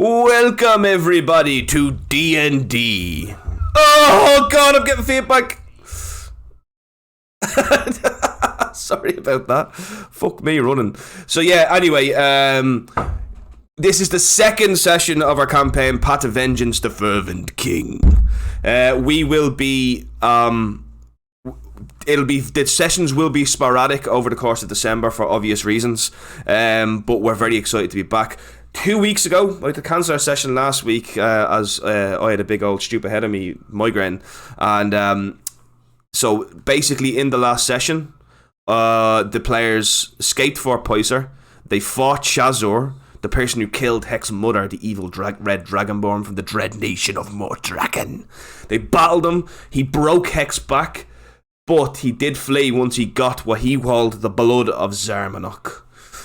Welcome everybody to D&D. Oh god, I'm getting feedback. Sorry about that. Fuck me running. So yeah, anyway, this is the second session of our campaign, Path of Vengeance, the Fervent King. We will be, the sessions will be sporadic over the course of December for obvious reasons, but we're very excited to be back. 2 weeks ago, I had to cancel our session last week as I had a big old stupid head of me migraine, and so basically in the last session, the players escaped Fort Pysor. They fought Shazur, the person who killed Hex's mother, the evil red dragonborn from the dread nation of Mordraken. They battled him. He broke Hex's back, but he did flee once he got what he called the blood of Zarmanok.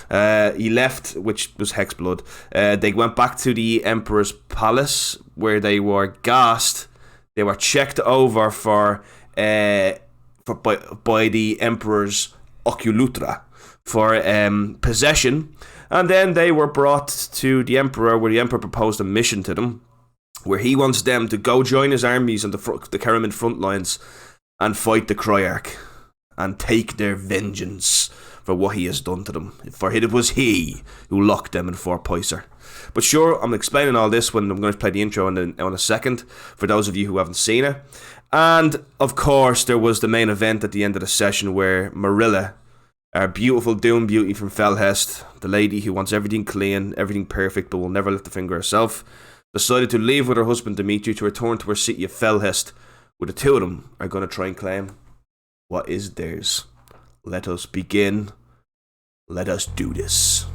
He left, which was Hex blood. They went back to the Emperor's palace, where they were gassed. They were checked over by the Emperor's Oculutra for possession, and then they were brought to the Emperor, where the Emperor proposed a mission to them, where he wants them to go join his armies on the Karaman front lines and fight the Cryarch and take their vengeance for what he has done to them. For it was he who locked them in Fort Pysor. But sure, I'm explaining all this when I'm going to play the intro in a second, for those of you who haven't seen it. And, of course, there was the main event at the end of the session where Marilla, our beautiful Doom Beauty from Felhest, the lady who wants everything clean, everything perfect, but will never lift a finger herself, decided to leave with her husband Dimitri to return to her city of Felhest, where the two of them are going to try and claim what is theirs. Let us begin. Let us do this.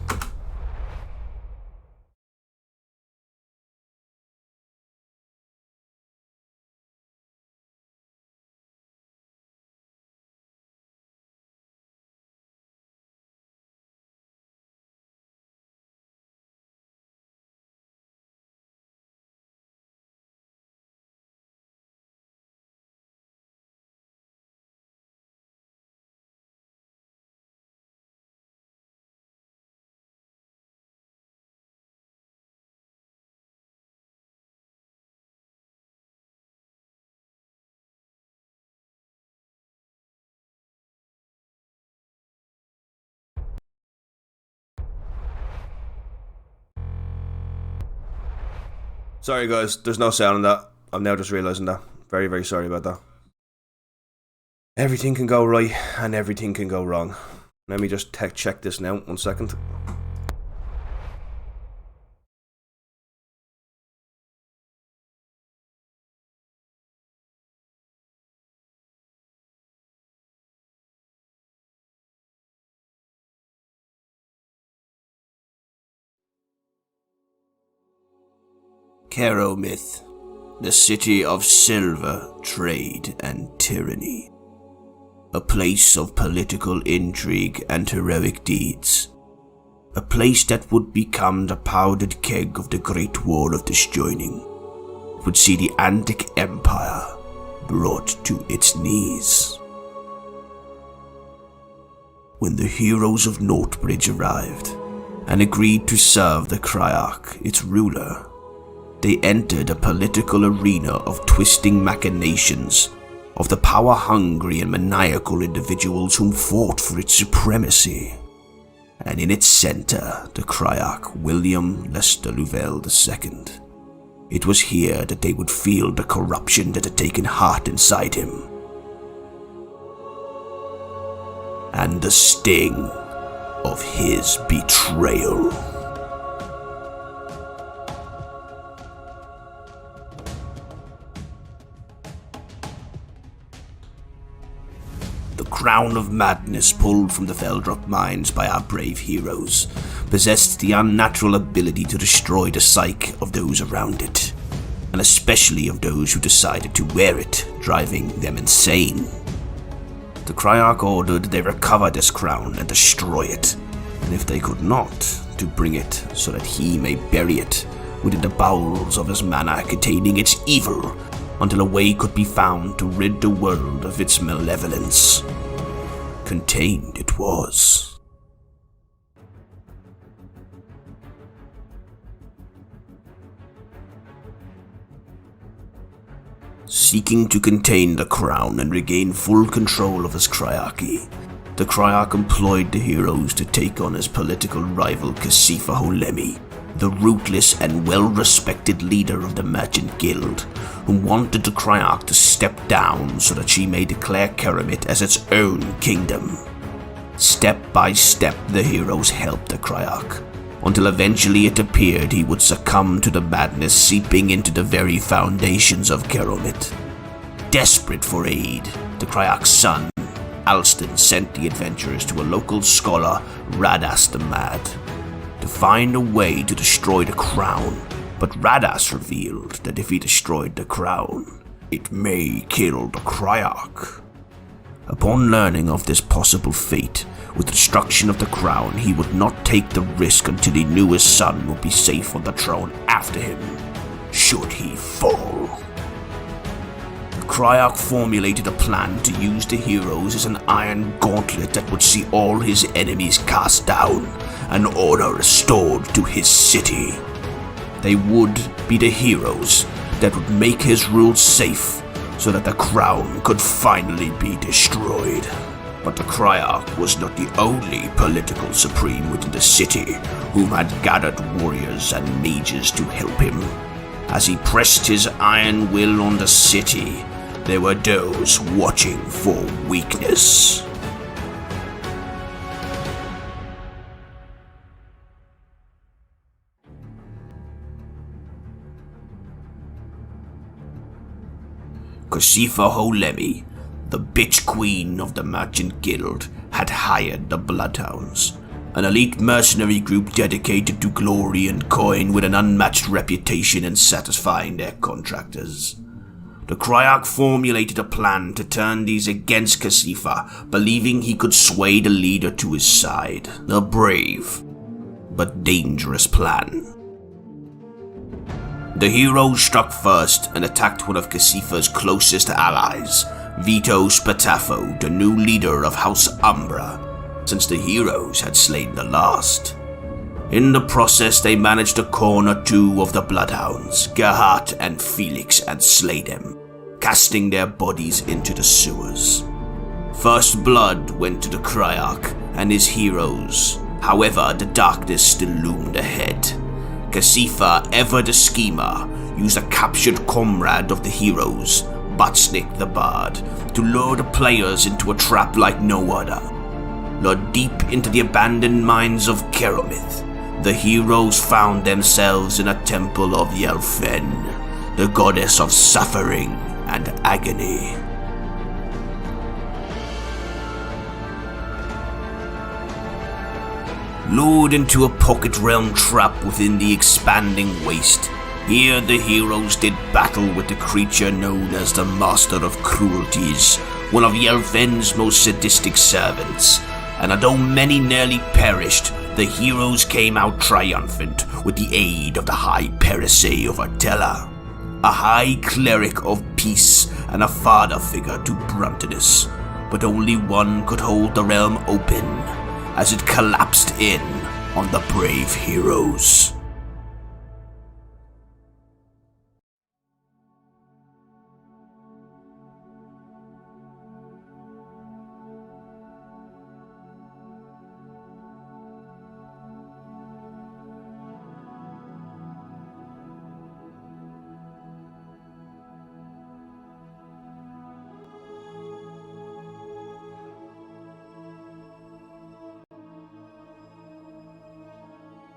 Sorry guys, there's no sound in that. I'm now just realising that. Very, very sorry about that. Everything can go right and everything can go wrong. Let me just check this now, 1 second. Keromyth, the city of silver, trade, and tyranny. A place of political intrigue and heroic deeds. A place that would become the powdered keg of the Great War of Disjoining. It would see the Antic Empire brought to its knees. When the heroes of Northbridge arrived and agreed to serve the Cryarch, its ruler, they entered a political arena of twisting machinations, of the power-hungry and maniacal individuals whom fought for its supremacy. And in its center, the Cryarch William Lester Louvel II. It was here that they would feel the corruption that had taken heart inside him. And the sting of his betrayal. The crown of madness pulled from the Feldrock mines by our brave heroes possessed the unnatural ability to destroy the psyche of those around it, and especially of those who decided to wear it, driving them insane. The Cryarch ordered they recover this crown and destroy it, and if they could not, to bring it so that he may bury it within the bowels of his mana containing its evil, until a way could be found to rid the world of its malevolence. Contained it was. Seeking to contain the crown and regain full control of his Cryarchy, the Cryarch employed the heroes to take on his political rival Kasifa Holemi, the ruthless and well-respected leader of the Merchant Guild, who wanted the Cryarch to step down so that she may declare Keramit as its own kingdom. Step by step, the heroes helped the Cryarch, until eventually it appeared he would succumb to the madness seeping into the very foundations of Keramit. Desperate for aid, the Cryarch's son, Alston, sent the adventurers to a local scholar, Radas the Mad, to find a way to destroy the crown, but Radas revealed that if he destroyed the crown, it may kill the Cryarch. Upon learning of this possible fate, with the destruction of the crown, he would not take the risk until he knew his son would be safe on the throne after him, should he fall. The Cryarch formulated a plan to use the heroes as an iron gauntlet that would see all his enemies cast down and order restored to his city. They would be the heroes that would make his rule safe so that the crown could finally be destroyed. But the Cryarch was not the only political supreme within the city whom had gathered warriors and mages to help him. As he pressed his iron will on the city, there were those watching for weakness. Kasifa Holemi, the bitch queen of the Merchant Guild, had hired the Bloodhounds, an elite mercenary group dedicated to glory and coin with an unmatched reputation in satisfying their contractors. The Cryarch formulated a plan to turn these against Kasifa, believing he could sway the leader to his side. A brave, but dangerous plan. The heroes struck first and attacked one of Kasifa's closest allies, Vito Spatafo, the new leader of House Umbra, since the heroes had slain the last. In the process, they managed to corner two of the Bloodhounds, Gerhardt and Felix, and slay them, casting their bodies into the sewers. First blood went to the Cryarch and his heroes. However, the darkness still loomed ahead. Kasifa, ever the schemer, used a captured comrade of the heroes, Butsnick the Bard, to lure the players into a trap like no other. Lured deep into the abandoned mines of Keramith, the heroes found themselves in a temple of Yelfen, the goddess of suffering and agony. Lured into a pocket realm trap within the expanding waste, here the heroes did battle with the creature known as the Master of Cruelties, one of Yelfen's most sadistic servants, and although many nearly perished, the heroes came out triumphant with the aid of the High Parisei of Artella, a high cleric of peace and a father figure to Bruntinus, but only one could hold the realm open, as it collapsed in on the brave heroes.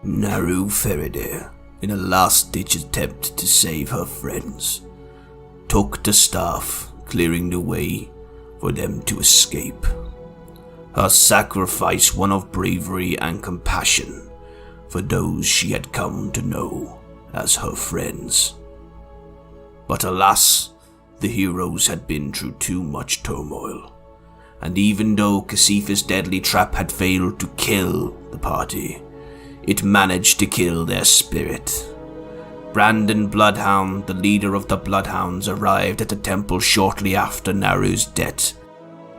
Naru Faraday, in a last-ditch attempt to save her friends, took the staff, clearing the way for them to escape. Her sacrifice one of bravery and compassion for those she had come to know as her friends. But alas, the heroes had been through too much turmoil, and even though Kasifa's deadly trap had failed to kill the party, it managed to kill their spirit. Brandon Bloodhound, the leader of the Bloodhounds, arrived at the temple shortly after Naru's death,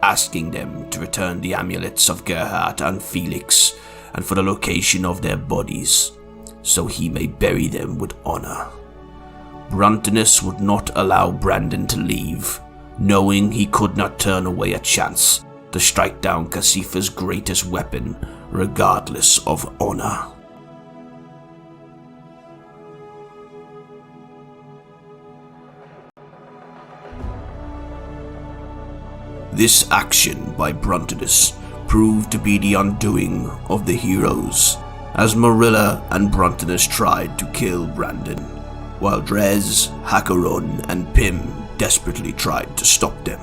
asking them to return the amulets of Gerhardt and Felix and for the location of their bodies, so he may bury them with honor. Bruntinus would not allow Brandon to leave, knowing he could not turn away a chance to strike down Casifa's greatest weapon, regardless of honor. This action by Bruntinus proved to be the undoing of the heroes, as Marilla and Bruntinus tried to kill Brandon, while Drez, Hackeron, and Pym desperately tried to stop them.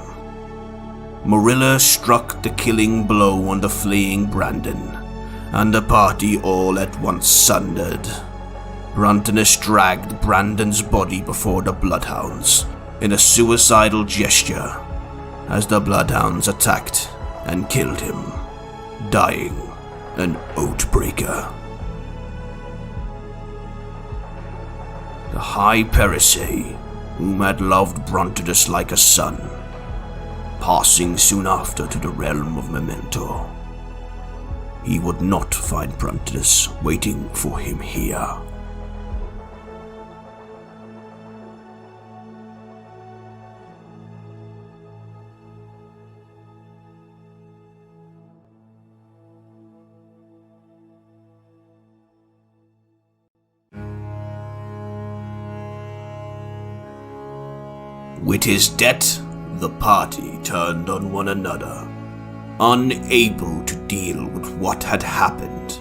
Marilla struck the killing blow on the fleeing Brandon, and the party all at once sundered. Bruntinus dragged Brandon's body before the Bloodhounds in a suicidal gesture, as the Bloodhounds attacked and killed him, dying an Oathbreaker. The High Perisei, whom had loved Bruntinus like a son, passing soon after to the realm of Memento. He would not find Bruntinus waiting for him here. With his death, the party turned on one another, unable to deal with what had happened,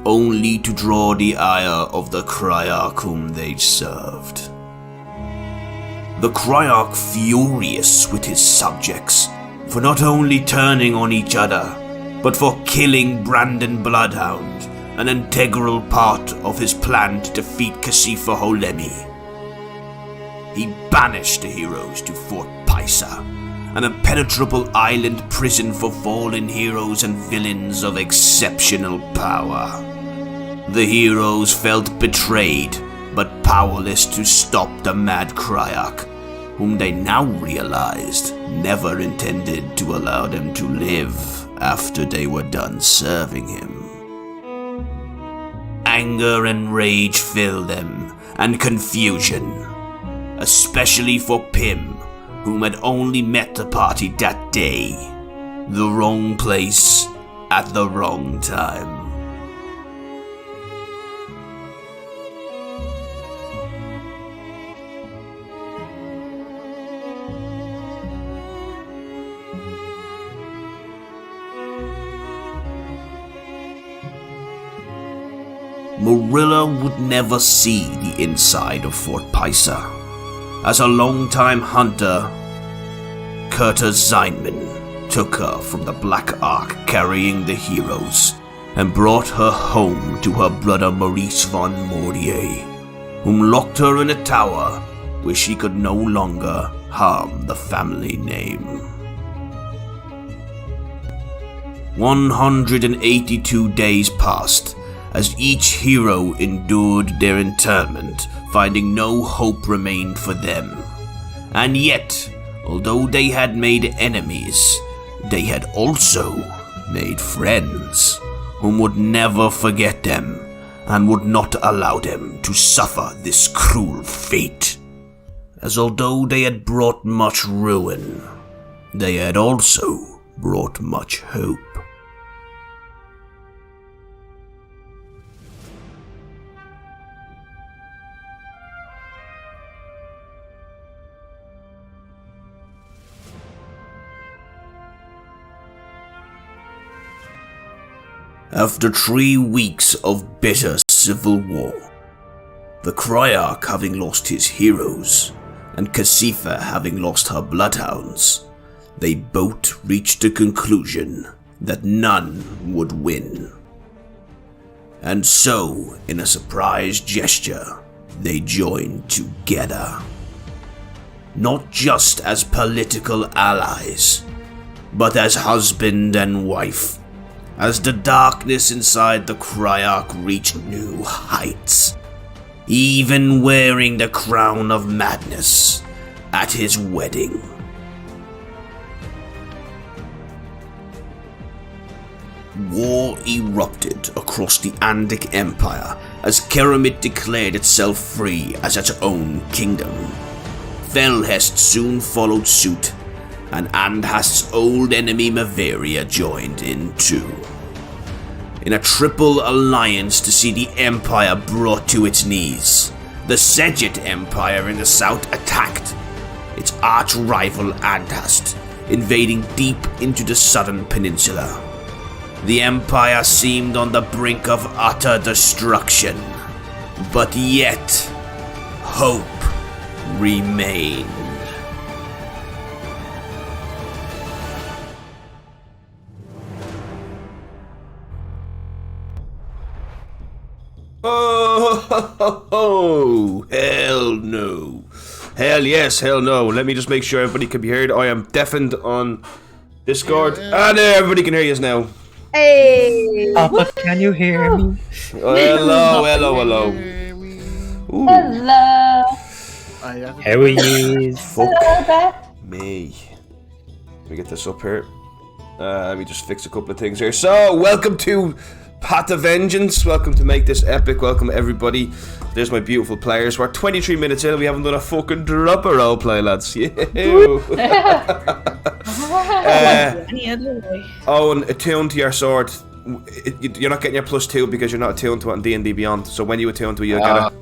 only to draw the ire of the Cryarch whom they served. The Cryarch, furious with his subjects for not only turning on each other, but for killing Brandon Bloodhound, an integral part of his plan to defeat Casifa Holemi. He banished the heroes to Fort Pysor, an impenetrable island prison for fallen heroes and villains of exceptional power. The heroes felt betrayed, but powerless to stop the mad Cryarch, whom they now realized never intended to allow them to live after they were done serving him. Anger and rage filled them, and confusion, especially for Pym, whom had only met the party that day. The wrong place at the wrong time. Marilla would never see the inside of Fort Pysor. As a longtime hunter, Curtis Zeinman took her from the Black Ark carrying the heroes and brought her home to her brother Maurice von Mortier, whom locked her in a tower where she could no longer harm the family name. 182 days passed as each hero endured their internment, finding no hope remained for them. And yet, although they had made enemies, they had also made friends, whom would never forget them and would not allow them to suffer this cruel fate. As although they had brought much ruin, they had also brought much hope. After 3 weeks of bitter civil war, the Cryarch having lost his heroes, and Casifa having lost her bloodhounds, they both reached the conclusion that none would win. And so, in a surprise gesture, they joined together. Not just as political allies, but as husband and wife, as the darkness inside the Cryarch reached new heights, even wearing the crown of madness at his wedding. War erupted across the Andic Empire as Keramit declared itself free as its own kingdom. Felhest soon followed suit, and Andhast's old enemy Mavaria joined in too. In a triple alliance to see the Empire brought to its knees, the Sentient Empire in the south attacked, its arch-rival Andhast invading deep into the southern peninsula. The Empire seemed on the brink of utter destruction, but yet, hope remained. Oh, hell no. Hell yes, hell no. Let me just make sure everybody can be heard. I am deafened on Discord. And everybody can hear you now. Hey! Papa, can you hear me? Hello. Ooh. Hello! How are you? Fuck Hello, Beth. me. Let me get this up here. Let me just fix a couple of things here. So, welcome to Path of Vengeance. Welcome to Make This Epic. Welcome everybody. There's my beautiful players. We're 23 minutes in and we haven't done a fucking drop of roleplay, lads. Owen, attune to your sword. You're not getting your +2 because you're not attuned to it on D&D Beyond. So when you attune to it, you'll get it.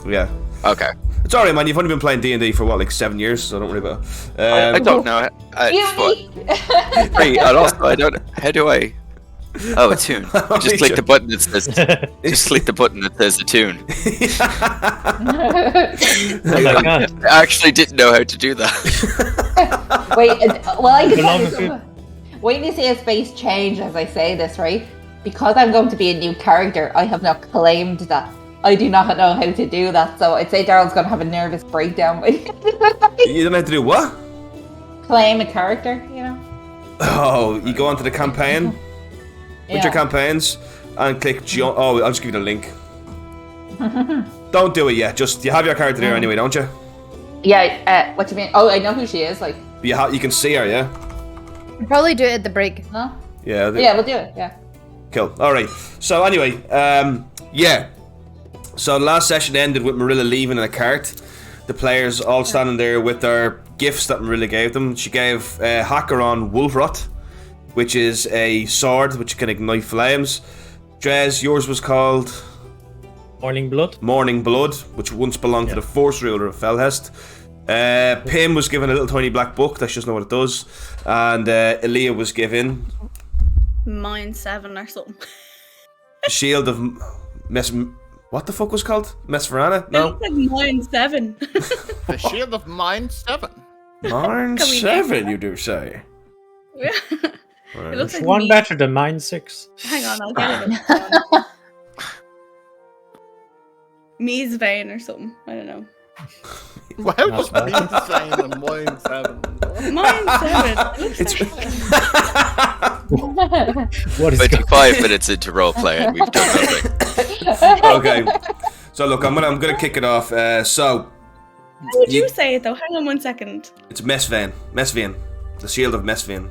Yeah. Okay. It's alright, man. You've only been playing D&D for what, like 7 years? So don't worry about it. I don't know. And also, I don't. How do I? Oh, attune. Just click the button that says. Just click the button that says attune. Oh my god. I actually didn't know how to do that. Wait, well, I can tell you something. Wait till you see his face change as I say this, right? Because I'm going to be a new character, I have not claimed that. I do not know how to do that, so I'd say Daryl's going to have a nervous breakdown. You don't have to do what? Claim a character, you know? Oh, you go onto the campaign with your campaigns and click oh, I'll just give you the link. Don't do it yet. Just you have your character there anyway, don't you? Yeah. What do you mean? Oh, I know who she is. Like, But you can see her, yeah. We'll probably do it at the break. no? Yeah. Yeah, we'll do it. Yeah. Cool. All right. So anyway, yeah. So the last session ended with Marilla leaving in a cart. The players all standing there with their gifts that Marilla gave them. She gave Hackeron Wolfrot, which is a sword which can ignite flames. Drez, yours was called Morning Blood. Morning Blood, which once belonged to the Force Ruler of Felhest. Pim was given a little tiny black book that she doesn't know what it does. And Elia was given -7 or something. Shield of what the fuck was it called? Mesverana? No. It looks like -7. The Shield of Mind 7. Mine Can we 7, you do say. Yeah. Right. It looks like One me. better than mine 6. Hang on, I'll get it. Me's vein or something. I don't know. Well, how does Mind 7 and Mind 7? -7. It looks What is 25 minutes into roleplay and we've done nothing. Okay. So look, I'm gonna kick it off. So How would you say it though? Hang on 1 second. it's Mesvian. The Shield of Mesvian.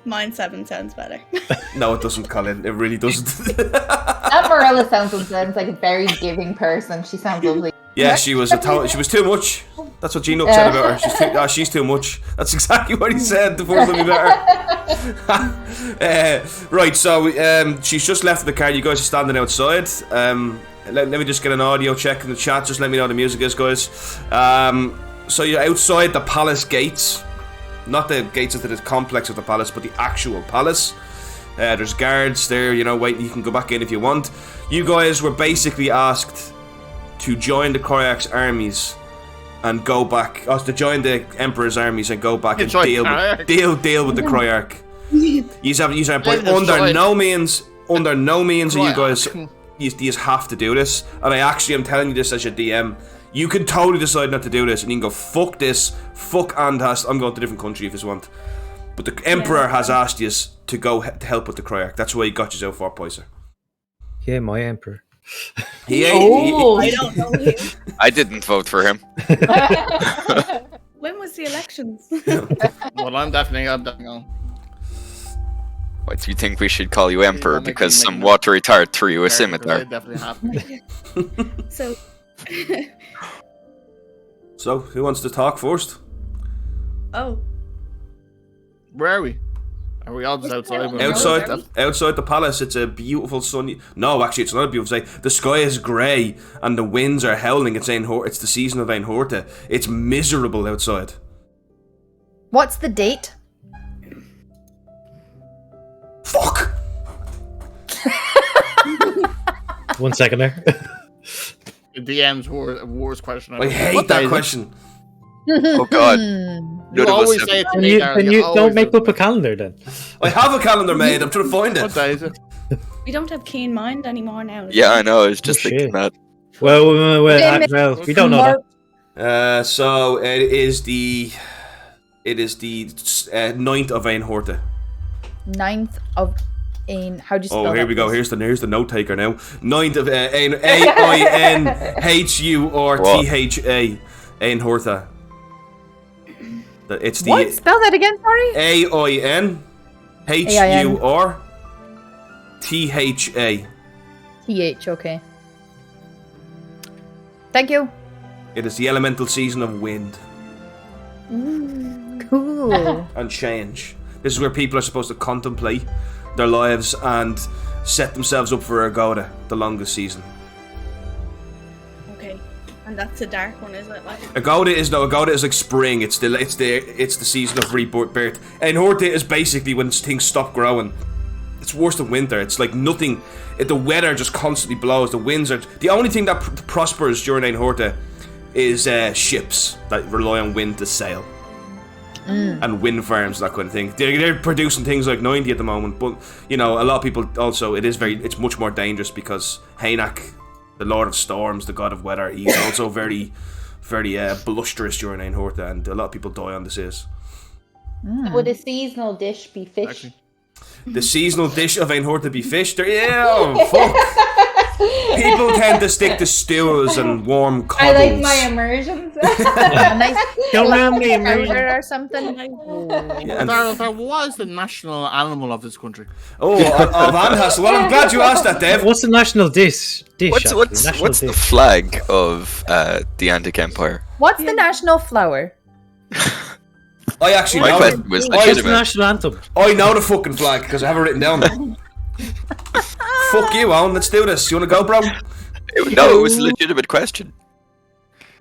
-7 sounds better. No, it doesn't, Colin. It really doesn't. That Marilla sounds like a very giving person. She sounds lovely. Yeah, she was too much. That's what Gino said about her. She's too much. That's exactly what he said before we met her. Right, so she's just left the car. You guys are standing outside. Let me just get an audio check in the chat. Just let me know how the music is, guys. So you're outside the palace gates. Not the gates into the complex of the palace, but the actual palace. There's guards there, waiting. You can go back in if you want. You guys were basically asked to join the Koryak's armies and go back. To join the Emperor's armies and go back and deal with the Koryarch. Under no means are you guys. You have to do this, and I actually am telling you this as your DM. You can totally decide not to do this, and you can go fuck this, fuck Andhast. I'm going to a different country if you want. But the Emperor has asked you to go to help with the Koryarch. That's why he got you out Fort Pysor. Yeah, my Emperor. I don't know him. I didn't vote for him. When was the elections? Well, I'm definitely on. What do you think we should call you Emperor don't make because me some make watery tart threw you a They scimitar? definitely happen. So, So, who wants to talk first? oh, Where are we? Are we all just outside? Yeah. Outside the palace, it's a beautiful sunny. No, actually, it's not a beautiful day. The sky is grey and the winds are howling. It's the season of Einhorta. It's miserable outside. What's the date? Fuck. 1 second there. DM's worst question. I hate that question. Oh God. You None of us always have- say it to Can me, you, Darren, can you always don't make do. up a calendar then? I have a calendar made. I'm trying to find What it. day is it? we don't have keen mind anymore now. Yeah, I know. I was just Oh, thinking shit. that. Well, we don't know that. So it is the 9th of Einhorta. 9th of how do you spell Oh, here that, we go. please? Here's the note taker now. 9th of Ainhurta. Einhorta. It's the What? Spell that again, sorry? Ainhurta. TH, okay. Thank you. It is the elemental season of wind Cool. and change. This is where people are supposed to contemplate their lives and set themselves up for Ergoda, the longest season. Okay, and that's a dark one, is it? Like, Ergoda is like spring. It's the season of rebirth. And Einhorta is basically when things stop growing. It's worse than winter. It's like nothing. The weather just constantly blows. The winds are the only thing that prospers during Einhorta is ships that rely on wind to sail. And wind farms, that kind of thing. They're producing things like 90 at the moment, but a lot of people also it's much more dangerous because Hanak, the Lord of Storms, the God of Weather, he's also very, very blusterous during Einhorta, and a lot of people die on the seas. Would a seasonal dish be fish? Actually. The seasonal dish of Einhorta be fish. Fuck. People tend to stick to stews and warm I coddles. like my immersions. A nice powder or something. And- There was the national animal of this country. of Andhast. Well, I'm glad you asked that, Dave. What's the national dish? What's National the dish. flag of the Antic Empire? What's the national flower? I actually My know question it. was What's the legitimate. national anthem? I know the fucking flag because I have it written down. Fuck you, Owen. Let's do this. You want to go, bro? No, it was a legitimate question.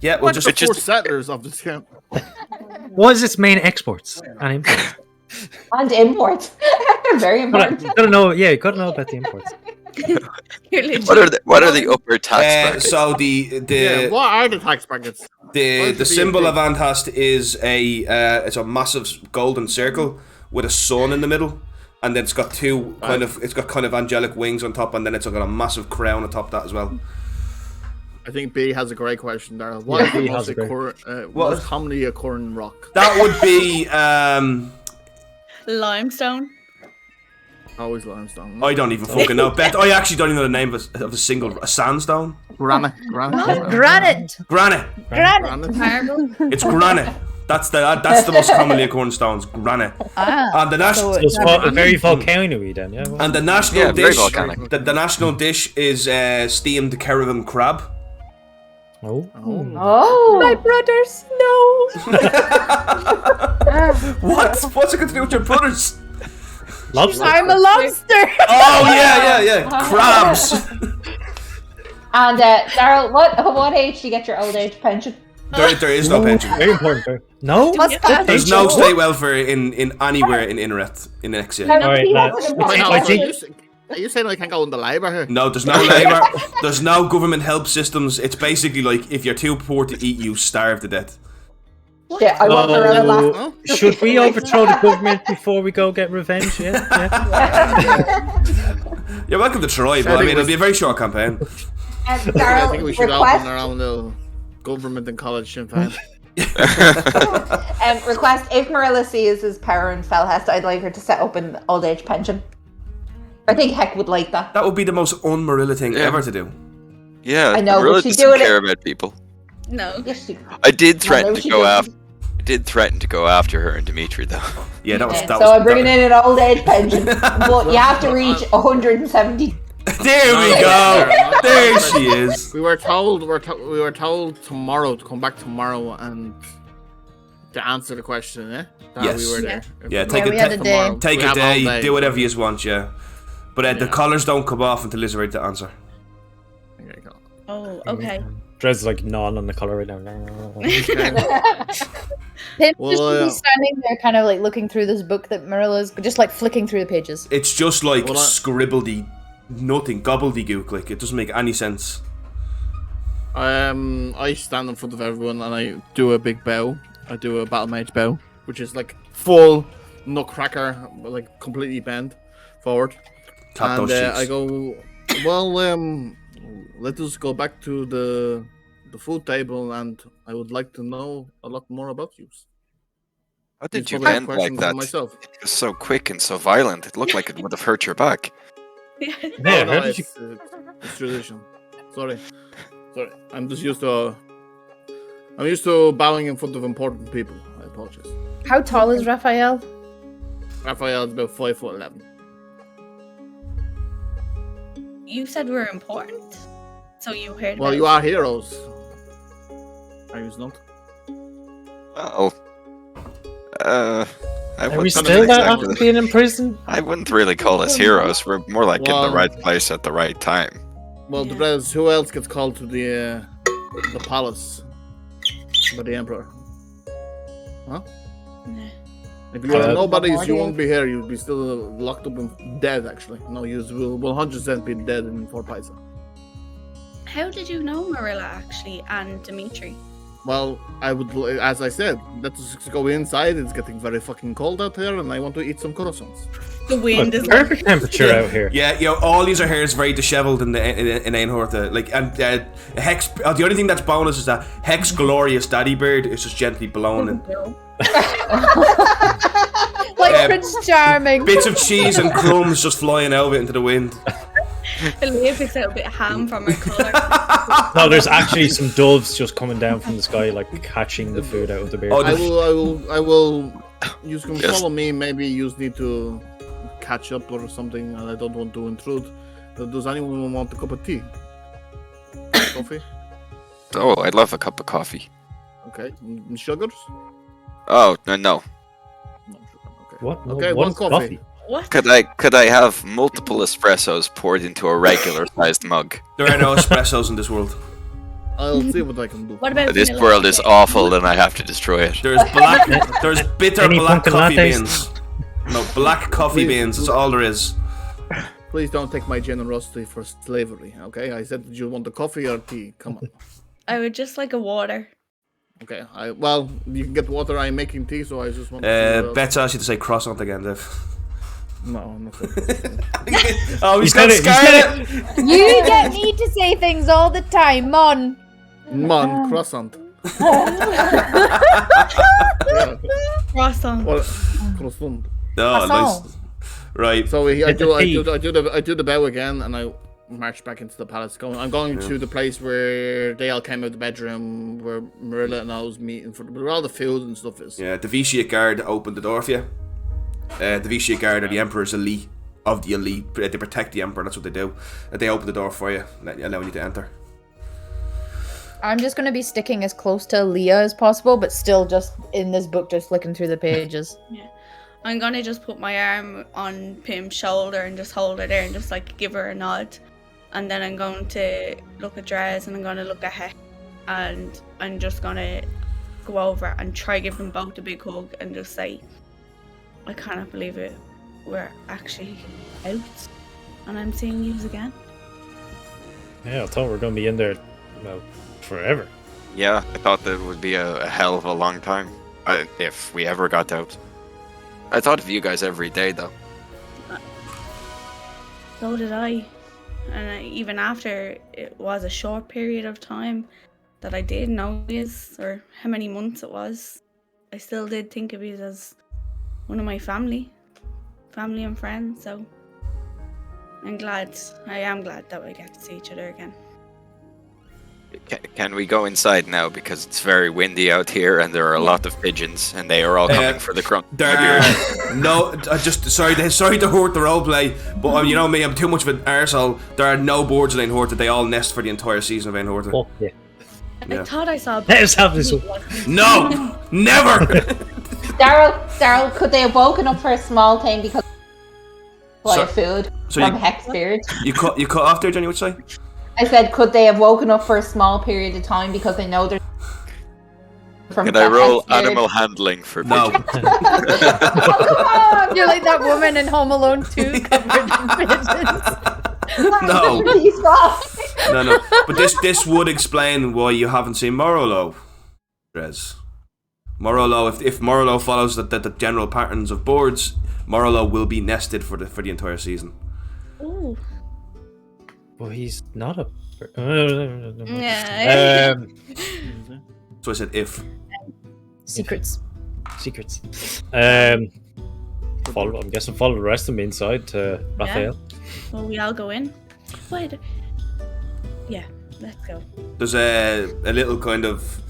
Yeah, we'll What's just. the just- four settlers of this camp? What is its main exports and imports? And imports. Very important. Gotta know. Yeah, gotta know about the imports. you're legit. What are the upper tax brackets? So the What are the tax brackets? the symbol of Andhast is it's a massive golden circle with a sun in the middle, and then it's got kind of angelic wings on top, and then it's got a massive crown on top of that as well. I think B has a great question, Daryl. What is B the has a great- most commonly occurring rock? That would be Limestone. Always limestone. I don't even fucking know. Bet I actually don't even know the name of a sandstone. Granite. Granite. Granite. Granite. Marble. It's granite. That's the most commonly occurring stones. Granite. And the national So It's very volcano-y then, yeah. and the national Yeah, very dish. volcanic. The national dish is steamed caravan crab. Oh. Oh. My brothers, no. What's it got to do with your brothers? Lobster. I'm a lobster. Oh yeah. Crabs. And Daryl, what age do you get your old age pension? There is no pension. Very important. No. What's that? There's no state welfare in anywhere in Inret in Exia. Alright, lads. I think Are you saying I can't go into labour here? No, there's no labour. There's no government help systems. It's basically like if you're too poor to eat, you starve to death. Yeah, I want the real laugh. should we overthrow the government before we go get revenge? Yeah. You're welcome to try, but I mean it'll be a very short campaign. I Daryl, think we should request, open our own little government and college campaign. request if Marilla sees his power in Felhest, I'd like her to set up an old age pension. I think Heck would like that. That would be the most un-Marilla thing Yeah. ever to do. Yeah, I know, Marilla would she doesn't do it- care about people. No. Yes, she. I did threaten no, to she go doesn't. after. did threaten to go after her and Dimitri, though. Yeah, that was. So I'm bringing in an old age pension, but you have to reach 170. There we go. There she is. We were told tomorrow to come back tomorrow and to answer the question. That Yes. we were there. Yeah, If take we a had day. tomorrow, Take we a have all day. Do whatever you want. Yeah, but the collars don't come off until Liz is ready to answer. Okay, go. Oh, okay. Dred's like gnawing on the collar right now. Pim's Well, just gonna be standing there, kind of like looking through this book that Marilla's just like flicking through the pages. It's just like Well, scribbledy, nothing, gobbledygook. Like it doesn't make any sense. I stand in front of everyone and I do a big bow. I do a battle mage bow, which is like full nutcracker, like completely bent forward. Tap And those cheeks. I go, well, let us go back to the food table, and I would like to know a lot more about you. How did These you are the bend like questions for that? myself. It was so quick and so violent. It looked like it would have hurt your back. Yeah, No, how did you? it's tradition. Sorry. I'm just used to. I'm used to bowing in front of important people. I apologize. How tall is Raphael? Raphael is about 5'11". You said we're important. So you heard Well, about you are heroes. Are you not? Oh. I Are we wouldn't still that exactly- after being in prison? I wouldn't really call us heroes. We're more like in Well- the right place at the right time. Well, Yeah. Dres, who else gets called to the palace by the emperor? Huh? Nah. If you are nobodies, you Memorial. won't be here. You'll be still locked up and dead. Actually, no, you will 100% be dead in Fort Pysor. How did you know Marilla actually and Dimitri? Well, I would, as I said, let's go inside. It's getting very fucking cold out here, and I want to eat some croissants. The wind Look, is perfect temperature out here. Yeah, all these are hair is very dishevelled in Einhorta. Like, and Hex. The only thing that's bonus is that Hex glorious daddy beard is just gently blown in. Like Prince Charming. Bits of cheese and crumbs just flying out of it into the wind. Leah picks out a bit of ham from her collar. No, there's actually some doves just coming down from the sky, like catching the food out of the beard. Oh, I will. You can Yes. follow me. Maybe you need to catch up or something, and I don't want to intrude. Does anyone want a cup of tea? Coffee? Oh, I'd love a cup of coffee. Okay. Sugars? Oh, no. No sugar. Okay. What? Okay, what one is coffee. What? Could I have multiple espressos poured into a regular sized mug? There are no espressos in this world. I'll see what I can do. What about This vanilla world is latte? awful and I have to destroy it. There's bitter Any black pumpkin coffee lattes? beans. No, black coffee beans. That's all there is. Please don't take my generosity for slavery, okay? I said, did you want a coffee or tea? Come on. I would just like a water. Okay, well, you can get water. I'm making tea, so I just want to... Bet's asked you to say croissant again, Dev. No, I'm not saying Oh, he's You got said it, you scarlet. said You get me to say things all the time, Mon. Man, croissant. Croissant. Well, croissant. Oh, nice. Croissant. Right. So I Get the do the bow again, and I march back into the palace. I'm going to the place where they all came out of the bedroom, where Marilla and I was meeting for where all the food and stuff is. Yeah, the Vitiate Guard opened the door for you. The Vitiate Guard are the Emperor's elite of the elite. They protect the Emperor, that's what they do. They open the door for you, allowing you to enter. I'm just going to be sticking as close to Leah as possible, but still just in this book, just flicking through the pages. I'm gonna just put my arm on Pim's shoulder and just hold her there and just like give her a nod. And then I'm going to look at Dres and I'm gonna look at Heck. And I'm just gonna go over and try give them both a big hug and just say, I cannot believe it. We're actually out. And I'm seeing you again. Yeah, I thought we were going to be in there, well, forever. Yeah, I thought that would be a hell of a long time. If we ever got out. I thought of you guys every day, though. So did I. And even after it was a short period of time that I did know you, or how many months it was, I still did think of you as one of my family and friends. So I am glad that we get to see each other again. Can we go inside now? Because it's very windy out here, and there are a lot of pigeons, and they are all coming for the crumb. No, sorry to hurt the roleplay, but you know me, I'm too much of an arsehole. There are no boards in Ain Horta. They all nest for the entire season of Ain Horta. Oh, yeah. I thought I saw. Let's have this one. No, never. Daryl, could they have woken up for a small thing because food from Hex Spirit? You cut off there, Jenny. What you say? I said, could they have woken up for a small period of time because they know they're from Can I roll Hex Spirit? animal handling for No. pigeons? Oh, come on! You're like that woman in Home Alone 2 covered in pigeons. No. Please stop. No. But this would explain why you haven't seen Morolo, Drez. Morolo, if Morolo follows the general patterns of boards, Morolo will be nested for the entire season. Ooh. Well, he's not a. Yeah. So I said if. Secrets. I'm guessing follow the rest of them inside to Raphael. Well, we all go in. Wait. Yeah, let's go. There's a little kind of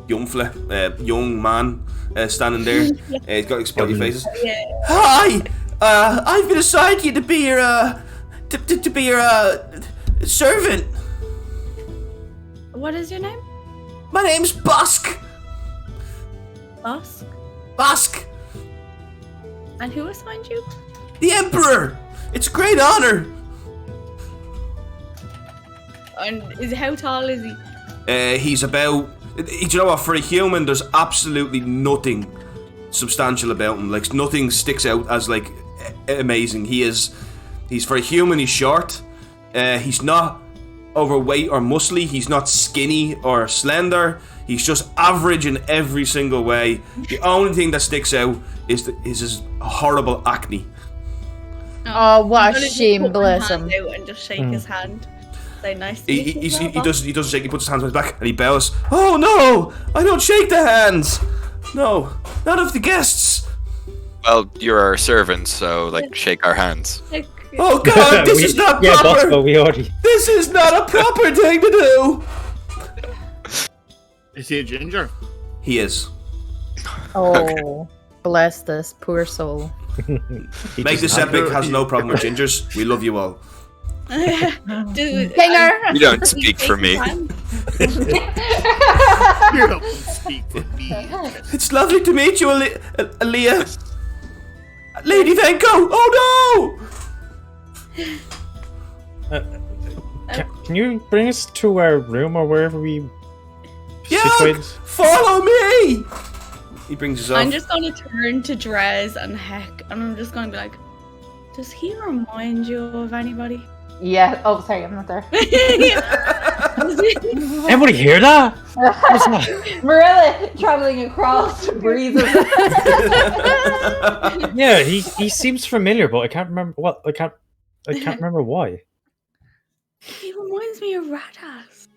young man standing there. He's got explodey faces. Yeah. Hi, I've been assigned to you to be your to be your servant. What is your name? My name's Busk. Boss? Busk, And who assigned you? the Emperor. It's a great honor. And how tall is he? He's about. You know what? For a human, there's absolutely nothing substantial about him. Like nothing sticks out as like amazing. He's for a human. He's short. He's not overweight or muscly. He's not skinny or slender. He's just average in every single way. The only thing that sticks out is his horrible acne. Oh, what I'm a gonna just shame, put my bless hand him. out and just shake his hand. Say nice to He meet you, he Boss. doesn't shake. He puts his hands on his back and he bows. Oh no! I don't shake the hands. No, none of the guests. Well, you're our servant, so shake our hands. Like, Oh God, this is not Yeah, proper. Bosco, we already. This is not a proper thing to do. Is he a ginger? He is. Oh, bless this poor soul. Make this epic has no problem with gingers. We love you all. dude, Kinger! You don't speak for me. You don't speak for me. It's lovely to meet you, Aaliyah. Lady Venko. Oh Can you bring us to our room or wherever we no! Yeah, situated? follow me. He brings us I'm off. just gonna turn to Drez and Heck, and I'm just gonna be like, does he remind you of anybody? Yeah. Oh, sorry, I'm not there. Everybody hear that? Marilla traveling across breezes. Yeah, he seems familiar, but I can't remember what. I can't remember why. He reminds me of Ratass.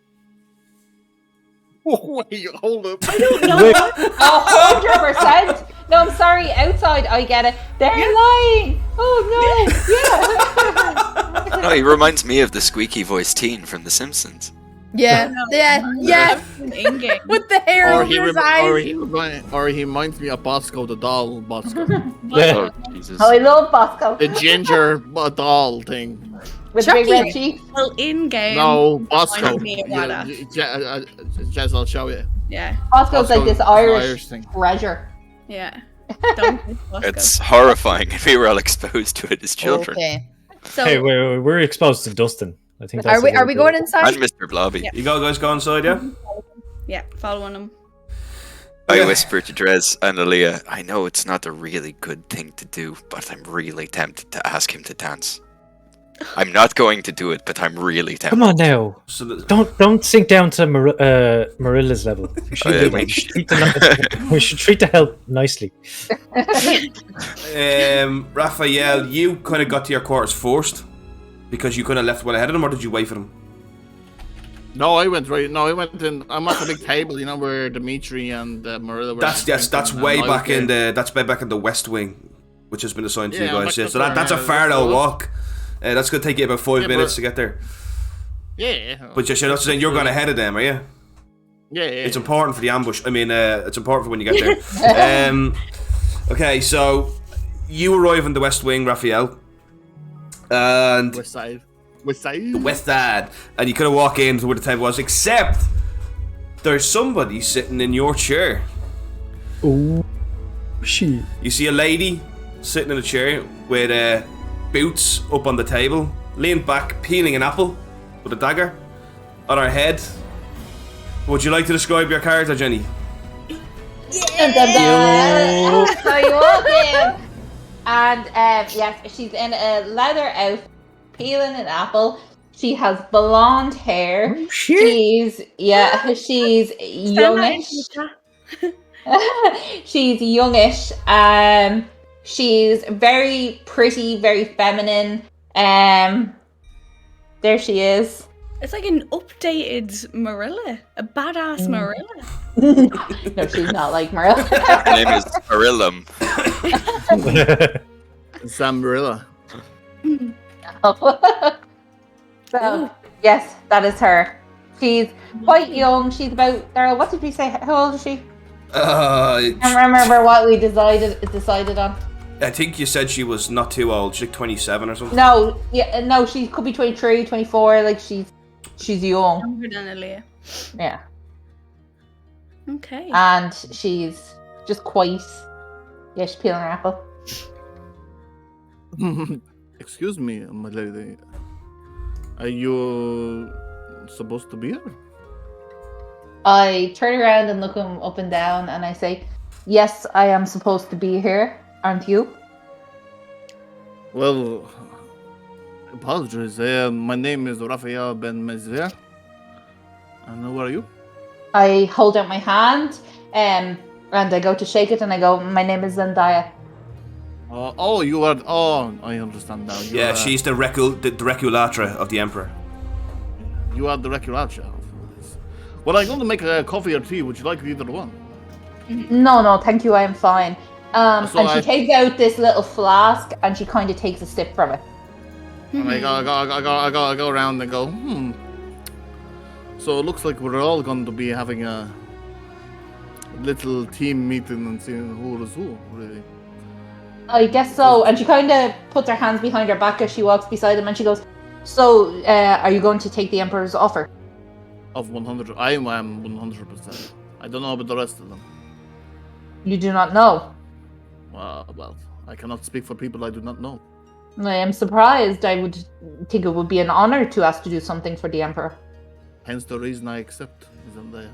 Wait, hold up. I don't know. 100%. No, I'm sorry. Outside, I get it. They're lying. Oh no. Yeah. No, he reminds me of the squeaky voiced teen from The Simpsons. Yeah, yeah. In-game. With the hair Or over he, his rem- eyes. or he reminds me of Bosco the doll. Bosco, Oh, Jesus. Oh, I love Bosco the ginger doll thing. with Chucky. big red cheeks. Well, in-game. No, Bosco. Reminds me of Ratass. Jez, I'll show you. Yeah, Bosco's like this Irish Irish thing. treasure. yeah. Don't miss Bosco. It's horrifying, and we were all exposed to it as children. Okay. So, Hey, we're exposed to Dustin. I think. That's Are we going inside? And Mr. Blobby. Yeah. You guys go inside, yeah? yeah, following him. I Yeah. whisper to Drez and Aaliyah, I know it's not a really good thing to do, but I'm really tempted to ask him to dance. I'm not going to do it, but I'm really tempted. Come on now. So Don't sink down to Marilla's level. We should, yeah, we should treat the help nicely. Raphael, you kind of got to your quarters first because you kind of left well ahead of them, or did you wait for them? No, I went right. No, I went in. I'm at the big table, where Dimitri and Marilla were. That's drinking, way and I back was in there. that's way back in the West Wing, which has been assigned to Yeah, you guys. like Yeah, the so that's a far- far old close. walk. That's gonna take you about 5 Yeah, minutes but- to get there. Yeah. But you're not saying you're going ahead of them, are you? Yeah. It's important for the ambush. I mean, it's important for when you get there. Okay, so you arrive in the West Wing, Raphael. And West side. the West Side. And you could have walked in to where the table was, except there's somebody sitting in your chair. Oh, shit. You see a lady sitting in a chair with boots up on the table, leaned back, peeling an apple with a dagger on her head. Would you like to describe your character, Jenny? So you walk in, and yes, she's in a leather outfit, peeling an apple. She has blonde hair. Oh, shit. She's youngish. She's youngish. She's very pretty, very feminine. There she is. It's like an updated Marilla, a badass Marilla. No, she's not like Marilla. Her name is Arillum. Zambrilla. So, yes, that is her. She's quite young. She's about, Daryl, what did we say? How old is she? I can't remember what we decided on. I think you said she was not too old. She's like 27 or something. No, she could be 23, 24. Like, she's young. Younger than Aaliyah. Yeah. Okay. And she's just quite... Yeah, she's peeling her apple. Excuse me, my lady. Are you supposed to be here? I turn around and look him up and down, and I say, yes, I am supposed to be here. Aren't you? Well, apologies. My name is Raphael Ben Mezver. And where are you? I hold out my hand, and I go to shake it, and I go, my name is Zendaya. You are... Oh, I understand now. Yeah, she's the Reculatra of the Emperor. You are the Reculatra. Well, I'm going to make a coffee or tea. Would you like either one? No, thank you, I am fine. And So she takes out this little flask, and she kind of takes a sip from it. And I go around and go, So it looks like we're all going to be having a little team meeting and seeing who is who, really. I guess so. And she kind of puts her hands behind her back as she walks beside him, and she goes, so, are you going to take the Emperor's offer? Of 100. I am 100%. I don't know about the rest of them. You do not know. Well, I cannot speak for people I do not know. I am surprised. I would think it would be an honor to ask to do something for the Emperor. Hence the reason I accept, isn't there?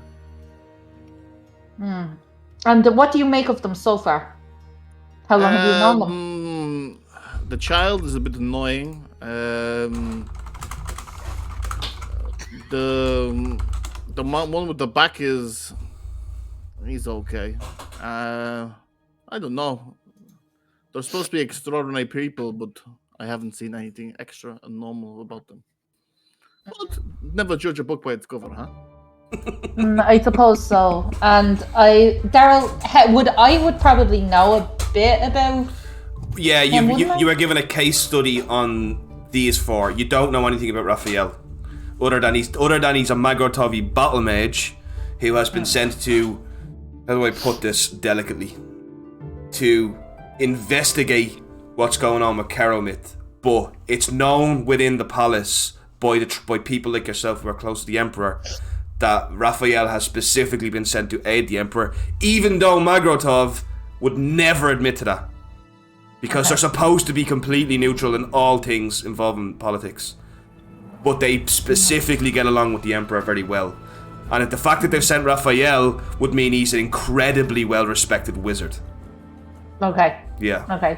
And what do you make of them so far? How long have you known them? The child is a bit annoying. The one with the back is... He's okay. I don't know. They're supposed to be extraordinary people, but I haven't seen anything extra and normal about them. But never judge a book by its cover, huh? I suppose so. And Daryl, I would probably know a bit about. Yeah, you were given a case study on these four. You don't know anything about Raphael, other than he's a Magrotovi battle mage who has been sent to, how do I put this delicately, to investigate what's going on with Keromith. But it's known within the palace by people like yourself who are close to the Emperor that Raphael has specifically been sent to aid the Emperor, even though Magrotov would never admit to that. Because they're supposed to be completely neutral in all things involving politics. But they specifically get along with the Emperor very well. And the fact that they've sent Raphael would mean he's an incredibly well-respected wizard. Okay. Yeah. Okay.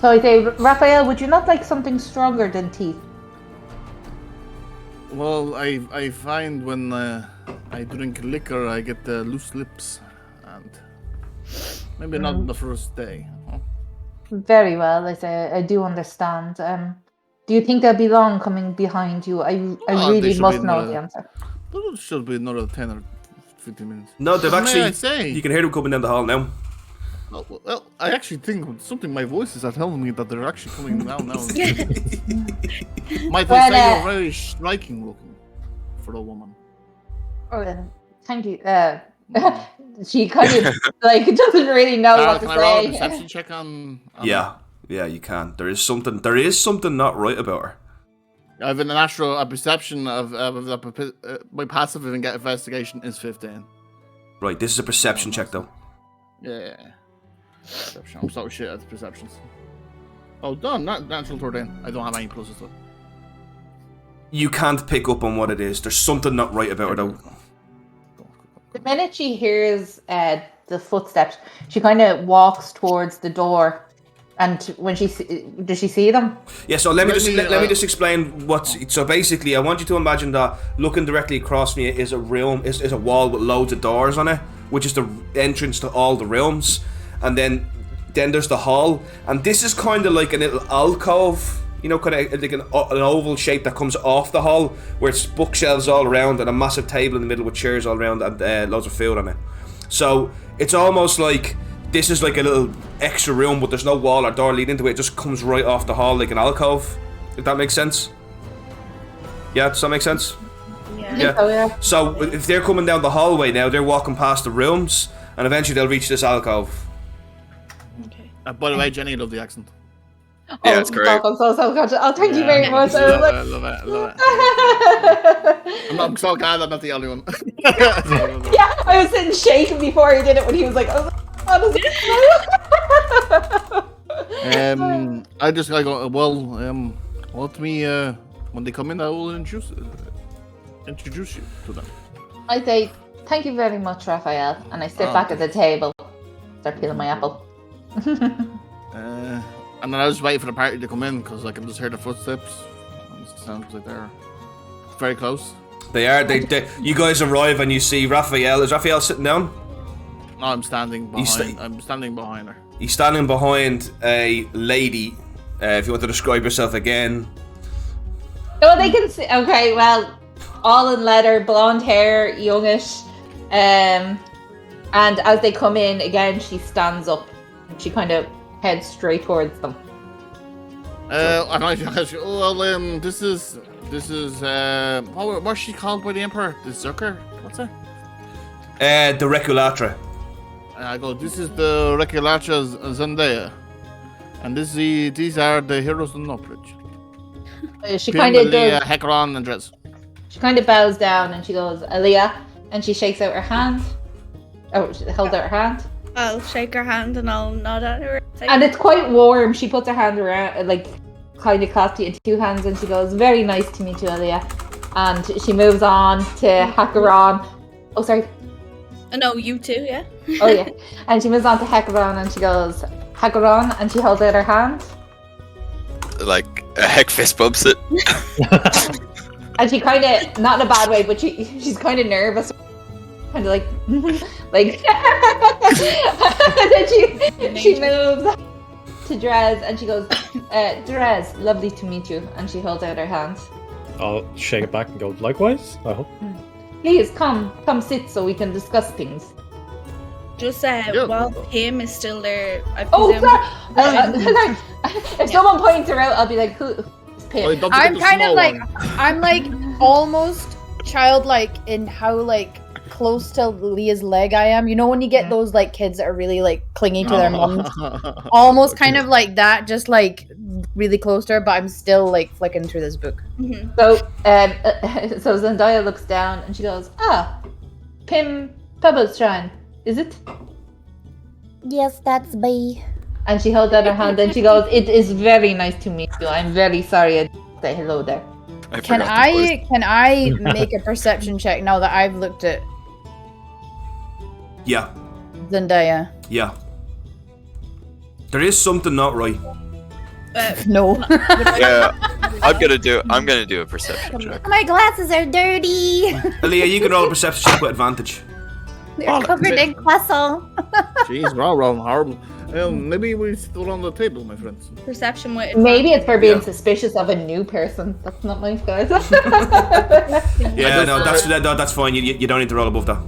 So I say, Raphael, would you not like something stronger than teeth? Well, I find when I drink liquor, I get loose lips, and maybe not the first day. Huh? Very well. I say, I do understand. Do you think they'll be long coming behind you? I really must know the answer. There should be another 10 or 15 minutes. No, they've What actually. may I say? You can hear them coming down the hall now. Well, I actually think something my voice is telling me that they're actually coming now. Might I say you're very striking looking for a woman? Oh, thank you. She kind of like doesn't really know what to can I roll a say. perception check on Yeah, you can. There is something not right about her. I have a perception of my passive investigation is 15. Right, this is a perception check though. Yeah. Perception. I'm so shit at perceptions. Oh, done. Not natural 13. I don't have any pluses though. You can't pick up on what it is. There's something not right about her though. The minute she hears the footsteps, she kind of walks towards the door. And when does she see them? Yeah, so let me just explain what's. So basically, I want you to imagine that looking directly across from you is a room, is a wall with loads of doors on it, which is the entrance to all the rooms, and then there's the hall, and this is kind of like a little alcove, you know, kind of like an oval shape that comes off the hall, where it's bookshelves all around and a massive table in the middle with chairs all around and loads of food on it. So it's almost like. This is like a little extra room, but there's no wall or door leading into it. It just comes right off the hall like an alcove. If that makes sense? Yeah, does that make sense? Yeah. Oh, yeah. So if they're coming down the hallway now, they're walking past the rooms, and eventually they'll reach this alcove. Okay. By the way, Jenny, I love the accent. Yeah, it's great. I'm so conscious. Oh, thank you very much. I love it. I'm so glad I'm not the only one. Yeah, I was sitting shaking before he did it when he was like, oh, I just gotta go. Well, let me. When they come in, I will introduce you to them. I say, thank you very much, Raphael. And I sit back at the table, start peeling my apple. And then I just wait for the party to come in because I can just hear the footsteps. And it sounds like they're very close. They are. They. You guys arrive and you see Raphael. Is Raphael sitting down? No, I'm standing behind. I'm standing behind her. He's standing behind a lady. If you want to describe yourself again. Oh, they can see. Okay, well, all in leather, blonde hair, youngish. And as they come in again, she stands up and she kind of heads straight towards them. And I ask you, this is what's she called by the Emperor? The Zucker? What's that? The Reculatra. I go, this is the Reculatra Zendaya. And these are the heroes of Northbridge. She kind of does. Hecaron and Dress. She kind of bows down and she goes, Aaliyah, and she shakes out her hand. Oh, she holds out her hand. I'll shake her hand and I'll nod at her. And it's quite warm. She puts her hand around, like, kind of clasps you in two hands, and she goes, very nice to meet you, Aaliyah. And she moves on to Hecaron. Oh, sorry. No, you too, yeah. Oh, yeah. And she moves on to Hecaron and she goes, Hecaron, and she holds out her hand. Like, a heck fist bumps it. And she kind of, not in a bad way, but she's kind of nervous. Kind of like, like. And then she moves to Drez and she goes, Drez, lovely to meet you. And she holds out her hand. I'll shake it back and go, likewise, I hope. Please come sit so we can discuss things. Just while Pim is still there, I Oh, presume... sorry. If someone points her out, I'll be like, who's Pim? I'm kind of like, I'm like almost childlike in how like close to Leah's leg I am. You know when you get those like kids that are really like clingy to their mums? Almost kind of like that, just like really close to her, but I'm still like flicking through this book. Mm-hmm. So Zendaya looks down and she goes, Pim Pebbles Shrine, is it? Yes, that's me. And she holds out her hand and she goes, it is very nice to meet you. I'm very sorry I didn't say hello there. Can I make a perception check now that I've looked at Yeah. Zendaya? Yeah. There is something not right. No. Yeah, I'm gonna do a perception check. My glasses are dirty. Aaliyah, you can roll a perception check with advantage. They're covered in croissant. Jeez, we're all rolling horrible. Maybe we stood on the table, my friends. Perception with Maybe it's for being suspicious of a new person. That's not nice, guys. Yeah, no, that's fine. You don't need to roll above that.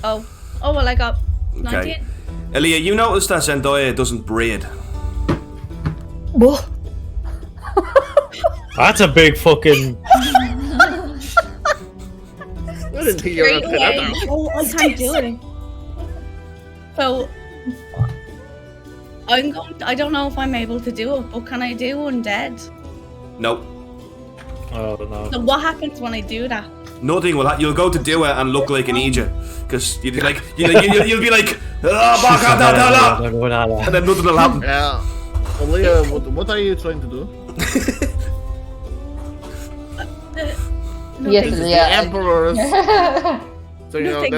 Oh, well, I got 19. Okay. Aaliyah, you noticed that Zendaya doesn't breed. What? That's a big fucking. I didn't think you were Straight gonna put that away. down. Oh, I can't do it. So I don't know if I'm able to do it, but can I do undead? Nope. Oh no. So what happens when I do that? Nothing will happen. You'll go to do it and look like an Egypt. Because you'll be like, "Ah, and then nothing will happen. Yeah. Aaliyah, what are you trying to do? Yes, This is yeah. the Emperor's. So Nothing.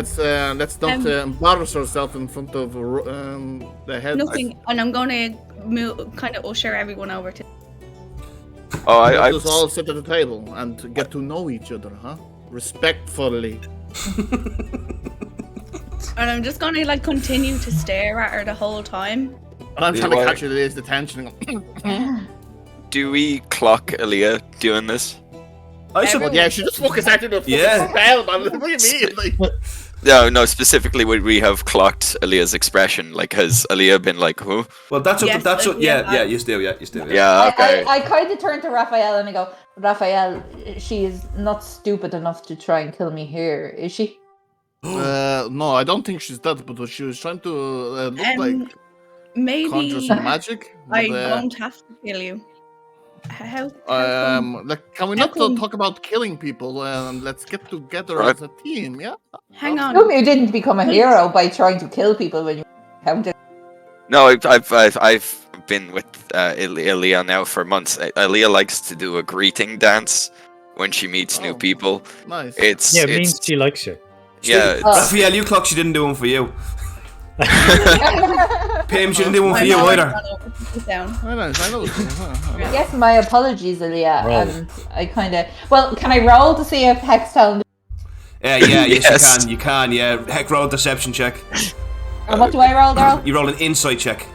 let's not embarrass ourselves in front of the head. Nothing, and I'm gonna kind of usher everyone over to. Oh, Let us all sit at the table and get to know each other, huh? Respectfully. And I'm just gonna like continue to stare at her the whole time. And I'm trying to Why? catch Aaliyah's attention. And go, Do we clock Aaliyah doing this? I should. well, yeah, she just focused out of the Yeah. spell, man. What do you mean? Like, No, specifically would we have clocked Aaliyah's expression? Like, has Aaliyah been like, who? Well, that's Yes, what. yeah, Yeah, you still. Yeah. Yeah, okay. I kind of turn to Raphael and I go, Raphael, she is not stupid enough to try and kill me here, is she? no, I don't think she's that, but she was trying to look like conjure Maybe some magic. I But, won't have to kill you. How come? like, can we how not come- talk about killing people and let's get together Right. as a team? Yeah. Hang I on. assume you didn't become a hero by trying to kill people when you counted. No, I've been with Aaliyah now for months. Aaliyah likes to do a greeting dance when she meets new Oh. people. Nice. It's Yeah, it means she likes you. yeah. Raphael, you clock. She didn't do one for you. Pim, she didn't do one for I you know, either. I know. Sit down. I know. Yes, my apologies, Aaliyah. Roll. And I kind of. Well, can I roll to see if Hex telling me? Yeah, Yes. you can. Yeah, heck, roll a deception check. And what do I roll, Daryl? You roll an insight check.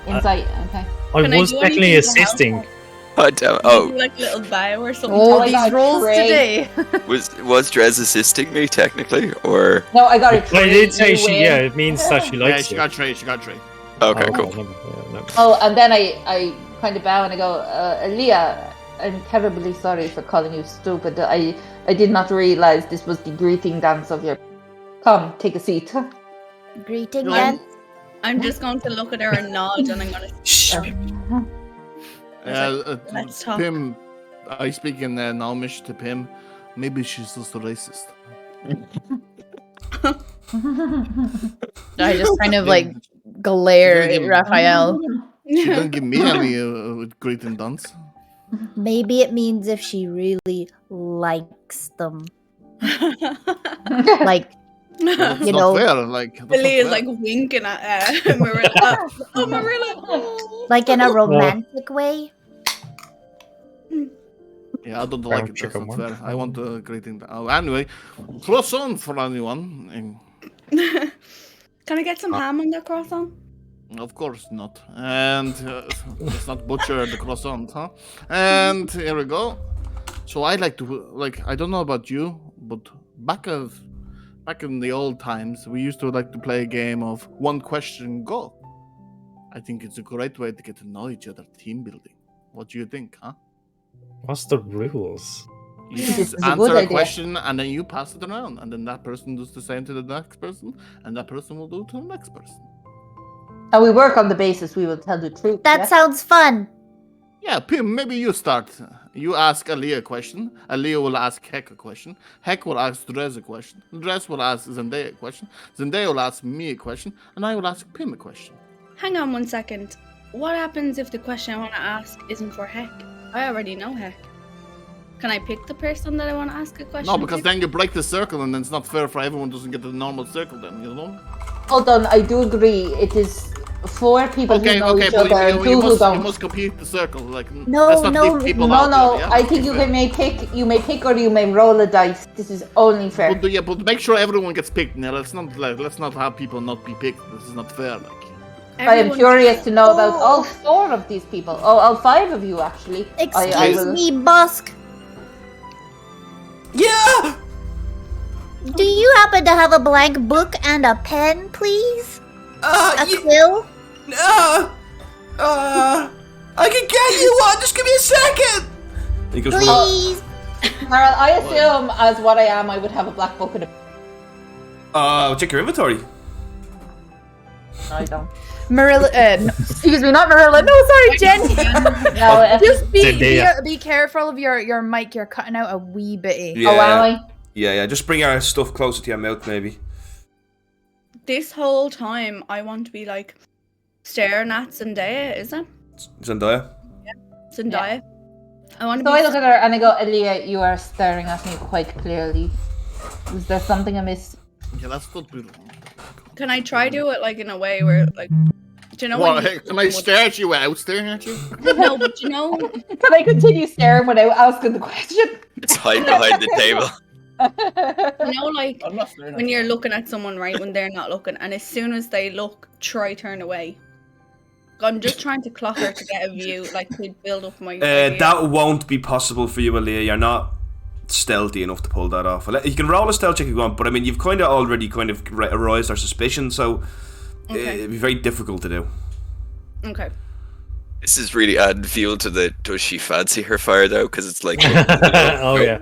Insight, okay. I Can I was do technically anything to help assisting. her? Oh, damn. Do Oh, like a little bow or something. Oh, I these got rolls three. today. was Drez assisting me technically, or No, I got it. I did say she. Yeah, it means that she Yeah, likes she you. got Trey. She got Trey. okay, Oh, cool. never- yeah, never. Oh, and then I kind of bow and I go, Aaliyah, I'm terribly sorry for calling you stupid. I did not realize this was the greeting dance of your. Come, take a seat. Greeting No. then. I'm just going to look at her and nod, and I'm gonna. Shh. Let's talk. Pim, I speak in Gnomish to Pim. Maybe she's just a racist. I just kind of like glare at Raphael. She didn't give me any greeting dance. Maybe it means if she really likes them. Like, That's You not know, fair. Like, that's not Billy is fair. like winking at Marilla. Oh, Marilla. Oh. like in a romantic way. Yeah, I don't Brown like it. That's chicken not one. fair. I want a greeting. Anyway, croissant for anyone. Can I get some ham on that croissant? Of course not. And let's not butcher the croissant, huh? And here we go. So I like to I don't know about you, but back in the old times, we used to like to play a game of one question go. I think it's a great way to get to know each other, team building. What do you think, huh? What's the rules? You This just is a answer good a idea. question and then you pass it around, and then that person does the same to the next person, and that person will do it to the next person. And we work on the basis we will tell the truth. That yeah? sounds fun. Yeah, Pim, maybe you start. You ask Aaliyah a question. Aaliyah will ask Heck a question. Heck will ask Drez a question. Drez will ask Zendaya a question. Zendaya will ask me a question. And I will ask Pim a question. Hang on 1 second. What happens if the question I want to ask isn't for Heck? I already know Heck. Can I pick the person that I want to ask a question No, because to? then you break the circle and then it's not fair for everyone doesn't get the normal circle then, you know? Hold on, I do agree. It is 4 people who know each but other and 2 who you don't. must complete the circle. Like, No, let's not no, leave people No, out no. there, yeah? I think you may pick or you may roll a dice. This is only fair. But make sure everyone gets picked. Now, let's not have people not be picked. This is not fair. Like, I am Everyone- curious to know about Oh. all 4 of these people. Oh, all 5 of you actually. I Excuse will- me, Busk. Yeah. Do you happen to have a blank book and a pen, please? A quill? I can get you one. Just give me a second. He goes, Please. Meryl, I assume as what I am, I would have a black book and check your inventory. No, I don't. Marilla, excuse me, not Marilla. No, sorry, Jen. No, Just be careful of your mic. You're cutting out a wee bit. Yeah. Oh, am I? Yeah. Just bring your stuff closer to your mouth, maybe. This whole time, I want to be like staring at Zendaya, is it? Zendaya. Zendaya. I want to So be. I look at her and I go, Aaliyah, you are staring at me quite clearly. Is there something amiss? Yeah, that's not good. Can I try do it like in a way where like, do you know What? when Hey, can I stare at you without staring at you? No, but you know, Can I continue staring without asking the question? It's hide behind the table. you know, like I'm not staring at when you. you're looking at someone right when they're not looking, and as soon as they look, try turn away. I'm just trying to clock her to get a view, like to build up my. idea. That won't be possible for you, Aaliyah. You're not stealthy enough to pull that off. You can roll a stealth check if you want, but I mean, you've kind of already aroused our suspicion, so it'd be very difficult to do. Okay. This is really adding fuel to the does she fancy her fire though? Because it's like, Oh yeah.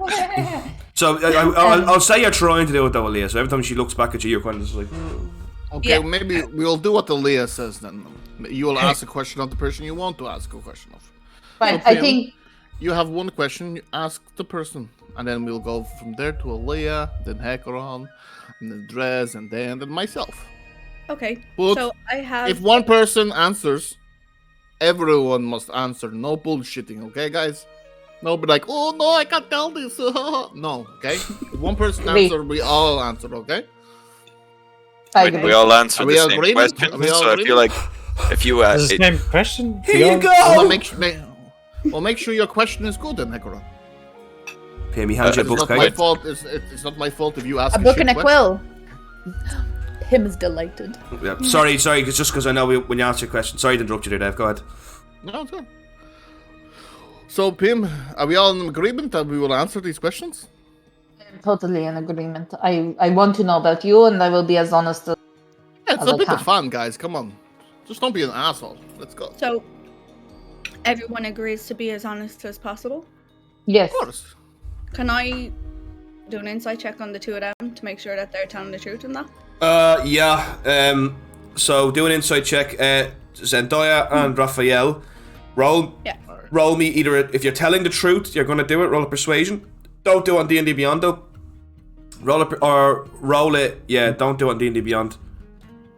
So I'll say you're trying to do it though, Aaliyah. So every time she looks back at you, you're kind of just like. Okay, Yeah. maybe we'll do what the Leah says then. You will ask a question of the person you want to ask a question of. But Okay. I think You have one question, you ask the person, and then we'll go from there to Leah, then Hekaron, and then Drez, and then myself. Okay. But so I have. If one person answers, everyone must answer. No bullshitting, okay, guys? No, be like, oh no, I can't tell this. No, okay? If one person answers, we all answer, okay? I Wait, agree. we all answer Are the we all same agreed? question. Are we all So I agreed? feel like if you Is the same question? Here you go. Well, make sure your question is good then, Hekaron. Pay me, hand you a It's book, not my okay? fault. It's not my fault if you ask A book shit and a question. quill. Him is delighted. Yeah. Sorry, it's just because I know when you answer your question. Sorry to interrupt you there, Dave. Go ahead. No, it's good. So, Pim, are we all in agreement that we will answer these questions? Totally in agreement. I want to know about you, and I will be as honest as. Yeah, it's As a I bit can. of fun, guys. Come on. Just don't be an asshole. Let's go. So everyone agrees to be as honest as possible. Yes. Of course. Can I do an insight check on the two of them to make sure that they're telling the truth in that? Yeah. So do an insight check. Zendaya and Raphael, roll me either if you're telling the truth, you're gonna do it. Roll a persuasion. Don't do it on D&D Beyond though. Roll it. Yeah, don't do it on D&D Beyond.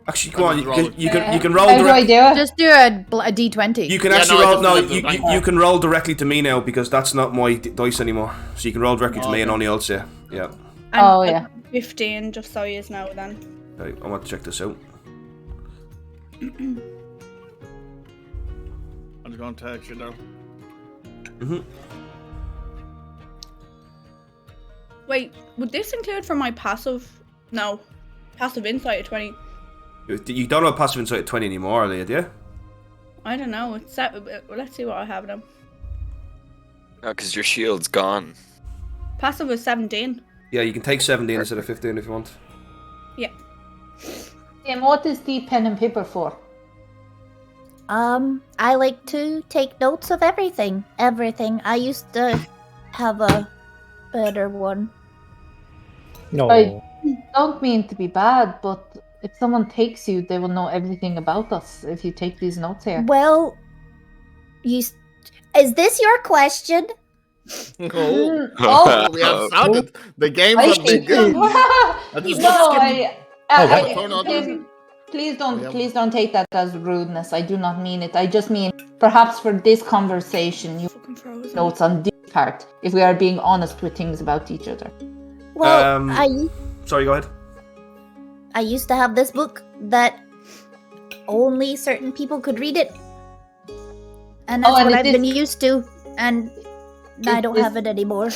Actually, go on. You can roll. How do I do it? Just do a D20. You can Yeah, actually no, it roll. No, doesn't have to you can roll directly to me now because that's not my dice anymore. So you can roll directly to me and only else. Yeah. And Oh, yeah. 15, just so you know then. Right, I want to check this out. I'm just going to text you now. Wait, would this include for my passive? No. Passive insight at 20. You don't have passive insight at 20 anymore, do you? I don't know. It's set. Let's see what I have now. No, because your shield's gone. Passive was 17. Yeah, you can take 17 instead of 15 if you want. Yeah. And what is the pen and paper for? I like to take notes of everything. Everything. I used to have a better one. No. I don't mean to be bad, but if someone takes you, they will know everything about us if you take these notes here. Well, is this your question? Oh, Oh, we have started. The game's I not been good. Please don't take that as rudeness. I do not mean it. I just mean perhaps for this conversation, you Fucking frozen. notes on this part if we are being honest with things about each other. Well, Sorry, go ahead. I used to have this book that only certain people could read it. And that's Oh, and what it I've is- been used to. And I It don't is- have it anymore.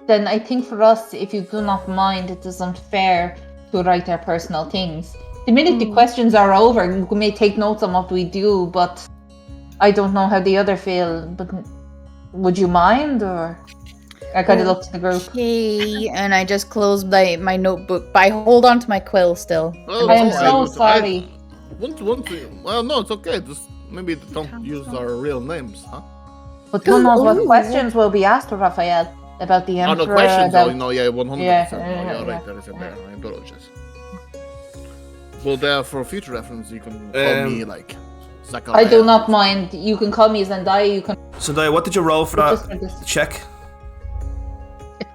Then I think for us, if you do not mind, it is unfair to write our personal things. The minute the questions are over, we may take notes on what we do, but I don't know how the other feel. But would you mind, or I kind of look to the group. Okay, and I just closed my notebook, but I hold on to my quill still. Oh, I am it's so alright. sorry. One thing. Well, no, it's okay. Just maybe don't use our real names, huh? But who knows what questions will be asked of Raphael about the Oh, Emperor? no questions. about- Oh, no, yeah, 100%. Yeah, You're right. yeah. That is a bear. I apologize. But for future reference, you can call me like Zachariah. I do not mind. You can call me Zendaya. You can Zendaya, what did you roll for Just that for this. check?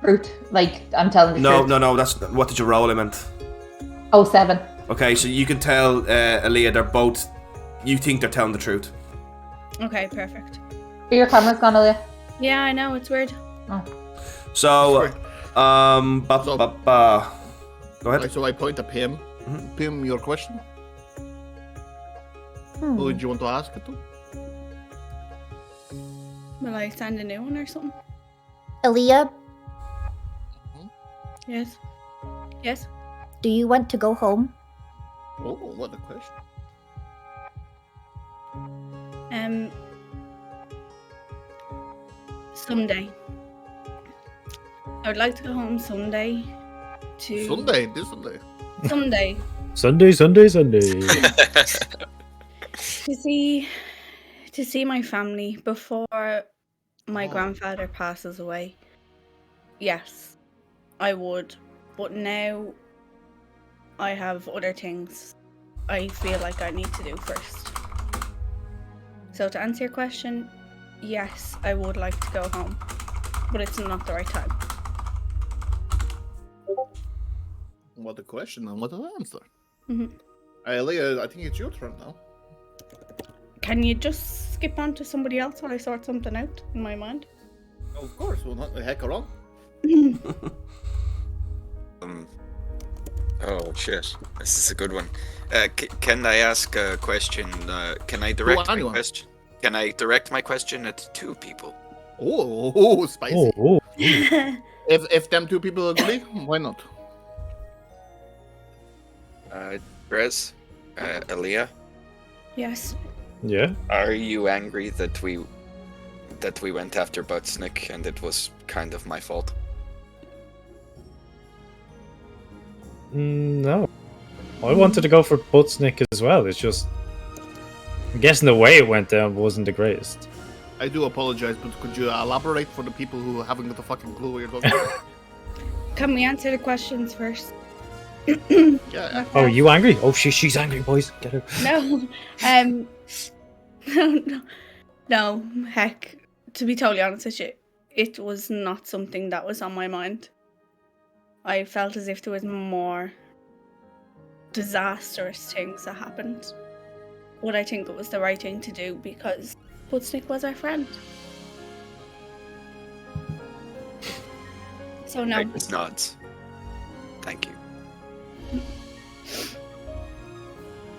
fruit. Like I'm telling the truth. No. That's what did you roll? I meant. Oh, 7. Okay, so you can tell Aaliyah they're both. You think they're telling the truth. Okay, perfect. Your camera's gone, Aaliyah. Yeah, I know, it's weird. So, Go ahead. Right, so I point at Pim. Pim, your question? Who did you want to ask it to? Will I send a new one or something? Aaliyah, Yes. Yes? do you want to go home? Oh, what a question. Someday. I would like to go home someday to... Sunday, this Sunday. Someday. Sunday. to see my family before my grandfather passes away. Yes, I would. But now I have other things I feel like I need to do first. So to answer your question, yes, I would like to go home. But it's not the right time. What a question and what an answer. Mm-hmm. Leah, I think it's your turn now. Can you just skip on to somebody else while I sort something out in my mind? Of course, we'll not the heck around. Oh shit, this is a good one. Can I ask a question? Can I direct my question? Can I direct my question at 2 people? Oh, spicy. Oh. If them 2 people agree, why not? Drez, Aaliyah, Yes. Yeah. are you angry that we went after Buttsnick and it was kind of my fault? No. I wanted to go for Buttsnick as well. It's just, I'm guessing the way it went down wasn't the greatest. I do apologize, but could you elaborate for the people who haven't got a fucking clue what you're talking about? Can we answer the questions first? Yeah. Oh, are you angry? Oh, she's angry, boys. Get her. No. No, heck. To be totally honest with you, it was not something that was on my mind. I felt as if there was more disastrous things that happened. But I think it was the right thing to do because Buttsnick was our friend. So no. Agnes nods. Thank you.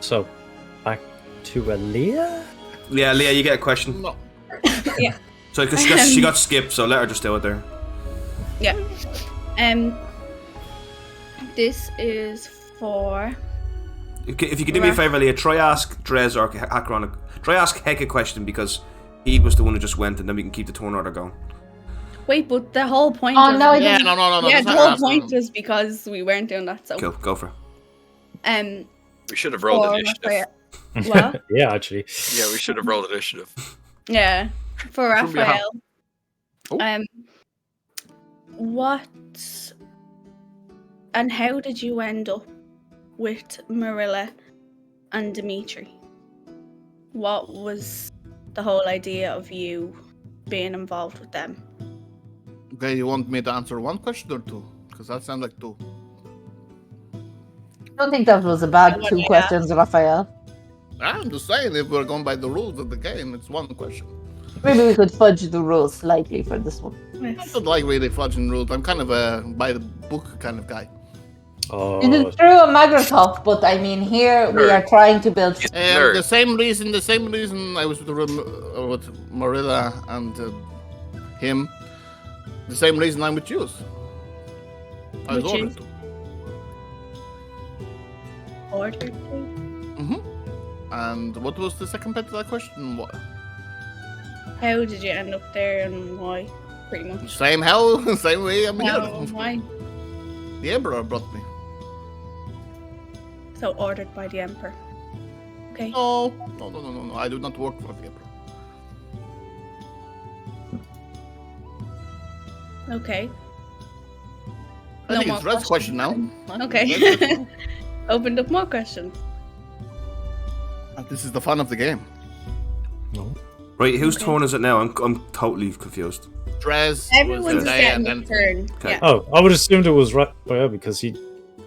So, back to Aaliyah? Yeah, Leah, you get a question. No. Yeah. So, because she got skipped, so let her just do it there. Yeah. This is for... If you could do me a favour, Leah, try ask Drez or Hakron. Try ask Heck a question because he was the one who just went, and then we can keep the turn order going. Wait, but the whole point Oh, was... no, I Yeah, didn't. no. Yeah, that's the not whole asking. point was because we weren't doing that, so... Cool, go for it. We should have rolled for initiative. Raphael. What? Yeah, actually. Yeah, we should have rolled initiative. Yeah, for Should be a Raphael. Oh. What and how did you end up with Marilla and Dimitri? What was the whole idea of you being involved with them? Okay, you want me to answer 1 question or 2? Because that sounds like 2. I don't think that was a bad Yeah. 2 questions, Raphael. I'm just saying, if we're going by the rules of the game, it's 1 question. Maybe we could fudge the rules slightly for this one. I don't like really fudging rules. I'm kind of a by the book kind of guy. Oh, It is true a Magrotov, but I mean here we are trying to build... Nerd. The same reason I was with Marilla and him. The same reason I'm with you. I was Which ordered is? to. Order And what was the second part of that question? What? How did you end up there and why? Pretty much. Same hell, same way I'm No, here. why? The Emperor brought me. So ordered by the Emperor. Okay. No. I do not work for the Emperor. Okay. I No think more it's Red's question now. Okay. Opened up more questions. This is the fun of the game. Right, whose turn is it now? I'm totally confused. Drez, Everyone's Zendaya, getting and a then... turn. Okay. Yeah. Oh, I would assumed it was Raphael because he.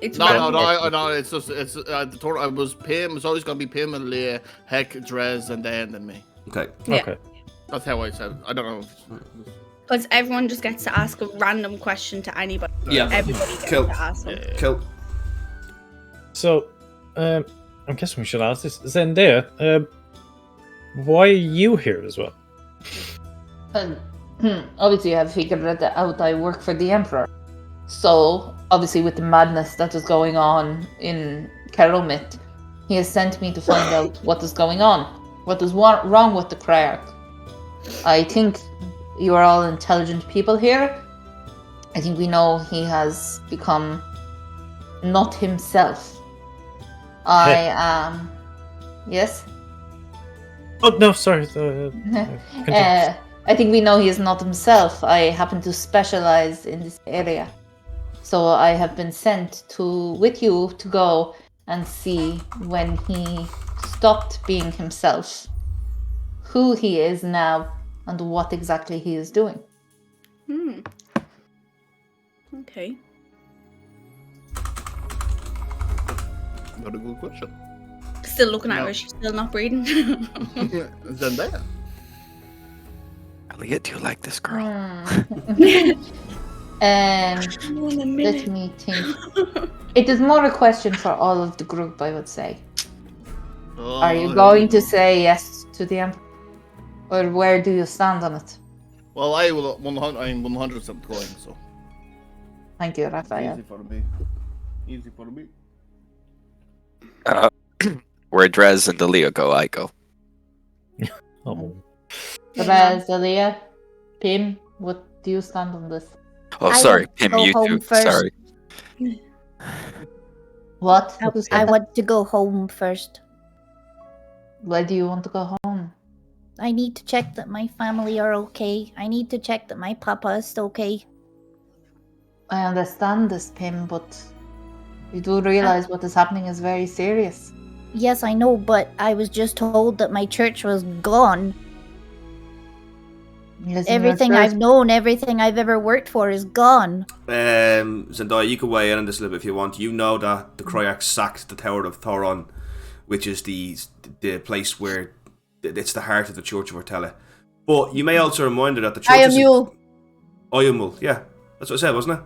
It's No, random. it's just, the tour, I was Pim, it's always gonna be Pim and Leah, Heck, Drez, and then me. Okay. Yeah. Okay. That's how I said it. I don't know. Because everyone just gets to ask a random question to anybody. Yeah. Everybody gets Cool. to ask them. Cool. So, I'm guessing we should ask this. Zendaya, why are you here as well? Obviously, I've figured it out. I work for the Emperor. So, obviously, with the madness that is going on in Keromit, he has sent me to find out what is going on. What is wrong with the Cryarch. I think you are all intelligent people here. I think we know he has become not himself. I am... Yes? Oh no, sorry. I think we know he is not himself. I happen to specialize in this area. So I have been sent with you to go and see when he stopped being himself, who he is now, and what exactly he is doing. Okay. Very good question. Still looking at No. her. She's still not breathing. Zendaya. Leah, do you like this girl? Let me think. It is more a question for all of the group, I would say. Are you going to say yes to the Emperor? Or where do you stand on it? Well, I'm 100% going, so. Thank you, Raphael. Easy for me. Easy for me. Where Drez and Delia go, I go. Oh. Perez, Delia, Pim, what do you stand on this? Oh, I sorry, want to Pim, go you home too. first. Sorry. What? Who said I that? want to go home first. Why do you want to go home? I need to check that my family are okay. I need to check that my papa is okay. I understand this, Pim, but you do realize what is happening is very serious. Yes, I know, but I was just told that my church was gone. Listen, Everything your I've known, everything I've ever worked for is gone. Zendaya, you can weigh in on this a little bit if you want. You know that the Cryarch sacked the Tower of Thoron, which is the place where it's the heart of the Church of Ortella. But you may also remind her that the church Ayamule. Oyamul, yeah. That's what I said, wasn't it?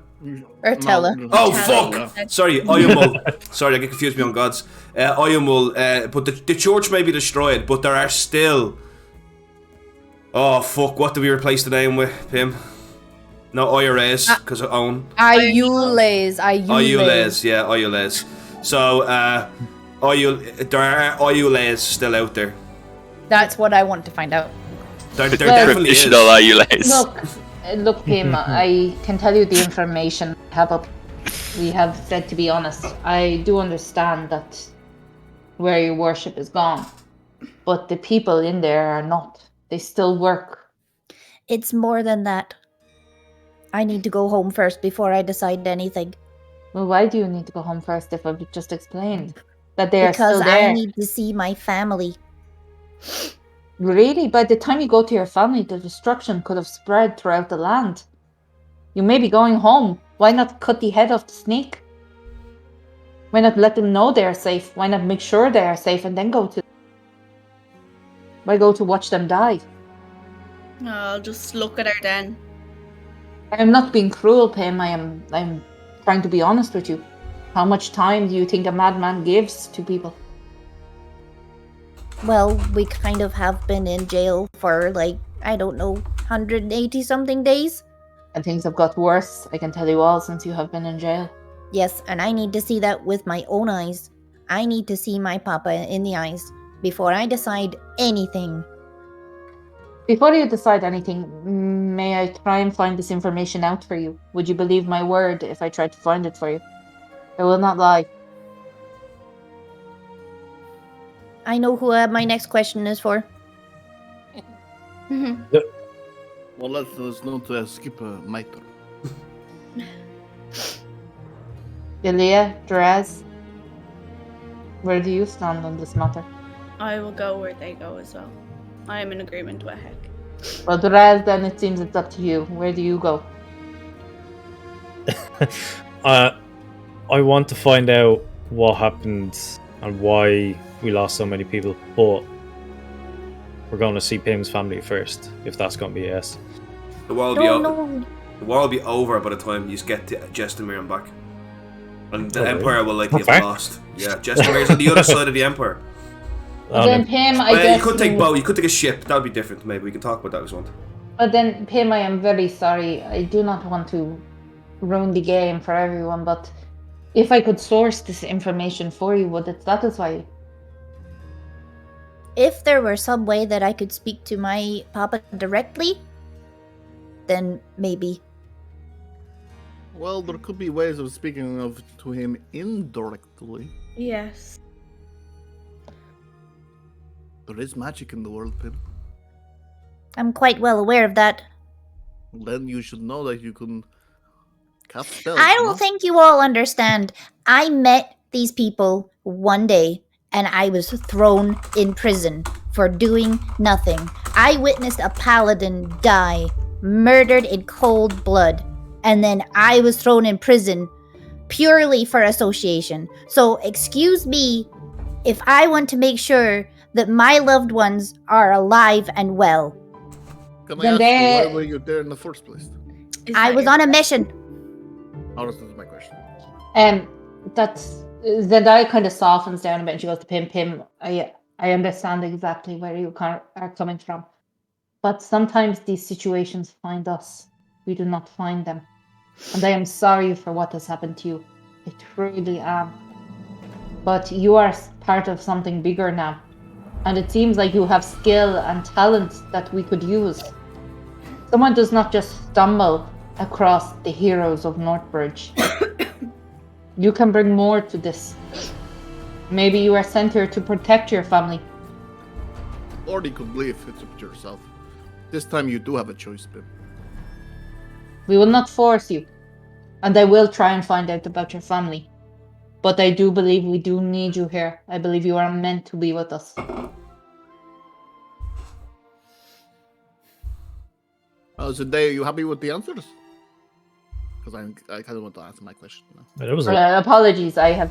Urtella. No. Oh, Ortella. fuck! Sorry, Oyamul. Sorry, I get confused beyond gods. Oyamul, but the church may be destroyed, but there are still... Oh, fuck, what do we replace the name with, Pim? No, Oyures, because of own. Ayules. Oyules, yeah, Oyules. So, there are Oyules still out there. That's what I want to find out. There definitely is. Traditional Ayules. Look, Pim, I can tell you the information I have up. We have said to be honest. I do understand that where your worship is gone, but the people in there are not. They still work. It's more than that. I need to go home first before I decide anything. Well, why do you need to go home first if I've just explained that they are Because still there? I need to see my family. Really? By the time you go to your family, the destruction could have spread throughout the land. You may be going home. Why not cut the head off the snake? Why not let them know they are safe? Why not make sure they are safe and then go to... Why go to watch them die? I'll just look at her then. I am not being cruel, Pim. I'm trying to be honest with you. How much time do you think a madman gives to people? Well, we kind of have been in jail for, like, I don't know, 180 something days? And things have got worse, I can tell you all, since you have been in jail. Yes, and I need to see that with my own eyes. I need to see my papa in the eyes before I decide anything. Before you decide anything, may I try and find this information out for you? Would you believe my word if I tried to find it for you? I will not lie. I know who my next question is for. Well, let's not skip my turn. Ilya, Draz, where do you stand on this matter? I will go where they go as well. I am in agreement with Heck. Well, Draz, then it seems it's up to you. Where do you go? I want to find out what happened and why we lost so many people, but we're going to see Pim's family first, if that's going to be a yes. The war will be over by the time you get to Jestimir and back. And the Empire will likely have lost. Yeah, Jestimir's on the other side of the Empire. But then Pim, I guess... You could take boat, you could take a ship. That would be different, maybe. We can talk about that if you want. But then, Pim, I am very sorry. I do not want to ruin the game for everyone, but if I could source this information for you, would it satisfy you? If there were some way that I could speak to my papa directly, then maybe. Well, there could be ways of speaking to him indirectly. Yes. There is magic in the world, Pim. I'm quite well aware of that. Then you should know that you can cast spells. I don't think you all understand. I met these people one day, and I was thrown in prison for doing nothing. I witnessed a paladin die, murdered in cold blood, and then I was thrown in prison purely for association. So excuse me if I want to make sure that my loved ones are alive and well. Can I ask you, why were you there in the first place? I was on a mission. Oh, this is my question. That's... Zendaya kind of softens down a bit and she goes to Pim, I understand exactly where you are coming from. But sometimes these situations find us. We do not find them. And I am sorry for what has happened to you. I truly am. But you are part of something bigger now. And it seems like you have skill and talent that we could use. Someone does not just stumble across the heroes of Northbridge. You can bring more to this. Maybe you are sent here to protect your family. Or you could leave. It's up to yourself. This time you do have a choice, Pim. We will not force you. And I will try and find out about your family. But I do believe we do need you here. I believe you are meant to be with us. Zendaya, are you happy with the answers? Because I kind of want to answer my question now. Apologies, I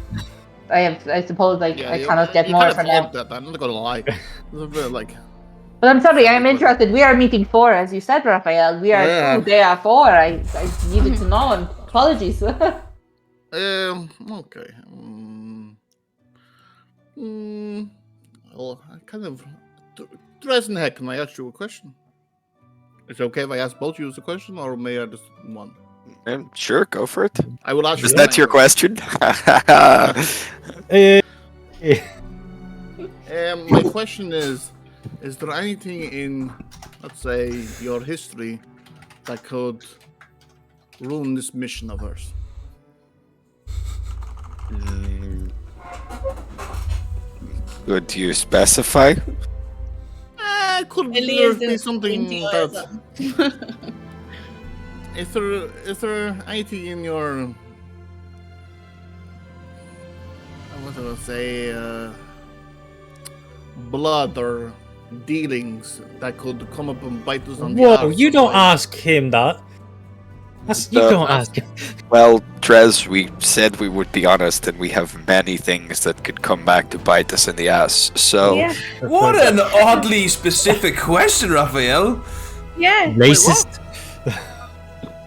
suppose I cannot get more for now. That. I'm not gonna lie. But I'm sorry, I'm interested. We are meeting 4, as you said, Raphael. We are 2, they are 4. I needed to know, and apologies. Okay. Well, I kind of... Dresden, can I ask you a question? Is it okay if I ask both of you a question, or may I just one? Sure, go for it. I will ask you. Is that your question? My question is there anything in, let's say, your history that could ruin this mission of ours? Could you specify? Could there be something that... Is there anything in your... What do I say? Blood or dealings that could come up and bite us on the Whoa, you don't ask him that. You don't ask him. Well, Trez, we said we would be honest, and we have many things that could come back to bite us in the ass. So, Yeah. What an oddly specific question, Raphael. Yeah. Racist.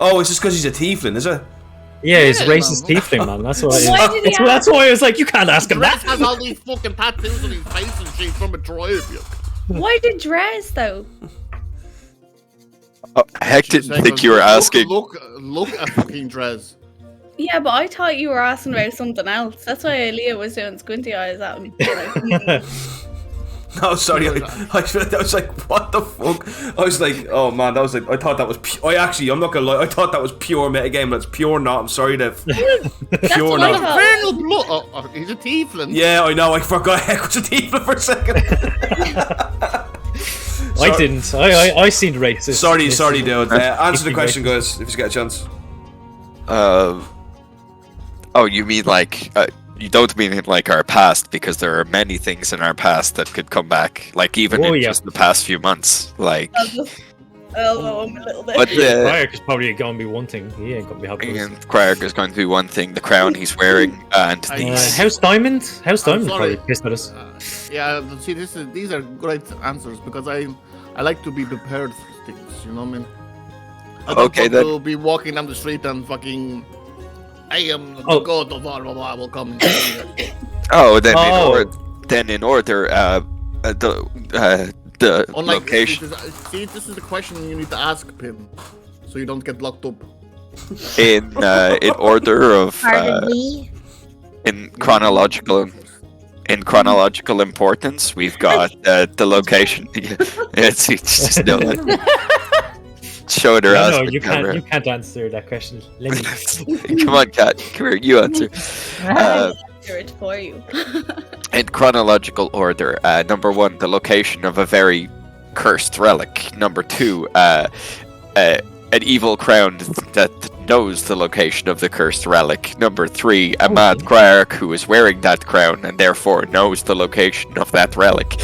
Oh, it's just because he's a tiefling, is it? Yeah, it's racist tiefling, man. That's why. Why did he That's why I was like, you can't ask him Dress that. has all these fucking tattoos on his face and shit from a tribe. Why did Drez though? Heck didn't think you were asking. Look at fucking Drez. Yeah, but I thought you were asking about something else. That's why Leah was doing squinty eyes at him. No, sorry. I was like, what the fuck? I was like, oh man, that was like, I thought that was. I'm not gonna lie. I thought that was pure metagame, but it's pure not. I'm sorry, Dev. Pure what I not. thought. Vernal blood. Oh, he's a tiefling. Yeah, I know. I forgot Heck was a tiefling for a second. I didn't. I seen racist. Sorry, dude. Answer the question, guys, if you get a chance. Oh, you mean like you don't mean in like our past, because there are many things in our past that could come back, like even in just the past few months, like. I'm a little bit. But Cryak is probably going to be one thing. He ain't going to be happy. and Cryak is going to be one thing. The crown he's wearing, and these. House Diamond? House Diamond sorry. probably pissed at us. Yeah, see, these are great answers because I like to be prepared for things. You know what I mean? I don't Okay, want then. to be walking down the street and fucking. I am the god of blah blah blah. Will come. And Oh, then in order, the Unlike, location this is the question you need to ask Pim, so you don't get locked up. in order of Pardon me? in chronological importance, we've got the location. it's just no. Show it her ass. No, with you camera. can't answer that question. Let me. Come on, Kat. Come here, you answer. Answer it for you. In chronological order, number 1, the location of a very cursed relic. Number 2, an evil crown that knows the location of the cursed relic. Number 3, a mad Cryak who is wearing that crown and therefore knows the location of that relic.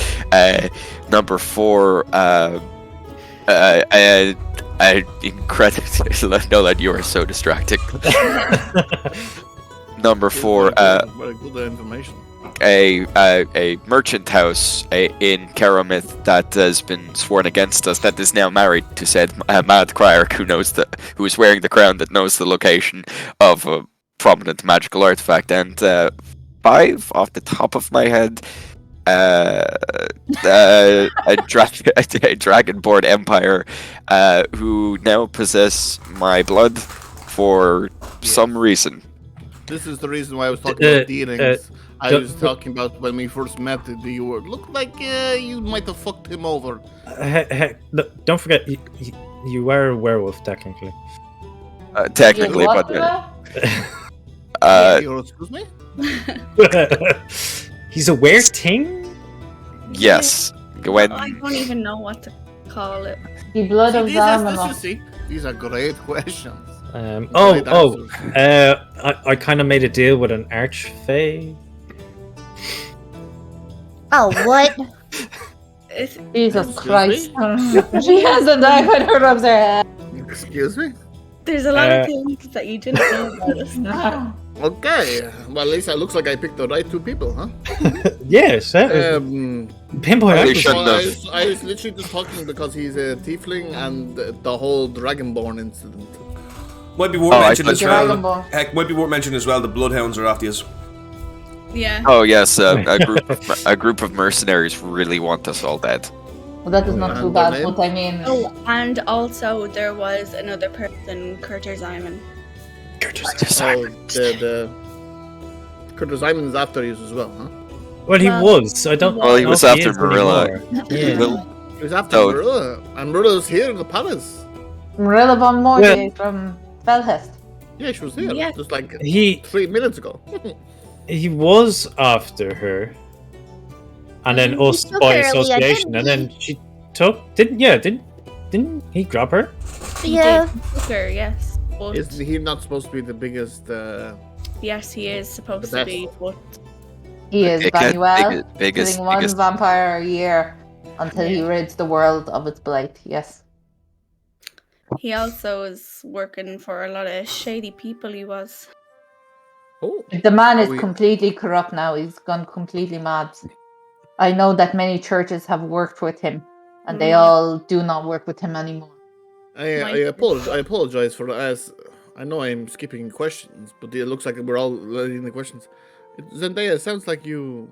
Number 4, incredible. Nolan, you are so distracting. Number 4, very good information. a merchant house in Keramith that has been sworn against us, that is now married to said mad Cryak who is wearing the crown that knows the location of a prominent magical artifact. And 5 off the top of my head, a dragonborn empire who now possess my blood for some reason. This is the reason why I was talking about dealings. I was talking about when we first met. You were looked like you might have fucked him over. Don't forget, you were a werewolf technically. Technically, What but Excuse me. He's a weird thing. yes. When I don't even know what to call it. The blood of Zarmanoth. See, these are great questions. I kind of made a deal with an archfey. Oh, what? Jesus Christ. She has a knife and her rubs her head. Excuse me. There's a lot of things that you didn't know about us. Okay, well at least it looks like I picked the right 2 people, huh? Yes. Pinpoint They accuracy. shouldn't have. I was literally just talking because he's a tiefling and the whole dragonborn incident. Might be worth I mentioning as well. Dragonborn. Heck, might be worth mentioning as well. The Bloodhounds are after us. Yeah. Oh yes, a group of mercenaries really want us all dead. Well, that is not too And bad, their name? but I mean, Oh, and also there was another person, Curter Simon. So the Curtis Simon is after you as well, huh? Well, he was. I don't. Well, he know was if after is Marilla. anymore. Yeah. Well, He was after No. Marilla, and Marilla's here in the palace. Marilla von Morte from Belhest. Yeah, she was here Yeah. just like He 3 minutes ago. he was after her, and then He us took by her earlier, association, didn't and he? then she didn't he grab her? Yeah. Booker, yes. But Is he not supposed to be the biggest? yes, he is supposed The to be. best. But He is biggest- Manuel, biggest, killing one biggest. vampire a year until he rids the world of its blight. Yes. he also is working for a lot of shady people. He was. Oh, The man is we- completely corrupt now. He's gone completely mad. I know that many churches have worked with him, and they all do not work with him anymore. I apologize for that. I know I'm skipping questions, but it looks like we're all letting the questions. Zendaya, it sounds like you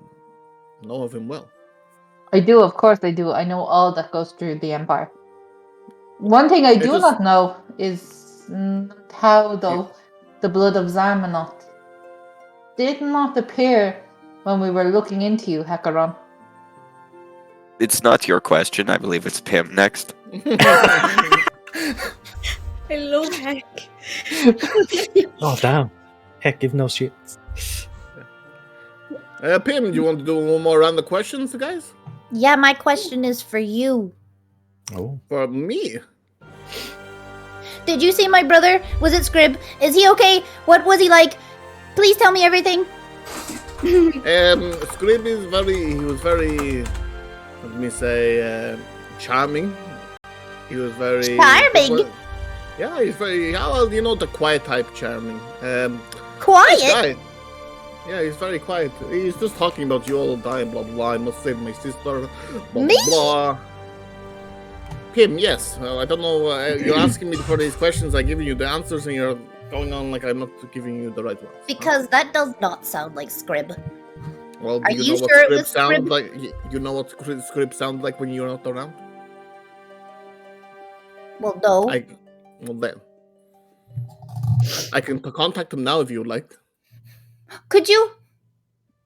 know of him well. I do, of course I do. I know all that goes through the Empire. One thing I do just- not know is how, though, the blood of Zarmanoth did not appear when we were looking into you, Hecaron. it's not your question. I believe it's Pim next. Hello, heck. Oh damn! Heck, give no shit. Pim, do you want to do one more round of questions, guys? Yeah, my question is for you. Oh. For me? Did you see my brother? Was it Scrib? Is he okay? What was he like? Please tell me everything. Scrib was very, let me say, charming. He was very... Charming? Yeah, he's very, well, you know, the quiet type charming. Quiet? Nice guy. Yeah, he's very quiet. He's just talking about you all the time, blah, blah, I must save my sister, blah, Me? blah. Pim, yes. Well, I don't know, you're asking me for these questions, I'm giving you the answers, and you're going on like I'm not giving you the right ones. Because that does not sound like Scrib. Well, Are do you know what sure it script was sounds Scrib? like? You know what script sounds like when you're not around? Well, no. Well then, I can contact him now if you would like. Could you?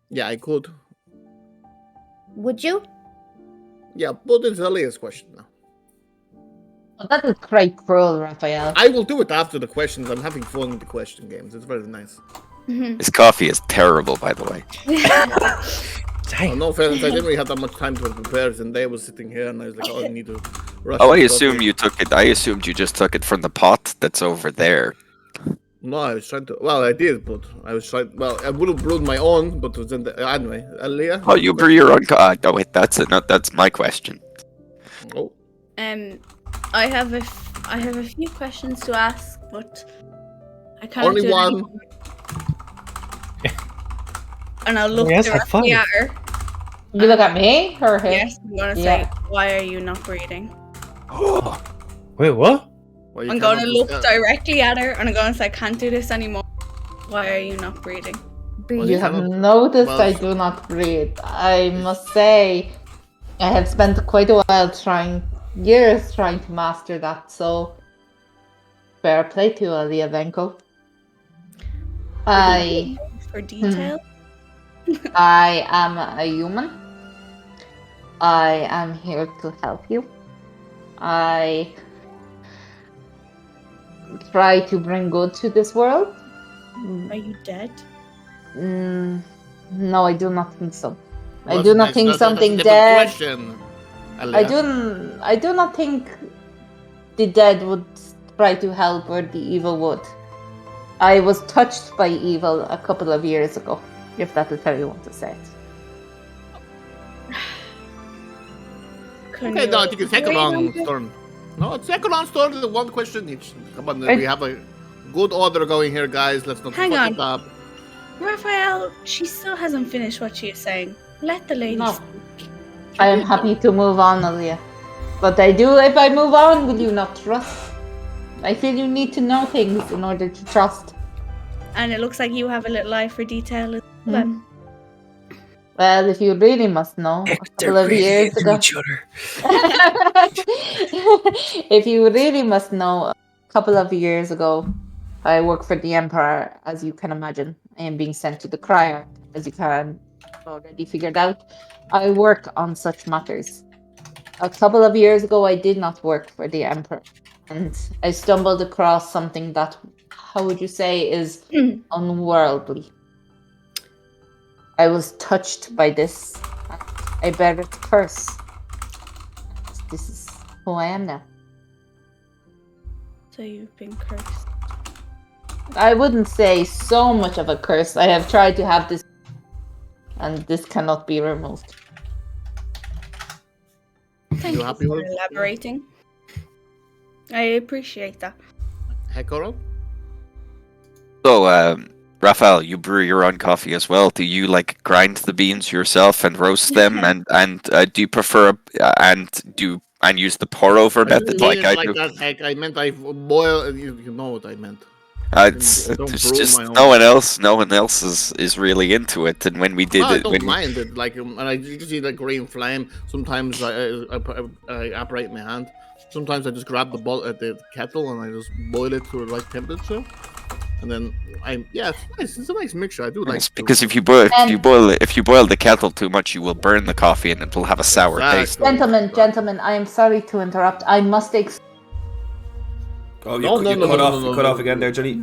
Yeah, I could. Would you? Yeah, but it's Elia's question now. Oh, that is quite cruel, Raphael. I will do it after the questions. I'm having fun with the question games. It's very nice. His coffee is terrible, by the way. Oh, no offense, I didn't really have that much time to prepare it, and they was sitting here, and I was like, oh, I need to rush. Oh, I it. assume you took it. I assumed you just took it from the pot that's over there. No, I was trying to. Well, I did, but I was trying. Well, I would have brewed my own, but it was in the anyway. Elia. Oh, you brew your own coffee. Oh, wait, that's it. No, that's my question. Oh. I have a few questions to ask, but I can't Only do it one. anymore. And I'll look Yes, have directly fun. at her. You look at me or him? Yes, I'm gonna say, why are you not breathing? Wait, what? Well, you I'm gonna cannot look just- directly at her, and I'm gonna say, I can't do this anymore. Why are you not breathing? Well, You have cannot- noticed well, I do not breathe. I must say, I have spent quite a while years trying to master that, so fair play to Eliavenko. For detail? I am a human. I am here to help you. I try to bring good to this world. Are you dead? No, I do not think so. I What's do not next? think That's something a different dead. question, I Elia. do not think the dead would try to help or the evil would. I was touched by evil a couple of years ago, if that will tell you what to say. Okay, no, I think it's second round turn. No, it's second round turn. One question each. Come on, we have a good order going here, guys. Let's not Hang fuck on. it up. Raphael, she still hasn't finished what she is saying. Let the lady No. speak. I am happy to move on, Alia. But if I move on, will you not trust? I feel you need to know things in order to trust. And it looks like you have a little eye for detail as well. Well, if you really must know, a couple of years ago. If you really must know, a couple of years ago, I worked for the Emperor, as you can imagine. I am being sent to the Crier, as you can already figured out. I work on such matters. A couple of years ago, I did not work for the Emperor, and I stumbled across something that, how would you say, is unworldly. I was touched by this. I bear its curse. This is who I am now. So you've been cursed. I wouldn't say so much of a curse. I have tried to have this, and this cannot be removed. Thank you happy for with it? elaborating. I appreciate that. Hekoro? So, Raphael, you brew your own coffee as well. Do you grind the beans yourself and roast them, and do you prefer and use the pour over method like I do? That, Heck. I meant I boil. You know what I meant. It's I don't there's brew just my own. no one else is really into it. And when we did No, I it, don't mind it. And I just see the green flame. Sometimes I operate my hand. Sometimes I just grab the kettle and I just boil it to the right temperature. and then it's nice. It's a nice mixture. I do like It's it. because if you boil the kettle too much, you will burn the coffee and it will have a sour taste. Gentlemen, I am sorry to interrupt. I must Oh, you cut off again there, Johnny.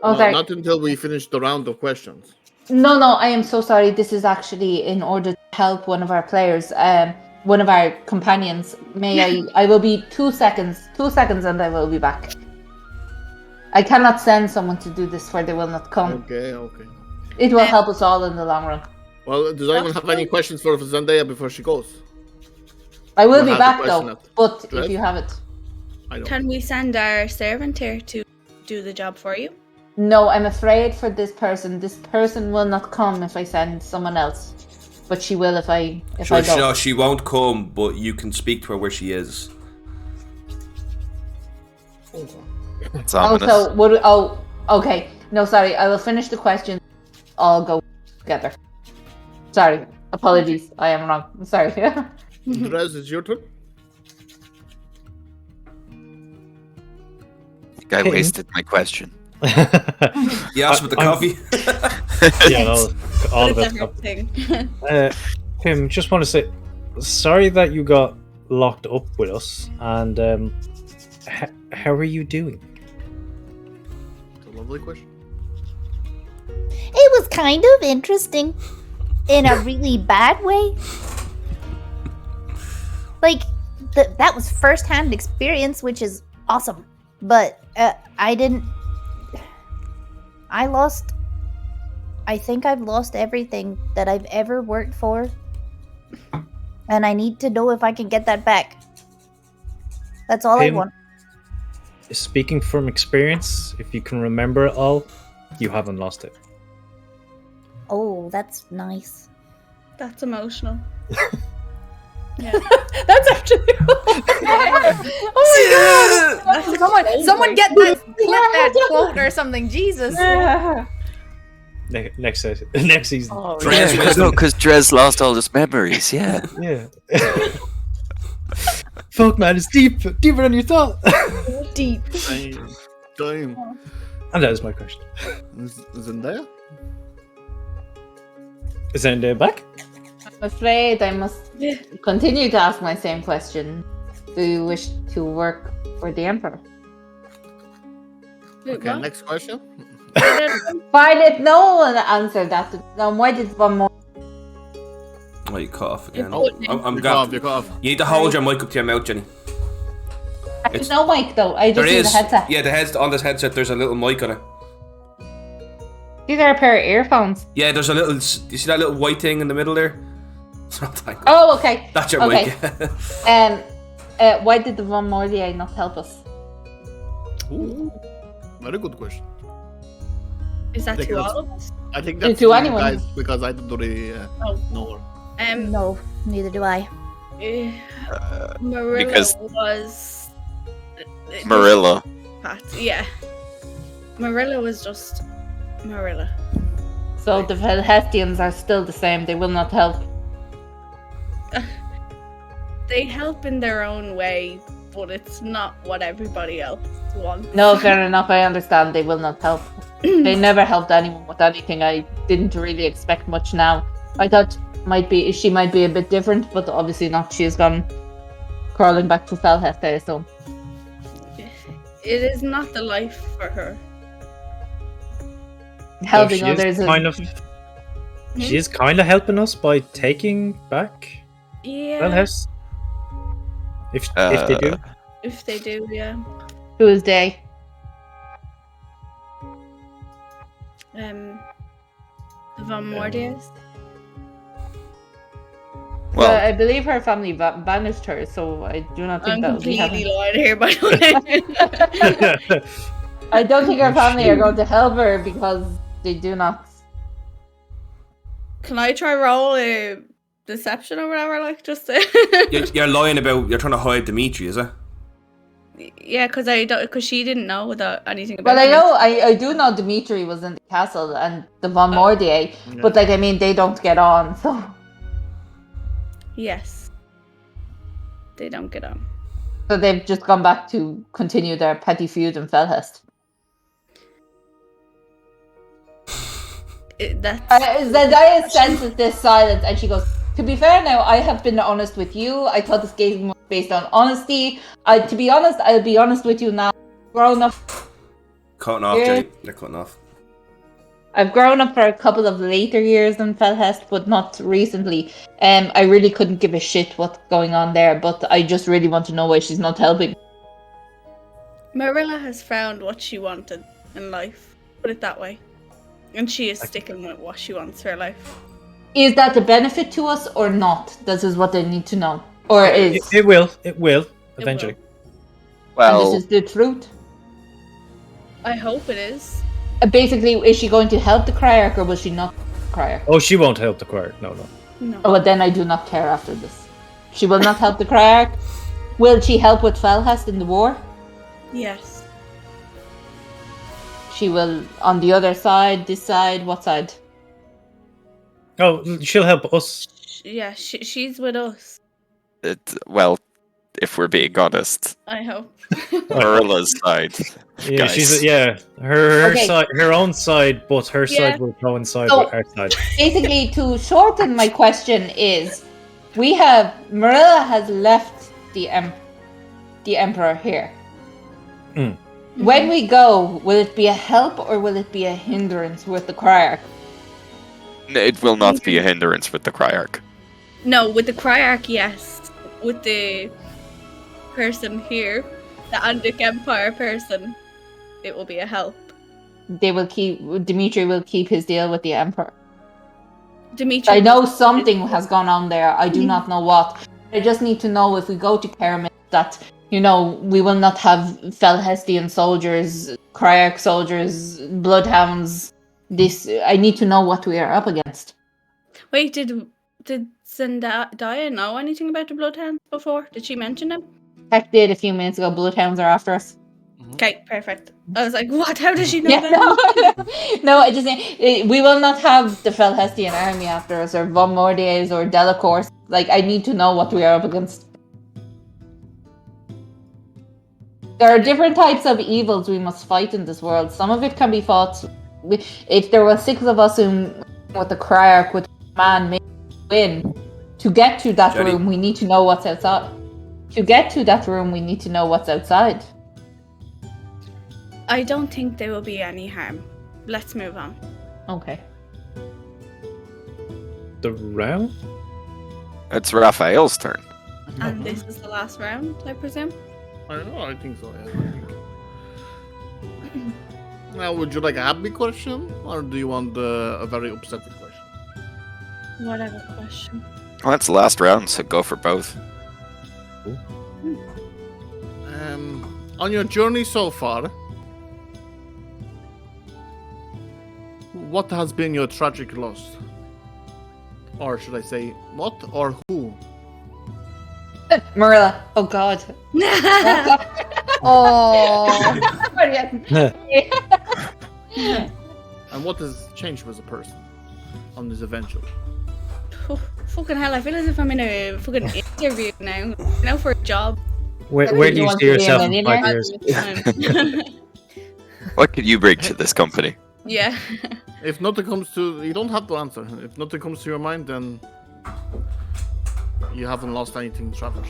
Not until we finish the round of questions. No, I am so sorry. This is actually in order to help one of our players, one of our companions. I will be 2 seconds. 2 seconds and I will be back. I cannot send someone to do this for they will not come. Okay. It will help us all in the long run. Well, does anyone have any questions for Zendaya before she goes? I will be have back the though, question but Dread? if you have it. I don't. Can we send our servant here to do the job for you? No, I'm afraid for this person. This person will not come if I send someone else. But she will if I go. No, she won't come, but you can speak to her where she is. It's ominous. Okay. No, sorry. I will finish the question. All go together. Sorry. Apologies. I am wrong. I'm sorry. Drez, it's your turn. I think I wasted my question. You asked with the coffee. Yeah, all of It's it. everything. Pim, just want to say, sorry that you got locked up with us, and how are you doing? It's a lovely question. It was kind of interesting in a really bad way. Like, that was first-hand experience, which is awesome. But I think I've lost everything that I've ever worked for. And I need to know if I can get that back. That's all I Pim, want. Speaking from experience, if you can remember it all, you haven't lost it. Oh, that's nice. That's emotional. Yeah. That's actually. Oh my god! Someone get that, clip that quote or something. Jesus. Next season. Oh, Because Drez lost all his memories. Yeah. Yeah. Fuck, man, it's deeper than you thought. Deep. Damn. And that is my question. Zendaya? Is Zendaya back? I'm afraid I must continue to ask my same question. Do you wish to work for the Emperor? Okay, next question. Violet, no one answered that. Now, why did one more? Oh, you cut off again. Oh, I'm You gapped. cut off. You need to hold your mic up to your mouth, Jenny. There's no mic though. I There just need is. a headset. Yeah, on this headset, there's a little mic on it. These are a pair of earphones. Yeah, there's a little. You see that little white thing in the middle there? It's not that good. Oh, okay. That's your Okay. mic. Why did the Von Mordier not help us? Ooh, very good question. Is that Think to that's- all of us? I think To that's you anyone. guys because I don't really know her. No, neither do I. Marilla Because- was. Marilla. Pat, yeah. Marilla was just Marilla. So the Velhestians are still the same. They will not help. They help in their own way, but it's not what everybody else wants. No, fair enough. I understand. They will not help. They never helped anyone with anything. I didn't really expect much now. I thought she might be a bit different, but obviously not. She has gone crawling back to Felheste, so It is not the life for her. helping She is others is kind of. She is kind of helping us by taking back Yeah. Belhest. If they do. If they do, yeah. Tuesday. The Von Mordiers. Well, Well, I believe her family banished her, so I do not think I'm that will be completely happening. lying here, by the way. I don't think her family are going to help her because they do not. Can I try roll a deception or whatever? Like, just to... You're lying about. You're trying to hide Dimitri, is it? Yeah, because she didn't know without anything about Well, I it. know, I do know Dimitri was in the castle and the Von Mordier, but like, I mean, they don't get on, so. Yes. They don't get on. So they've just gone back to continue their petty feud in Felhest. Zendaya senses this silence and she goes, to be fair now, I have been honest with you. I thought this game was based on honesty. To be honest, I'll be honest with you now. Grown up. Cutting off, Jenny. They're cutting off. I've grown up for a couple of later years than Felhest, but not recently. I really couldn't give a shit what's going on there, but I just really want to know why she's not helping. Marilla has found what she wanted in life. Put it that way. And she is sticking with what she wants for her life. Is that a benefit to us or not? This is what they need to know. Or is... It will eventually. Well, and this is the truth. I hope it is. Basically, is she going to help the Cryarch or will she not help the Cryarch? Oh, she won't help the choir. No. Oh, well, then I do not care after this. She will not help the Cryarch. Will she help with Felhest in the war? Yes. She will on the other side, this side, what side? Oh, she'll help us. Yeah, she's with us. well, if we're being honest, I hope. Marilla's side. Yeah, guys. she's her Okay. side, her own side, but her Yeah. side will coincide So- with our side. Basically, to shorten my question is, Marilla has left the Emperor here. Mm. When we go, will it be a help or will it be a hindrance with the Cryarch? It will not be a hindrance with the Cryarch. No, with the Cryarch, yes. With the person here, the Andhast Empire person, it will be a help. Dimitri will keep his deal with the Emperor. Dimitri. I know something has gone on there. I do not know what. I just need to know if we go to Keramid that, we will not have Felhestian soldiers, Cryarch soldiers, bloodhounds. I need to know what we are up against. Wait, did Zendaya know anything about the Bloodhounds before? Did she mention them? Heck did a few minutes ago. Bloodhounds are after us. Okay, perfect. I was like, what? How does she know Yeah, that? no, I just we will not have the Felhestian army after us, or Von Mordiers, or Delacour. Like, I need to know what we are up against. There are different types of evils we must fight in this world. Some of it can be fought. If there were 6 of us with the Cryarch, with man, maybe win. To get to that Jenny. room, we need to know what's outside. To get to that room, we need to know what's outside. I don't think there will be any harm. Let's move on. Okay. The round? It's Raphael's turn. And this is the last round, I presume? I don't know, I think so, yeah. Now, would you like a happy question, or do you want a very upsetting question? Whatever question. Well, that's the last round, so go for both. On your journey so far, what has been your tragic loss? Or should I say, what or who? Marilla. Oh God. Oh. And what has changed as a person on this adventure? Oh, fucking hell, I feel as if I'm in a fucking interview now for a job. Where do you see yourself in 5 years? What could you bring to this company? Yeah. If nothing comes to, you don't have to answer. If nothing comes to your mind, then you haven't lost anything tragic.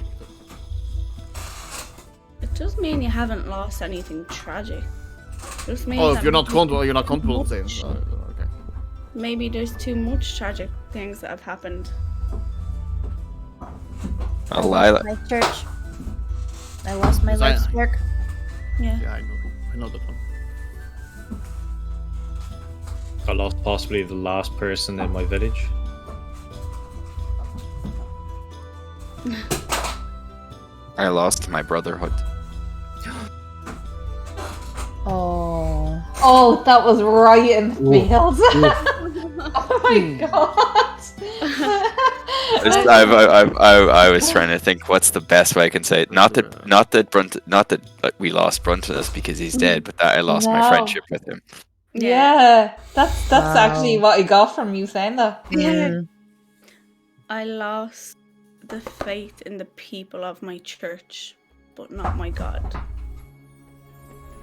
It does mean you haven't lost anything tragic. It just means Oh, if that you're not comfortable saying. Okay. maybe there's too much tragic things that have happened. Oh, Lila. My church. I lost my life's work. Yeah. Yeah, I know that one. I lost possibly the last person in my village. I lost my brotherhood. Oh. Oh, that was right in the field. Oh my God. I was trying to think what's the best way I can say it. Not that we lost Bruntonus because he's dead, but that I lost my No. friendship with him. Yeah, that's Wow. actually what I got from you saying that. Mm. I lost the faith in the people of my church, but not my God.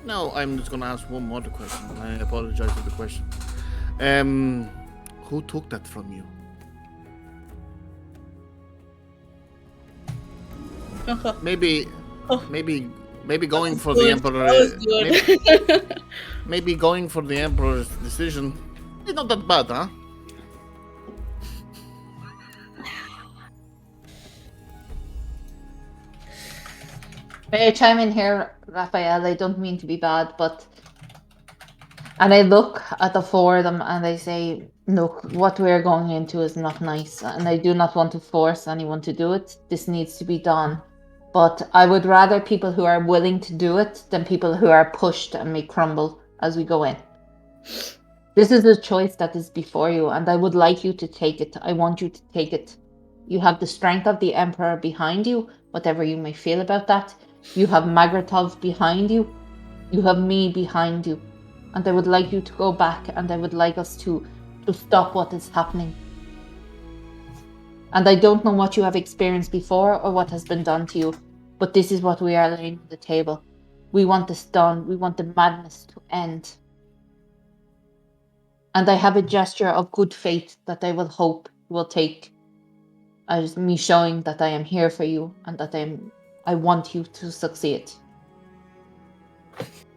Now I'm just gonna ask one more question. I apologize for the question. Who took that from you? Maybe going for the emperor. Maybe going for the emperor's decision. It's not that bad, huh? May I chime in here, Raphael? I don't mean to be bad, but... And I look at the four of them and I say, look, what we're going into is not nice. And I do not want to force anyone to do it. This needs to be done. But I would rather people who are willing to do it than people who are pushed and may crumble as we go in. This is a choice that is before you, and I would like you to take it. I want you to take it. You have the strength of the Emperor behind you, whatever you may feel about that. You have Magratov behind you. You have me behind you. And I would like you to go back, and I would like us to stop what is happening. And I don't know what you have experienced before or what has been done to you, but this is what we are laying on the table. We want this done. We want the madness to end. And I have a gesture of good faith that I will hope you will take as me showing that I am here for you and that I want you to succeed.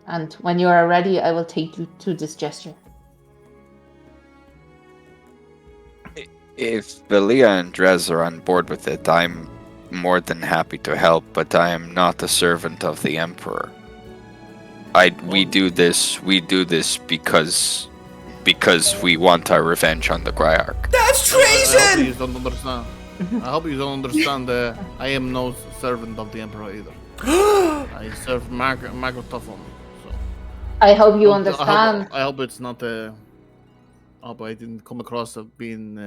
And when you are ready, I will take you to this gesture. If Belia and Drez are on board with it, I'm more than happy to help, but I am not a servant of the Emperor. We do this because we want our revenge on the Gryarch. That's I hope treason! you don't understand. I hope you don't understand. I am no servant of the Emperor either. I serve Magratov only. So. I hope you understand. I hope it's not. I hope I didn't come across as being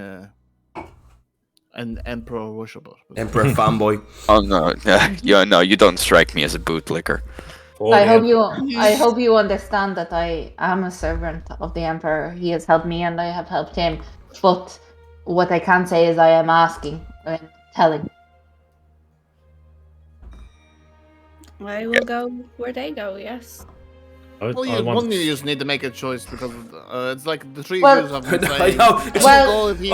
an Emperor worshipper. Emperor fanboy. Oh no, no, you don't strike me as a bootlicker. I hope you understand that I am a servant of the Emperor. He has helped me and I have helped him. But what I can say is I am asking and telling. I will go where they go, yes. Well, one of you just need to make a choice because it's like the three Well, of you have been I saying. know.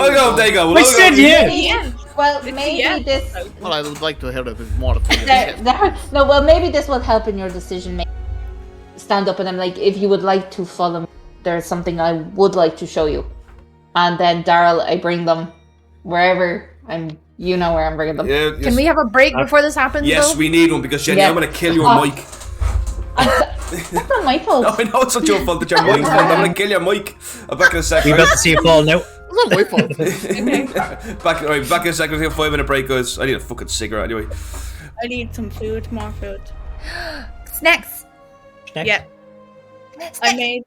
I'll go, they go. We said yes! Well, maybe this... Well, I would like to hear a bit more. No, well, maybe this will help in your decision making. Stand up and I'm like, if you would like to follow me, there's something I would like to show you. And then Daryl, I bring them wherever you know where I'm bringing them. Yeah, yes. Can we have a break before this happens? Yes, though? we need one because Jenny, Yeah. I'm going to kill your mic. That's not my fault. No, I know it's not your fault. It's your mic's fault. I'm going to kill your mic. I'm back in a second. You about to see a fall now. It's not my fault. Back in a second. Take a 5-minute break, guys. I need a fucking cigarette anyway. I need some food, more food. Snacks. Yeah. I made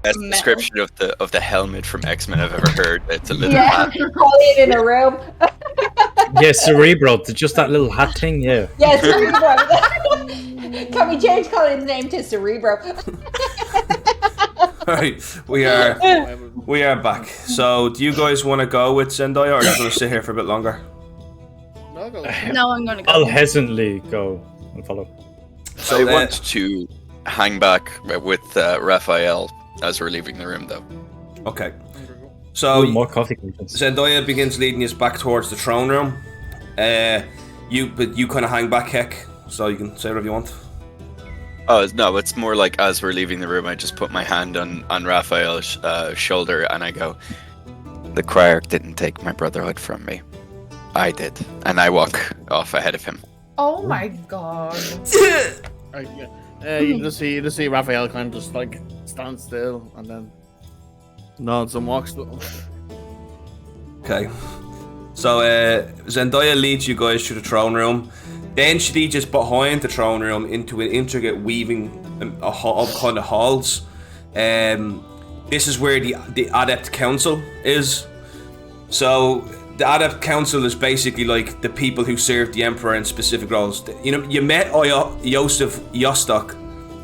Best Metal. description of the helmet from X-Men I've ever heard. It's a little Yeah, hat. call it in a room. Yeah, Cerebro, just that little hat thing, yeah. Yeah, Cerebro. Can we change Colin's name to Cerebro? Alright, we are back. So, do you guys want to go with Zendaya, or are you going to sit here for a bit longer? No, go. No, I'm gonna go. I'll hesitantly go and follow. So I want to hang back with Raphael as we're leaving the room, though. Okay. So, More coffee contains. Zendaya begins leading us back towards the throne room. You kind of hang back, Heck, so you can say whatever you want. Oh no, it's more like as we're leaving the room, I just put my hand on Raphael's shoulder and I go, "The Cryarch didn't take my brotherhood from me. I did," and I walk off ahead of him. Oh my god. You just see Raphael kind of just like stand still and then nods and walks. Okay. So Zendaya leads you guys to the throne room. Then she leads us behind the throne room into an intricate weaving of kind of halls. This is where the Adept Council is. So the Adept Council is basically like the people who serve the Emperor in specific roles. You know, you met Joseph Yostok,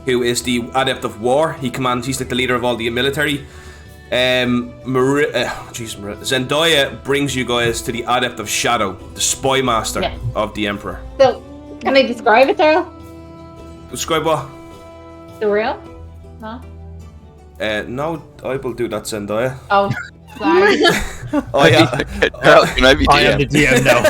who is the Adept of War. He's like the leader of all the military. Zendaya brings you guys to the Adept of Shadow, the spy master of the Emperor. So, can I describe it, Daryl? Describe what? The real? No? No, I will do that, Zendaya. Oh, sorry. Oh yeah. Carl, can I be I am the DM? DM now.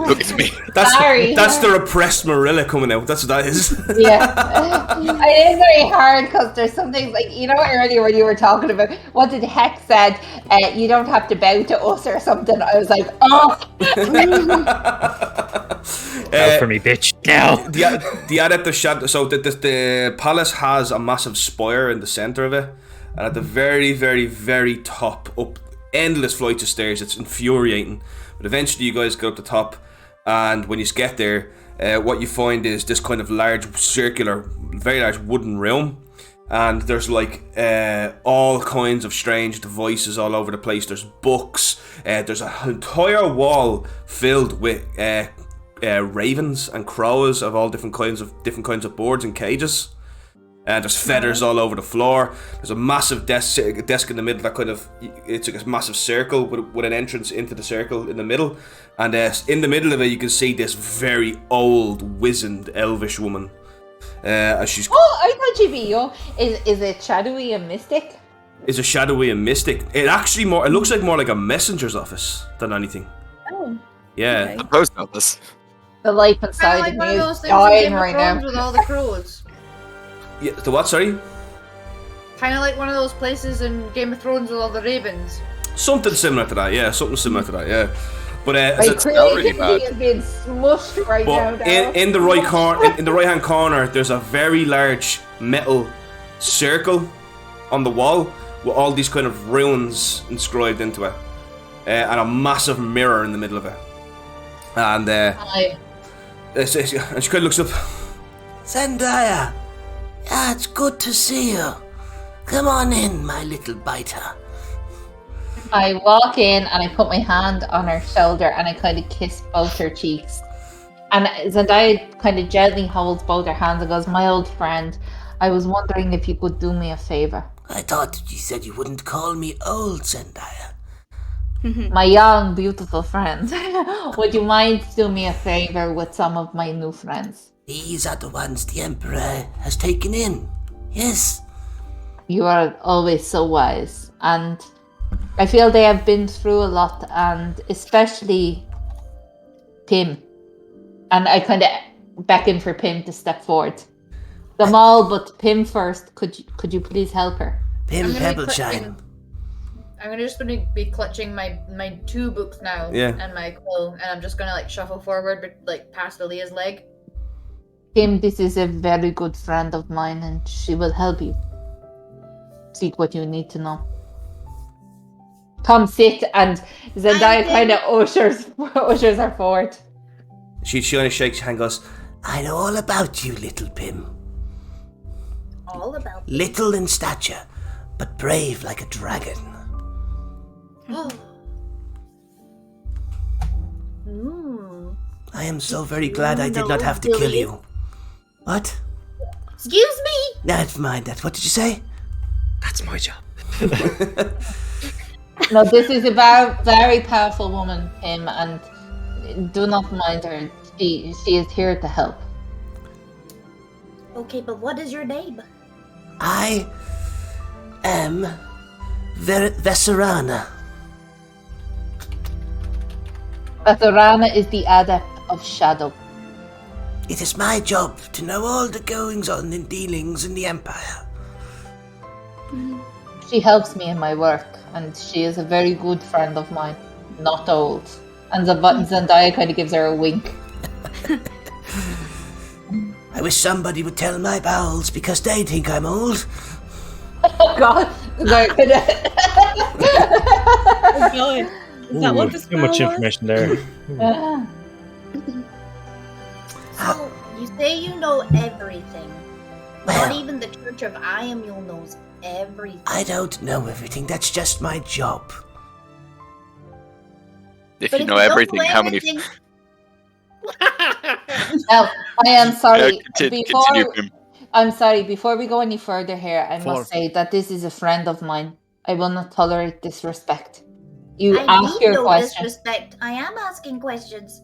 Look at me. Sorry. That's the repressed Marilla coming out. That's what that is. Yeah. It is very hard because there's some things like, you know, earlier when you were talking about what did Heck said, you don't have to bow to us or something. I was like, oh. Go for me, bitch. Now. The Adept of Shadow. So the palace has a massive spire in the center of it, and at the very, very, very top, up endless flights of stairs. It's infuriating. But eventually, you guys go up the top, and when you get there, what you find is this kind of large, circular, very large wooden room. And there's like all kinds of strange devices all over the place. There's books. There's an entire wall filled with ravens and crows of all different kinds of birds and cages. There's feathers all over the floor. There's a massive desk in the middle that kind of, it's like a massive circle with an entrance into the circle in the middle. And in the middle of it, you can see this very old, wizened, elvish woman. As she's. Oh, I thought she'd be young. Is it shadowy and mystic? Is a shadowy and mystic. It looks like more like a messenger's office than anything. Oh. Yeah. Okay. The post office. The life Kind inside of like of one me of is those things in dying Game of right Thrones now. with all the crows. Yeah. The what? Sorry. Kind of like one of those places in Game of Thrones with all the ravens. Something similar to that. Yeah. Something similar to that. Yeah. But My not really creativity bad. is being smushed right now. But Daryl. in the right corner, in the right hand corner, there's a very large metal circle on the wall with all these kind of runes inscribed into it, and a massive mirror in the middle of it. And Hi. and she kind of looks up. Zendaya! Yeah, it's good to see you. Come on in, my little biter. I walk in and I put my hand on her shoulder and I kind of kiss both her cheeks. And Zendaya kind of gently holds both her hands and goes, "My old friend, I was wondering if you could do me a favor." I thought you said you wouldn't call me old, Zendaya. My young, beautiful friend, would you mind doing me a favor with some of my new friends? These are the ones the Emperor has taken in. Yes. You are always so wise, and I feel they have been through a lot, and especially Pym. And I kind of beckon for Pym to step forward. Them all, but Pym first. Could you please help her? Pym I'm gonna be Pebbleshine. I'm just gonna be clutching my two books now and my quill, and I'm just gonna like shuffle forward, but like past Aaliyah's leg. Pym, this is a very good friend of mine, and she will help you. Seek what you need to know. Come sit, and Zendaya kind of ushers her forward. She kind of shakes her hand and goes, I know all about you, little Pym. All about little in stature, but brave like a dragon. I am so very glad I did not have to kill you. What? Excuse me? Never mind that. What did you say? That's my job. No, this is a very powerful woman, Pim, and do not mind her. She is here to help. Okay, but what is your name? I am Veserana. Veserana is the Adept of Shadow. It is my job to know all the goings-on and dealings in the Empire. She helps me in my work, and she is a very good friend of mine. Not old. And Zendaya kind of gives her a wink. I wish somebody would tell my pals because they think I'm old. Oh God! Oh God. Is that what the Too much spell was? information there. So, you say you know everything. Not even the Church of Iamule knows everything. I don't know everything. That's just my job. If But you if know you don't everything, how many? everything- Now, I am sorry. Continue, Pim. I'm sorry. Before we go any further here, I Four. must say that this is a friend of mine. I will not tolerate disrespect. You I ask need your no question. disrespect. I am asking questions.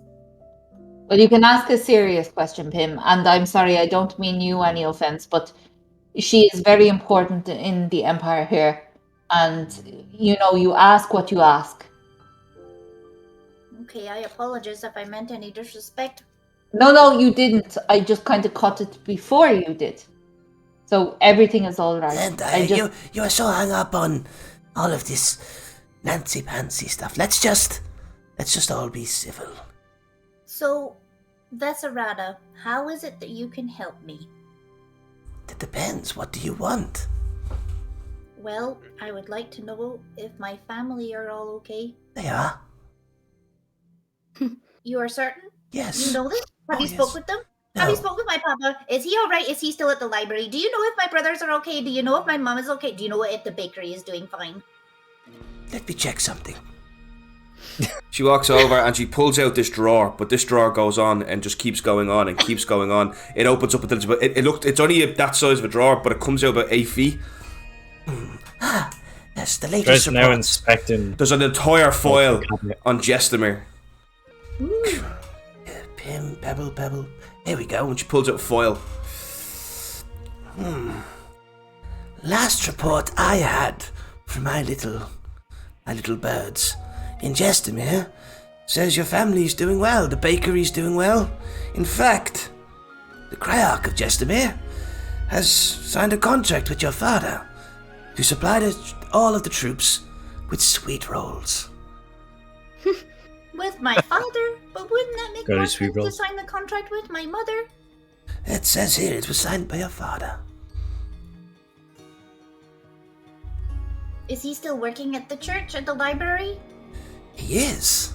Well, you can ask a serious question, Pim. And I'm sorry, I don't mean you any offense, but she is very important in the Empire here. And, you know, you ask what you ask. Okay, I apologize if I meant any disrespect. No, you didn't. I just kind of cut it before you did. So everything is all right. And you are so hung up on all of this Nancy-pancy stuff. Let's just all be civil. So, Veserada, how is it that you can help me? It depends. What do you want? Well, I would like to know if my family are all okay. They are. You are certain? Yes. You know this? Have Oh, you spoke yes. with them? No. Have you spoke with my papa? Is he alright? Is he still at the library? Do you know if my brothers are okay? Do you know if my mom is okay? Do you know if the bakery is doing fine? Let me check something. She walks over and she pulls out this drawer, but this drawer goes on and just keeps going on and keeps going on. It opens up until it's only that size of a drawer, but it comes out about 8 feet. Yes, the latest Just now reports. inspecting. There's an entire file on Jestemir. Pim, pebble. Here we go, and she pulls out a file. Last report I had from my little birds in Jestemir says your family's doing well, the bakery's doing well. In fact, the Cryarch of Jestemir has signed a contract with your father to supply all of the troops with sweet rolls. With my father? But wouldn't that make Got more his sweet sense to rolls. sign the contract with my mother? It says here it was signed by your father. Is he still working at the church, at the library? He is.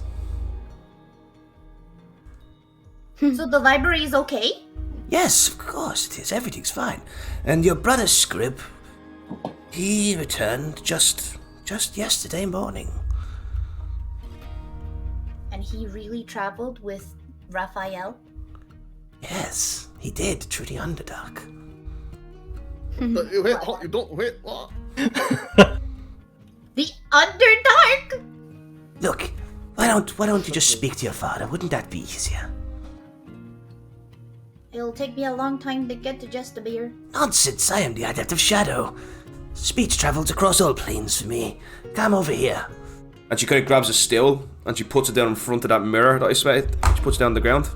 So the library is okay? Yes, of course it is. Everything's fine. And your brother Scrib, he returned just yesterday morning. And he really traveled with Raphael? Yes, he did through the Underdark. You don't wait. What? The Underdark? Look, why don't you just speak to your father? Wouldn't that be easier? It'll take me a long time to get to Jestemir. Nonsense, I am the Adept of Shadow. Speech travels across all planes for me. Come over here. And she kind of grabs a still and she puts it down in front of that mirror that I spotted. She puts it down on the ground.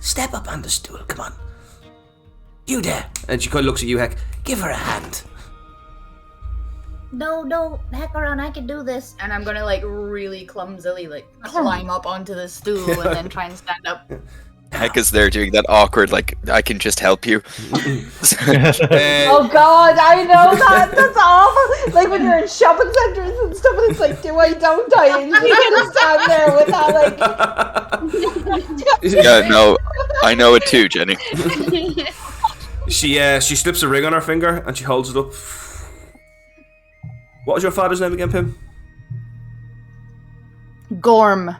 Step up on the stool, come on. You there. And she kind of looks at you, Heck. Give her a hand. No, heck around, I can do this. And I'm gonna like really clumsily like climb up onto the stool and then try and stand up. Heck is there doing that awkward, like, I can just help you. Oh God, I know that. That's awful. Like when you're in shopping centers and stuff, and it's like, do I, don't I? And you can stand there with that, like. Yeah, no, I know it too, Jenny. She slips a ring on her finger and she holds it up. What was your father's name again, Pim? Gorm.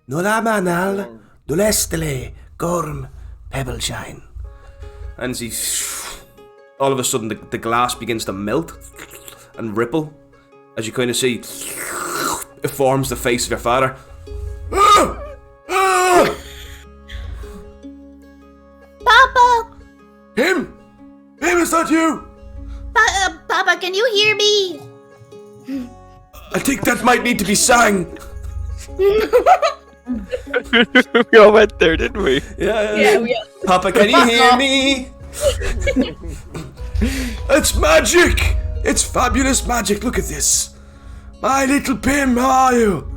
Nola manal, dolestele, gorm, pebbleshine. And all of a sudden the glass begins to melt and ripple as you kind of see it forms the face of your father. Papa! Him, is that you? Papa, can you hear me? I think that might need to be sang. We all went there, didn't we? Yeah. Papa, can you hear me? It's magic! It's fabulous magic. Look at this. My little Pim, how are you?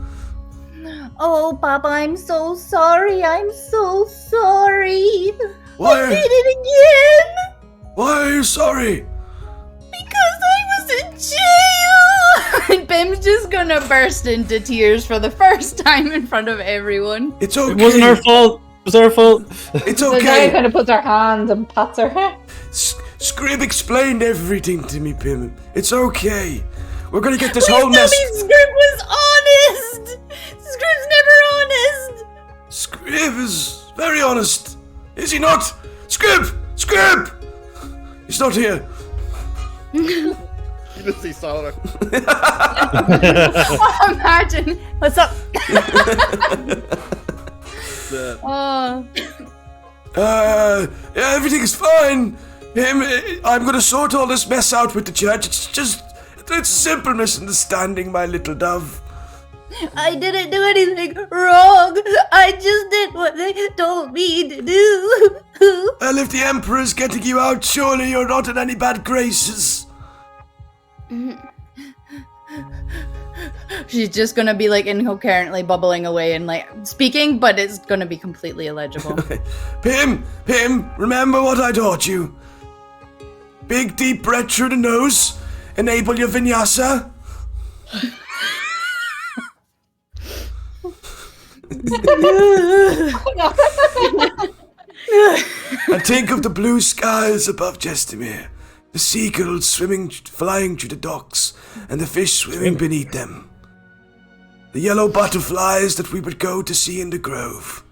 Oh, Papa, I'm so sorry. I'm so sorry. Why? I did it again. Why are you sorry? Because I was in jail. And Pim's just gonna burst into tears for the first time in front of everyone. It's okay. It wasn't her fault. It was our fault. It's So Daya okay. kind of puts her hand and pats her head. Scrib explained everything to me, Pim. It's okay. We're gonna get this whole Tell me mess. Scrib was honest. Scrib's never honest. Scrib is very honest. Is he not? Scrib! He's not here. You just see Solar. Imagine. What's up? Yeah, everything's fine. I'm gonna sort all this mess out with the church. It's a simple misunderstanding, my little dove. I didn't do anything wrong. I just did what they told me to do. Well, if the Emperor's getting you out, surely you're not in any bad graces. She's just gonna be like incoherently bubbling away and like speaking, but it's gonna be completely illegible. Pim, remember what I taught you. Big deep breath through the nose. Enable your vinyasa. And think of the blue skies above Jestimir, the seagulls flying through the docks, and the fish swimming beneath them. The yellow butterflies that we would go to see in the grove.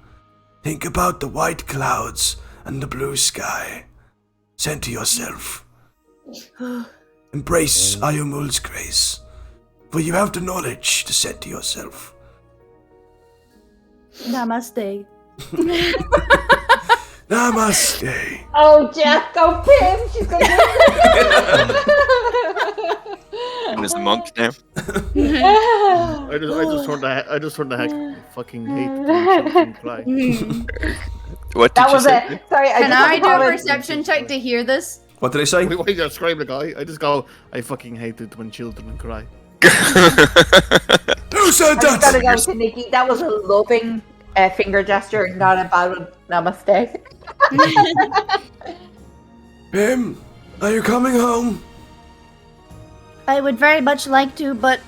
Think about the white clouds and the blue sky. Send to yourself. Embrace Ayumul's grace, for you have the knowledge to send to yourself. Namaste. Namaste. Oh, Jack, go Pim. She's going to. And is the monk now? I just heard the heck fucking hate the children cry. What did That you was say? it. Sorry, Can I do a it. perception check to hear this? What did I say? Why you describe the guy? I just go, I fucking hate it when children cry. Who said I just gotta that? go to Nikki. That was a loving finger gesture, not a bad one. Namaste. Pim, are you coming home? I would very much like to, but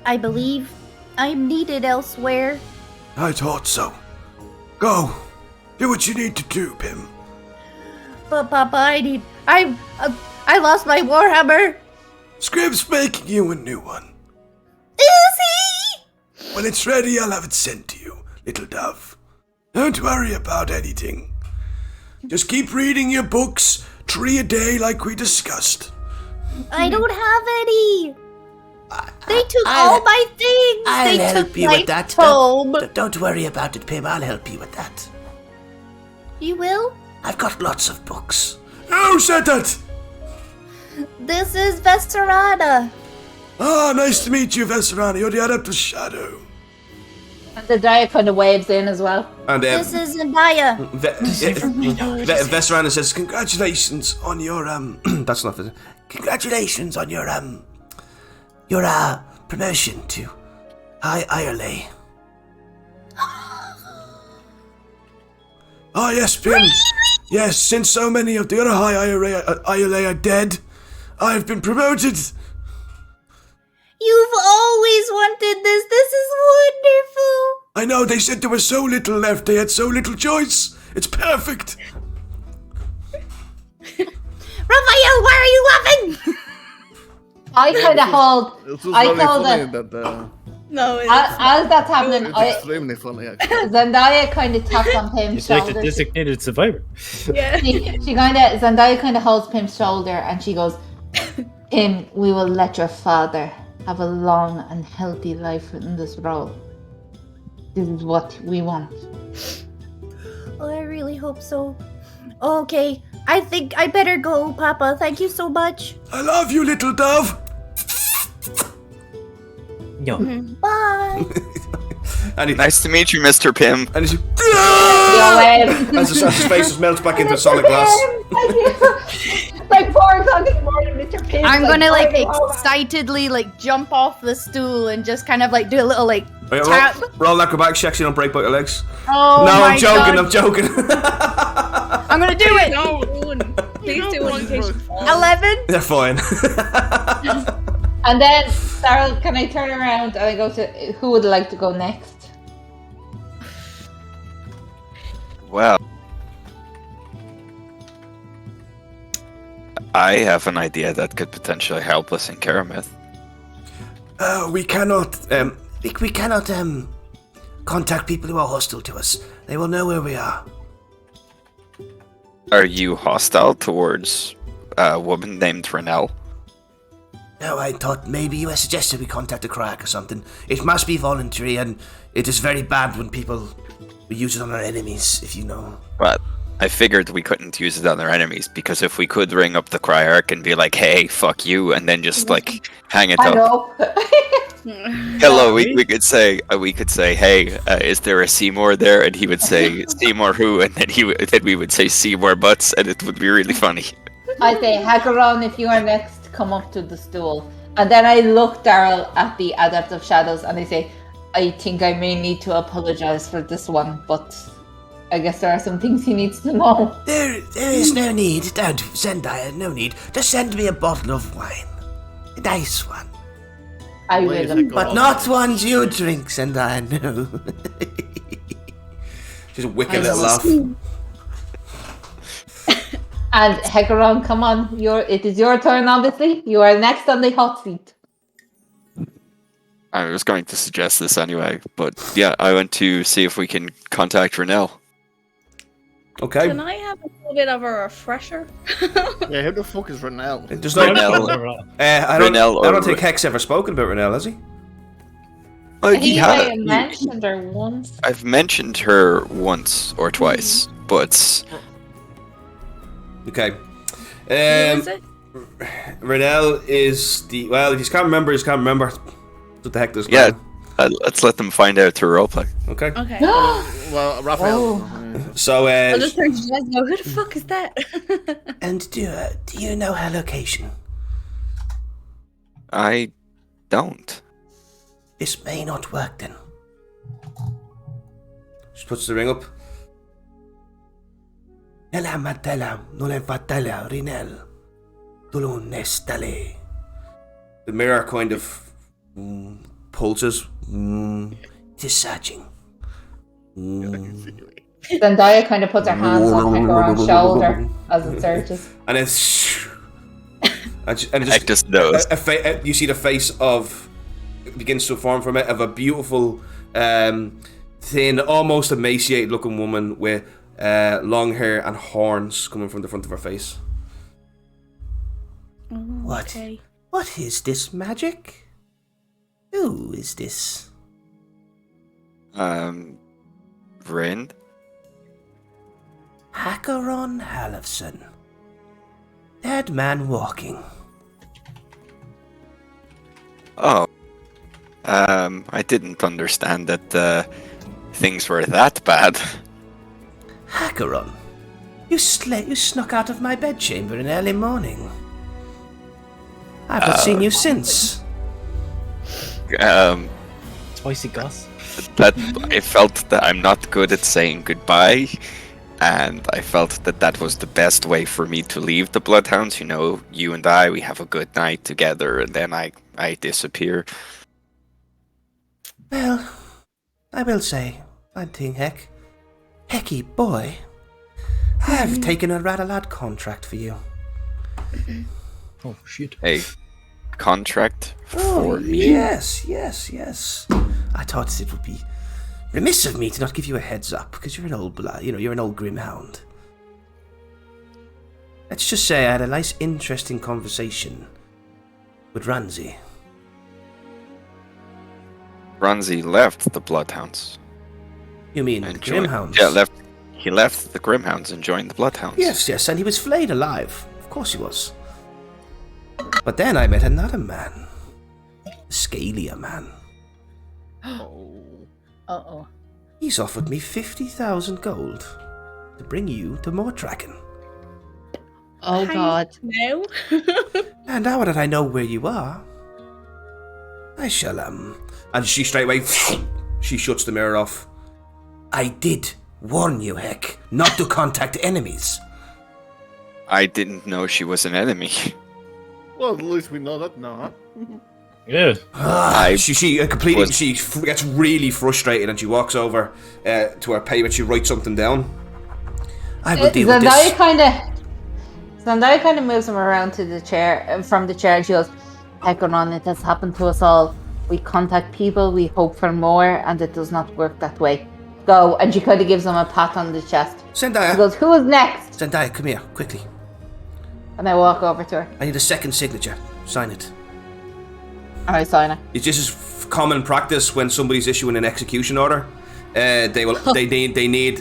I believe I'm needed elsewhere. I thought so. Go. Do what you need to do, Pim. But Papa, I lost my warhammer. Scrib's making you a new one. Is he? When it's ready, I'll have it sent to you, little dove. Don't worry about anything. Just keep reading your books, 3 a day like we discussed. I don't have any. They took all my things. I'll they help took you my with that. tome. Don't worry about it, Pim. I'll help you with that. You will? I've got lots of books. Who said that? This is Vesperada. Ah, nice to meet you, Vesperana. You're the Adept of Shadow. And the Daya kind of waves in as well. And This is Zendaya. Vesperana says, Congratulations on your that's not it. Congratulations on your promotion to High Irelay. Oh yes, Pim. Yes, since so many of the other High Irelay are dead, I've been promoted. You've always wanted this. This is wonderful. I know, they said there was so little left, they had so little choice. It's perfect. Raphael, why are you laughing? I kind of hold. It's just I very told funny it. that No, As that's happening, it's extremely funny. Actually. Zendaya kind of taps on Pim's It's like the shoulder. designated survivor. yeah. Zendaya kind of holds Pim's shoulder and she goes, Pim, we will let your father have a long and healthy life in this role. This is what we want. Oh, I really hope so. Okay, I think I better go, Papa. Thank you so much. I love you, little dove. No. Bye. And he, Nice to meet you, Mr. Pym. and he's Yo, as his face just melts back into solid glass. Thank you. Like 4 o'clock in the morning, Mr. Pim. I'm gonna like excitedly like jump off the stool and just kind of like do a little like Wait, tap. roll acrobatics checks, so you don't break both your legs. Oh No, my I'm joking, God. I'm joking. I'm gonna do it. No, please do one in case you fall. 11. They're fine. And then, Daryl, can I turn around and I go to who would like to go next? Well, I have an idea that could potentially help us in Karamith. We cannot, we cannot, contact people who are hostile to us. They will know where we are. Are you hostile towards a woman named Renelle? No, I thought maybe you had suggested we contact a crack or something. It must be voluntary, and it is very bad when people use it on our enemies, if you know. But I figured we couldn't use it on our enemies, because if we could ring up the Cryarch and be like, hey, fuck you, and then just like hang it I up. know. Hello, we could say, hey, is there a Seymour there? And he would say, Seymour who? And then then we would say Seymour Butts, and it would be really funny. I say, Hackeron, if you are next, come up to the stool. And then I look, Daryl, at the Adept of Shadows and I say, I think I may need to apologize for this one, but I guess there are some things he needs to know. There is no need. Don't, Zendaya, no need. Just send me a bottle of wine. A nice one. I Wait a will. second. But not ones you drink, Zendaya, no. Just a wicked little laugh. And Hackeron, come on. It is your turn, obviously. You are next on the hot seat. I was going to suggest this anyway, but yeah, I want to see if we can contact Renelle. Okay. Can I have a little bit of a refresher? Yeah, who the fuck is Renelle? There's no. Renelle. I Renelle don't or think Hex ever spoken about Renelle, has he? He may have mentioned her once. I've mentioned her once or twice, but Okay. Who is it? Renelle is the. Well, if you can't remember, you can't remember. What the heck does yeah, let's let them find out through roleplay. Okay. Okay. Well, Raphael. So, I'll just turn to you guys and go, who the fuck is that? And do you know her location? I don't. This may not work then. she puts the ring up. Nella matella, non è fatella, Rinel. Tulun estale. The mirror kind of pulses. It is searching. Zendaya kind of puts her hands on Hackeron's shoulder as it searches. And then. And it I just knows. you see the face of. It begins to form from it of a beautiful, thin, almost emaciated looking woman with long hair and horns coming from the front of her face. What? Okay. What is this magic? Who is this? Rin? Hackeron Halifson. Dead man walking. Oh. I didn't understand that things were that bad. Hackeron, you snuck out of my bedchamber in early morning. I've not seen you since. Spicy goss. That I felt that I'm not good at saying goodbye, and I felt that that was the best way for me to leave the Bloodhounds. You know, you and I, we have a good night together, and then I disappear. Well, I will say one thing, Hecky boy. I've taken a rather large contract for you. Oh shit. A contract for me? Yes. I thought it would be remiss of me to not give you a heads up, because you're an old you're an old grimhound. Let's just say I had a nice, interesting conversation with Ranzi. Ranzi left the Bloodhounds. You mean the and joined- Grimhounds? Yeah, he left the Grimhounds and joined the Bloodhounds. Yes, and he was flayed alive. Of course he was. But then I met another man. A scalier man. Uh-oh. He's offered me 50,000 gold to bring you to Mortraken. Oh God. No. And now that I know where you are, I shall, And she straight away, she shuts the mirror off. I did warn you, Heck, not to contact enemies. I didn't know she was an enemy. Well, at least we know that now, huh? Yeah. She gets really frustrated and she walks over to her paper. She writes something down. I will deal with this. Zendaya kind of moves him around to the chair, from the chair, and she goes, "Heck on, it has happened to us all. We contact people, we hope for more, and it does not work that way. Go." And she kind of gives him a pat on the chest. Zendaya. She goes, "Who is next?" Zendaya, come here, quickly. And I walk over to her. I need a second signature. Sign it. And I sign it. It's just common practice when somebody's issuing an execution order. They need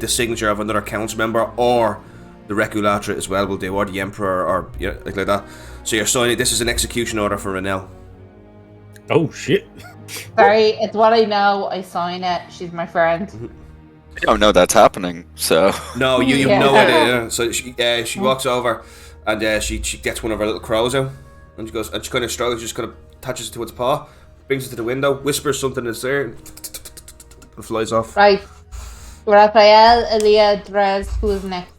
the signature of another council member, or the Regulatorate as well will do, or the Emperor, or like that. So you're signing. This is an execution order for Renelle. Oh shit. Sorry, it's what I know. I sign it. She's my friend. I don't know that's happening, so... No, you have no idea. So she walks over and she gets one of her little crows out, and she goes, and she kind of struggles, just kind of attaches it to its paw, brings it to the window, whispers something in its ear, and flies off. Right. Raphael, Elia, Drez, who's next?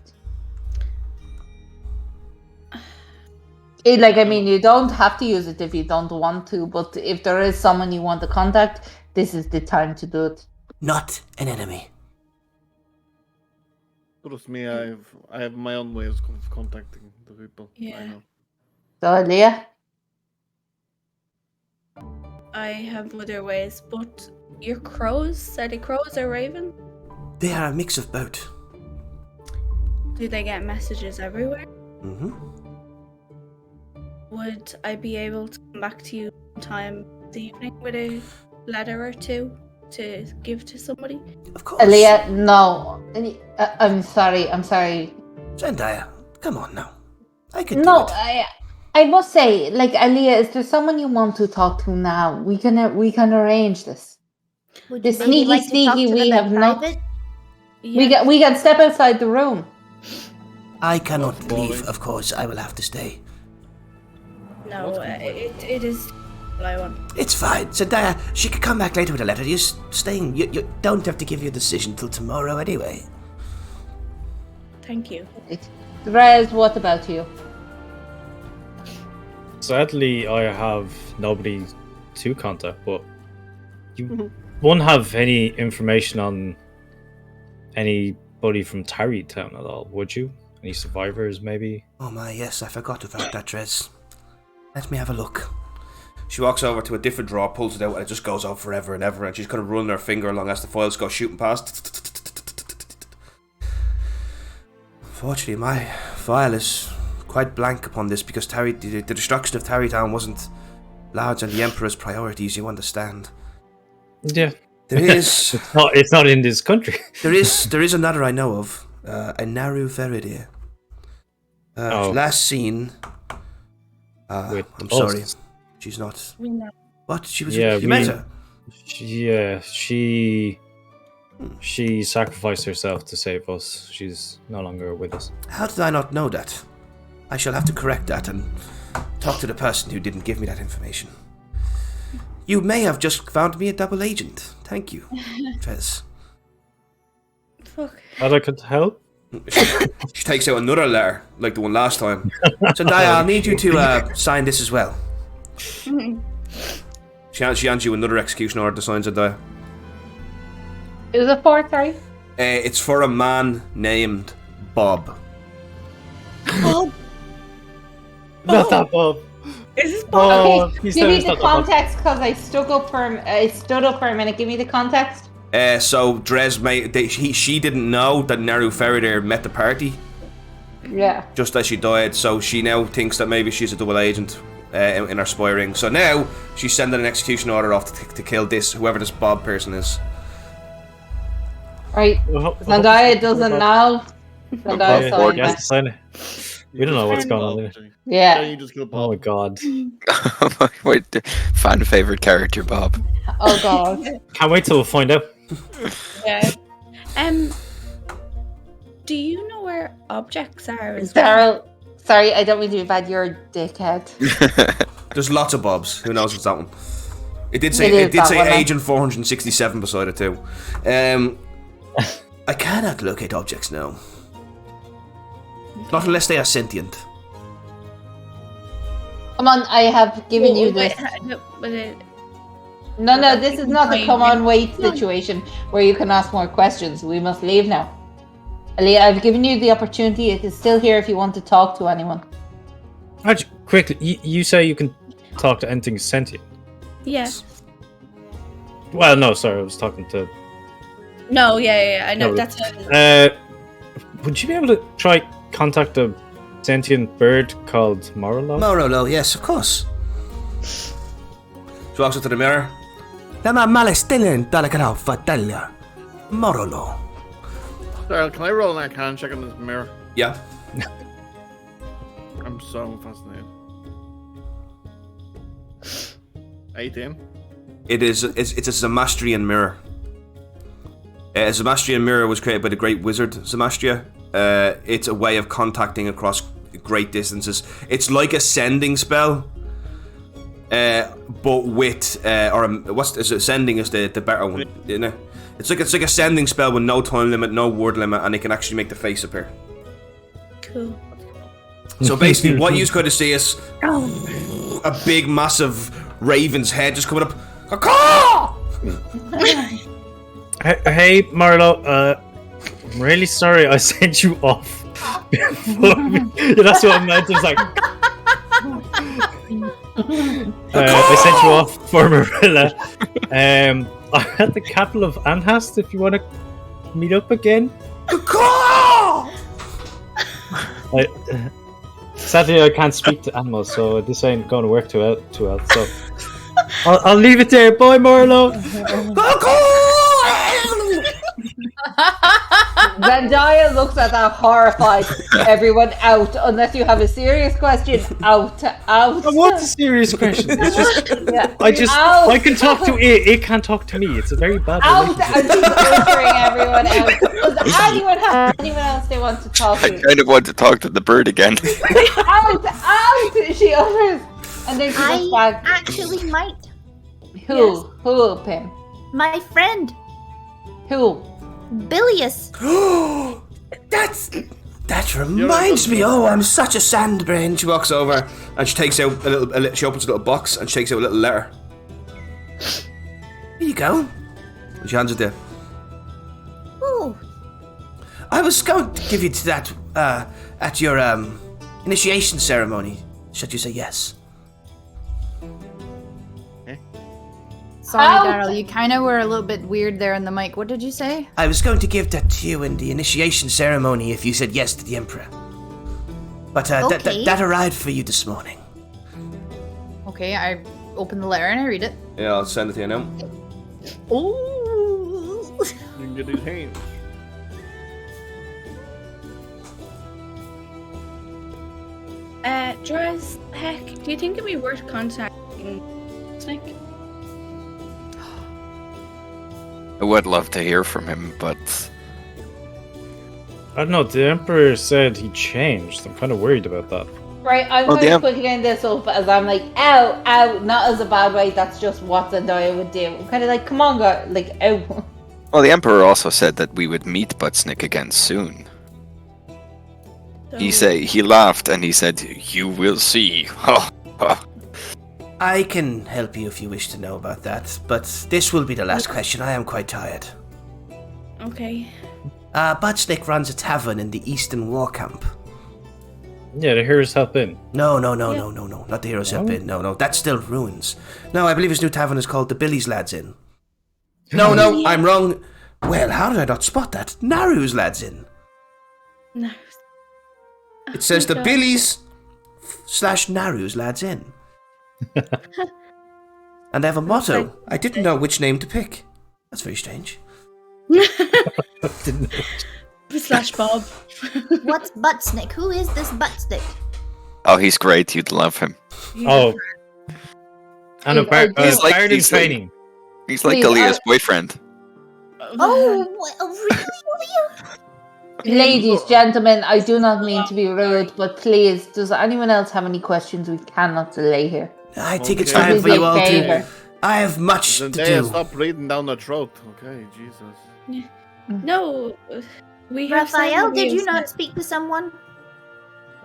You don't have to use it if you don't want to, but if there is someone you want to contact, this is the time to do it. Not an enemy. Trust me, I have my own ways of contacting the people. Yeah. I know. So, Elia? I have other ways, but your crows, are they crows or raven? They are a mix of both. Do they get messages everywhere? Mm-hmm. Would I be able to come back to you sometime this evening with a letter or two to give to somebody? Of course. Elia, no. I'm sorry. Zendaya, come on now. I can No, do it. I must say, Elia, is there someone you want to talk to now? We can arrange this. Would The you maybe like to talk sneaky to them we in have not. private? Yeah. We can step outside the room. I cannot leave, of course. I will have to stay. No, it is what I want. It's fine. Zendaya, she could come back later with a letter. You're staying. You don't have to give your decision till tomorrow anyway. Thank you. Drez, what about you? Sadly, I have nobody to contact, but you won't have any information on anybody from Tarrytown at all, would you? Any survivors, maybe? Oh my, yes, I forgot about that dress. Let me have a look. She walks over to a different drawer, pulls it out, and it just goes on forever and ever, and she's kind of running her finger along as the files go shooting past. Unfortunately, my file is quite blank upon this because the destruction of Tarrytown wasn't large on the Emperor's priorities, you understand. Yeah. There is... it's not in this country. There is another I know of, a Naru Veridir. Last seen... I'm sorry. She's not... We know. What? She was... Yeah, you met her? Yeah, she sacrificed herself to save us. She's no longer with us. How did I not know that? I shall have to correct that and talk to the person who didn't give me that information. You may have just found me a double agent. Thank you, Fez. Fuck. That I could help? She takes out another letter, like the one last time. Zendaya, I'll need you to sign this as well. She hands you another execution order to sign, Zendaya. It was a 4, sorry? It's for a man named Bob. Bob. Not that Bob. Is this Bob? Okay, he's give there, me he's the not Bob. context because I stood up for him. I stood up for a minute. Give me the context. So Dres, she didn't know that Naru Faraday met the party. Yeah. Just as she died, so she now thinks that maybe she's a double agent in her spy ring. So now she's sending an execution order off to kill whoever this Bob person is. Right. Zendaya doesn't know. Zendaya signed Yes, it. sign it. We don't know what's going on there. Yeah. You just killed Oh my Bob. god. Wait, fan favorite character, Bob. Oh god. Can't wait till we find out. Yeah. Do you know where objects are? As well? Daryl, sorry, I don't mean to be bad. You're a dickhead. There's lots of Bobs. Who knows what's that one? It did It say is that one, eh? Agent 467 beside it too. I cannot locate objects now. Not unless they are sentient. Come on, I have given you Wait, this. No, this is not the Fine. come on wait situation where you can ask more questions. We must leave now. Aaliyah, I've given you the opportunity. It is still here if you want to talk to anyone. Actually, quickly, you say you can talk to anything sentient. Yes. Well, no, sorry, I was talking to. No, yeah, I know. No, That's would you be able to try contact a sentient bird called Morolo? Morolo, yes, of course. She walks up to the mirror. Tämä malestelen talakara fatalia. Morolo. Daryl, can I roll an Arcana check on this mirror? Yeah. I'm so fascinated. 18. It's a Zamastrian mirror. A Zamastrian mirror was created by the great wizard Zamastria. It's a way of contacting across great distances. It's like a sending spell, but with sending is the better one, isn't it? It's like a sending spell with no time limit, no word limit, and it can actually make the face appear. cool. So basically, what you could see is a big, massive raven's head just coming up. Caw! Hey, Marlo, I'm really sorry I sent you off. Yeah, that's what I meant. It's like. I sent you off for Marilla. I'm at the capital of Andhast if you want to meet up again. Sadly, I can't speak to animals, so this ain't going to work too well. So I'll leave it there. Bye, Marlo. Zendaya looks at that horrified. Everyone out, unless you have a serious question. Out. What's a serious question? It's just, Yeah. I can talk to it. It can't talk to me. It's a very bad Out, relationship. and she's ordering everyone out. Does anyone have anyone else they want to talk I to? kind of want to talk to the bird again. Out! She utters, and then she I looks back. actually might. Who? Who, Pim? My friend, Who? Bilius. That reminds me. Oh, I'm such a sandbrain. She walks over and she takes out a little. She opens a little box and she takes out a little letter. Here you go. And she hands it there. Ooh, I was going to give you to that at your initiation ceremony. Should you say yes? Sorry, Out. Daryl, you kind of were a little bit weird there in the mic. What did you say? I was going to give that to you in the initiation ceremony if you said yes to the Emperor. But Okay. that arrived for you this morning. Okay, I open the letter and I read it. Yeah, I'll send it to you now. Ooh. You can get these hands. Draz, heck, do you think it'd be worth contacting Snake? I would love to hear from him, but I don't know. The Emperor said he changed. I'm kind of worried about that. Right, I'm Oh, going damn. to quickly this up as I'm like, ow, not as a bad way. That's just what Zendaya would do. I'm kind of like, come on, guy, like, ow. well, the Emperor also said that we would meet Buttsnick again soon. He laughed and he said, "You will see." Ha, ha. I can help you if you wish to know about that, but this will be the last question. I am quite tired. Okay. Budsnick runs a tavern in the Eastern War Camp. Yeah, the heroes help in. No. Not the Heroes Help In. No. That's still ruins. No, I believe his new tavern is called the Billy's Lads Inn. No, I'm wrong. Well, how did I not spot that? Naru's Lads Inn. No. It says the God. Billy's / Naru's Lads Inn. And they have a motto. I didn't know which name to pick. That's very strange. / Bob. What's Buttsnick? Who is this Buttsnick? Oh, he's great. You'd love him. Oh. And a bard He's like- in he's like- training. He's like Please, Aaliyah's boyfriend. Oh, really? Ladies, gentlemen, I do not mean to be rude, but please, does anyone else have any questions? We cannot delay here. I think it's Okay. time for you all Favor. to... I have much to Zendaya, do. stop breathing down the throat. Okay, Jesus. No, we have Raphael, said did you we- not speak to someone?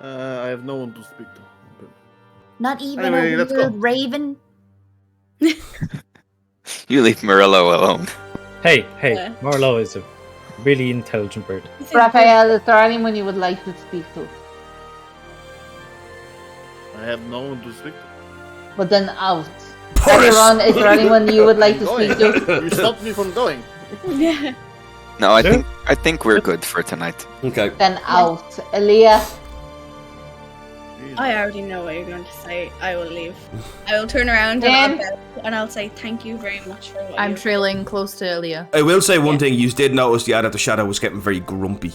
I have no one to speak to. Okay. Not even Anyway, a let's go. weird raven? You leave Murillo alone. Hey, Yeah. Marlo is a really intelligent bird. Raphael, is there anyone you would like to speak to? I have no one to speak to. But then out. Boris! Ron, is there anyone you would like to Going. speak to? You stopped me from going. Yeah. No, Yeah. I think we're good for tonight. Okay. Then out. Aaliyah, Jesus. I already know what you're going to say. I will leave. I will turn around Dan? and I'll say thank you very much for what I'm you trailing close to Ilya. I will say one thing. You did notice the Adept Shadow was getting very grumpy.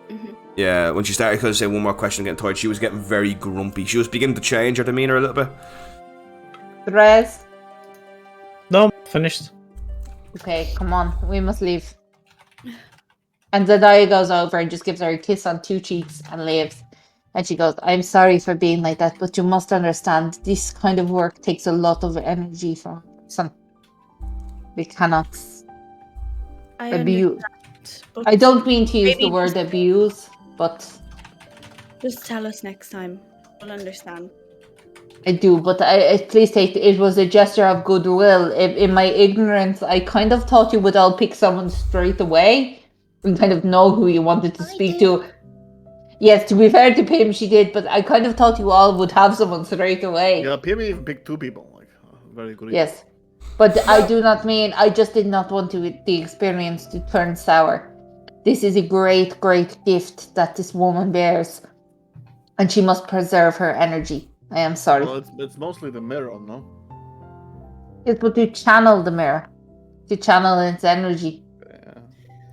Mhm. Yeah, when she started to say one more question, getting tired, she was getting very grumpy. She was beginning to change her demeanor a little bit. Therese. No, finished. Okay, come on. We must leave. And Zendaya goes over and just gives her a kiss on 2 cheeks and leaves. And she goes, I'm sorry for being like that, but you must understand this kind of work takes a lot of energy from some. We cannot I abuse. understand, but I don't mean to use Maybe the word just- abuse, but just tell us next time. We'll understand. I do. But please take it was a gesture of goodwill. In my ignorance, I kind of thought you would all pick someone straight away and kind of know who you wanted to I speak did. to. Yes, to be fair to Pim, she did, but I kind of thought you all would have someone straight away. Yeah, Pim even picked 2 people. Like, very good. Yes. But I do not mean, I just did not want the experience to turn sour. This is a great, great gift that this woman bears. And she must preserve her energy. I am sorry. Well, it's mostly the mirror, no? Yes, but to channel the mirror. To channel its energy. Yeah.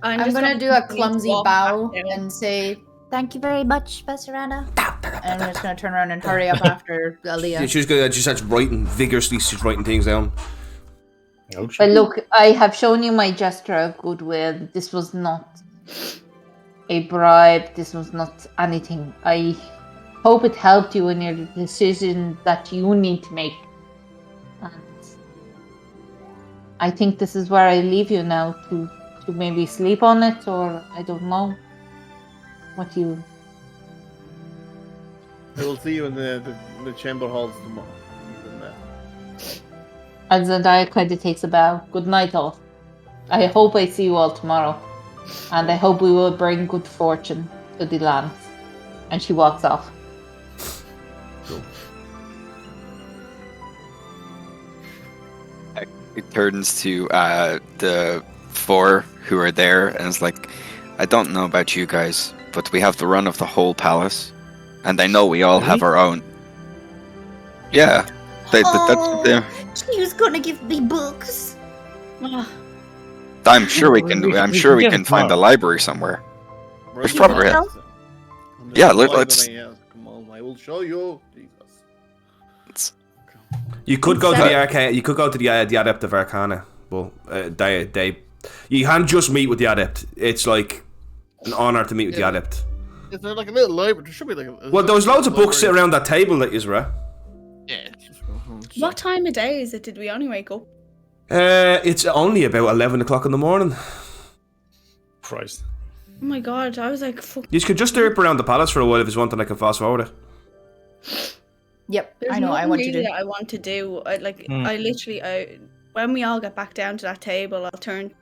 I'm just gonna do a clumsy walk bow back down. and say, Thank you very much, Besserana. and I'm just gonna turn around and hurry up after Ilya. She starts writing vigorously. She's writing things down. Oh, But look, I have shown you my gesture of goodwill. This was not a bribe. This was not anything. I hope it helped you in your decision that you need to make. And I think this is where I leave you now to maybe sleep on it, or I don't know what you. I will see you in the chamber halls tomorrow. And Zendaya kind of takes a bow. Good night, all. I hope I see you all tomorrow. And I hope we will bring good fortune to the lands. And she walks off. It turns to the 4 who are there and is like, I don't know about you guys, but we have the run of the whole palace. And I know we all have our own. Yeah. She was gonna give me books. Ah, I'm sure we can. We I'm can sure we get can them find a tomorrow. library somewhere. There's probably- Yeah, let's- Come on, I will show you. Jesus. You could go to the arcane. You could go to the Adept of Arcana, but you can't just meet with the Adept. It's like an honor to meet with the Yeah. Adept. Is there like a little library? There should be like a. Well, there was loads of books sitting around that table that you read. Yeah. what time of day is it? Did we only wake up? It's only about 11 o'clock in the morning. Christ. Oh my god, I was like, fuck. You could just trip around the palace for a while if you want, and I can fast forward it. Yep, There's I know. I nothing want really you to. that I want to do. Hmm. I literally, when we all get back down to that table, I'll turn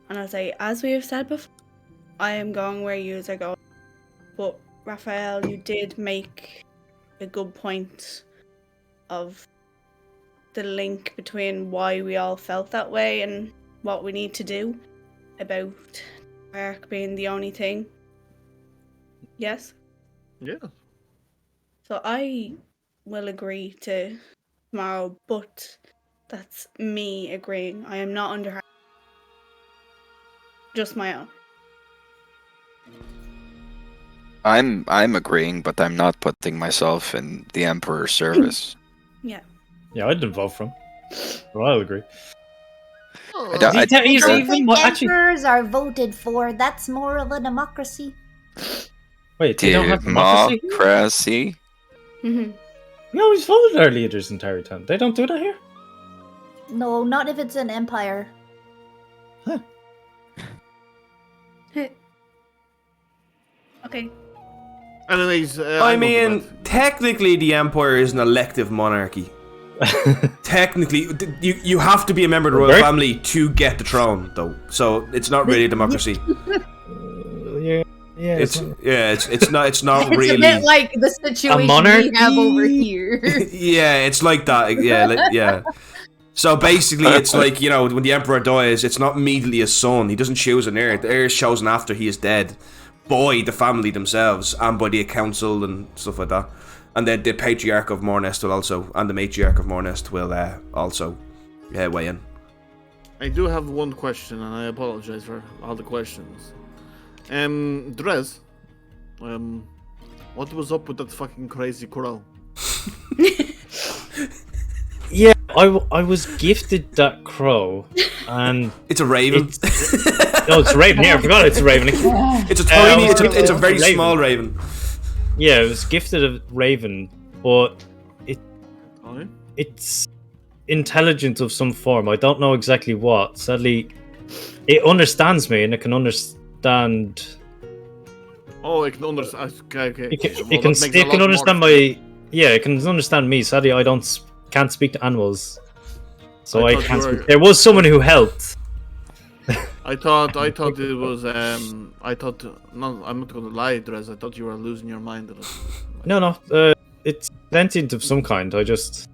and I'll say, as we have said before, I am going where you are going. But Raphael, you did make a good point of the link between why we all felt that way and what we need to do about Ark being the only thing. Yes? Yeah. So I will agree to tomorrow, but that's me agreeing. I am not under just my own. I'm agreeing, but I'm not putting myself in the Emperor's service. Yeah. Yeah, I didn't vote for him. Well, I'll agree. Oh, I don't- I He's don't even think more- actually- emperors are voted for. That's more of a democracy. Wait, they don't have democracy? Democracy? Mm-hmm. We always voted our leaders in Terrytown. They don't do that here? No, not if it's an empire. Okay. Anyways, I mean, technically, the Empire is an elective monarchy. Technically, you have to be a member of the royal Right. family to get the throne, though. So it's not really a democracy. Yeah. It's not It's really. a bit like the situation monarchy? we have over here. Yeah, it's like that. Yeah. So basically, it's like, you know, when the emperor dies, it's not immediately his son. He doesn't choose an heir. The heir is chosen after he is dead by the family themselves and by the council and stuff like that. And then the patriarch of Mornest will also, and the matriarch of Mornest will also weigh in. I do have one question, and I apologize for all the questions. Drez, what was up with that fucking crazy crow? Yeah, I was gifted that crow, and It's a raven. it's a raven. Yeah, I forgot it's a raven. It's a tiny. It's a very raven. small raven. Yeah, it was gifted a raven, but it's intelligent of some form. I don't know exactly what. Sadly, it understands me and it can understand. Oh, it can understand. Okay. It can understand my. Yeah, it can understand me. Sadly, I can't speak to animals, so I can't speak. There was someone who helped. I thought it was. No, I'm not gonna lie, Drez. I thought you were losing your mind. No, it's sentient of some kind. I just.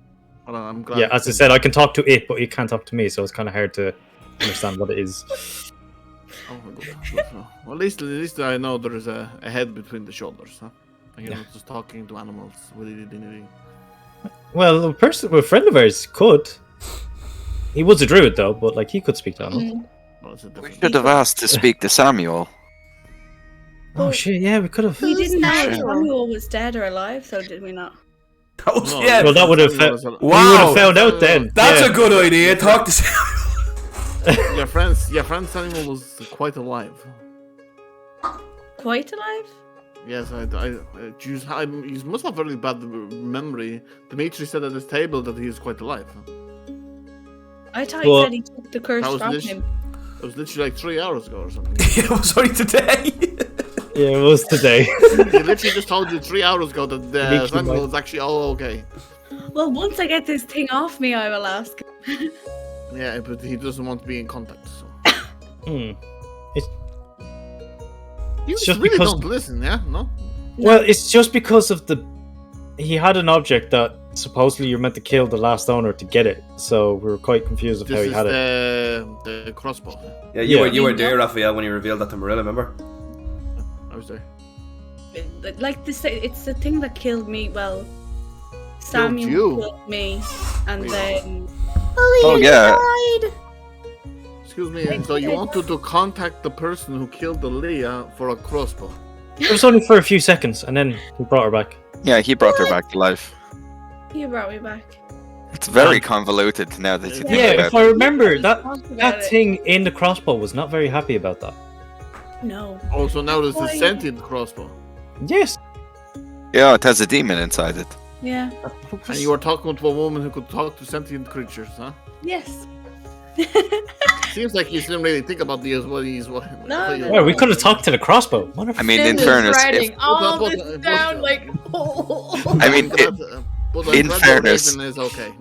Well, I'm glad. Yeah, as I said, I can talk to it, but it can't talk to me, so it's kind of hard to understand what it is. Oh my god. Well, at least I know there is a head between the shoulders, huh? And you're not just talking to animals willy-nilly. Well, a friend of ours could. He was a druid, though, but like he could speak to animals. We should have asked to speak to Samuel. Oh shit! Yeah, we could have. We didn't know if Samuel? Samuel was dead or alive, so did we not? No, Yeah. Well, that would have. We would Wow. have found out then. That's yeah. a good idea. Talk to Samuel. Your friend Samuel was quite alive. Quite alive? Yes, you must have very bad memory. Dimitri said at this table that he is quite alive. I thought Well, he said he took the curse That was from lit- him. It was literally like 3 hours ago or something. It was only today. Yeah, it was today. He literally just told you 3 hours ago that Dimitri Samuel might- was actually all okay. Well, once I get this thing off me, I will ask. Yeah, but he doesn't want to be in contact. So. Hmm. You It's just really because- don't listen, yeah? No? Well, it's just because of he had an object that supposedly you're meant to kill the last owner to get it. So we were quite confused of This how he is had it. the crossbow. Yeah, you Yeah. were there, Raphael, when you revealed that to Marilla. Remember? I was there. Like this, it's the thing that killed me. Well, Samuel you? killed me, and Wait. then Oh, yeah. Died. Excuse me, so you wanted to contact the person who killed the Leah for a crossbow? It was only for a few seconds, and then we brought her back. Yeah, he brought her back to life. he brought me back. It's very convoluted now that you think Yeah, about if I remember, that Talked about that it. thing in the crossbow was not very happy about that. No. Also, now there's a Why? sentient crossbow. Yes. Yeah, it has a demon inside it. Yeah. And you were talking to a woman who could talk to sentient creatures, huh? Yes. Seems like you didn't really think about these. No. Well, we could have talked to the crossbow. I mean, in Sim is fairness, writing if, all But- this but- down but- like. I mean, But in fairness- Raven is okay.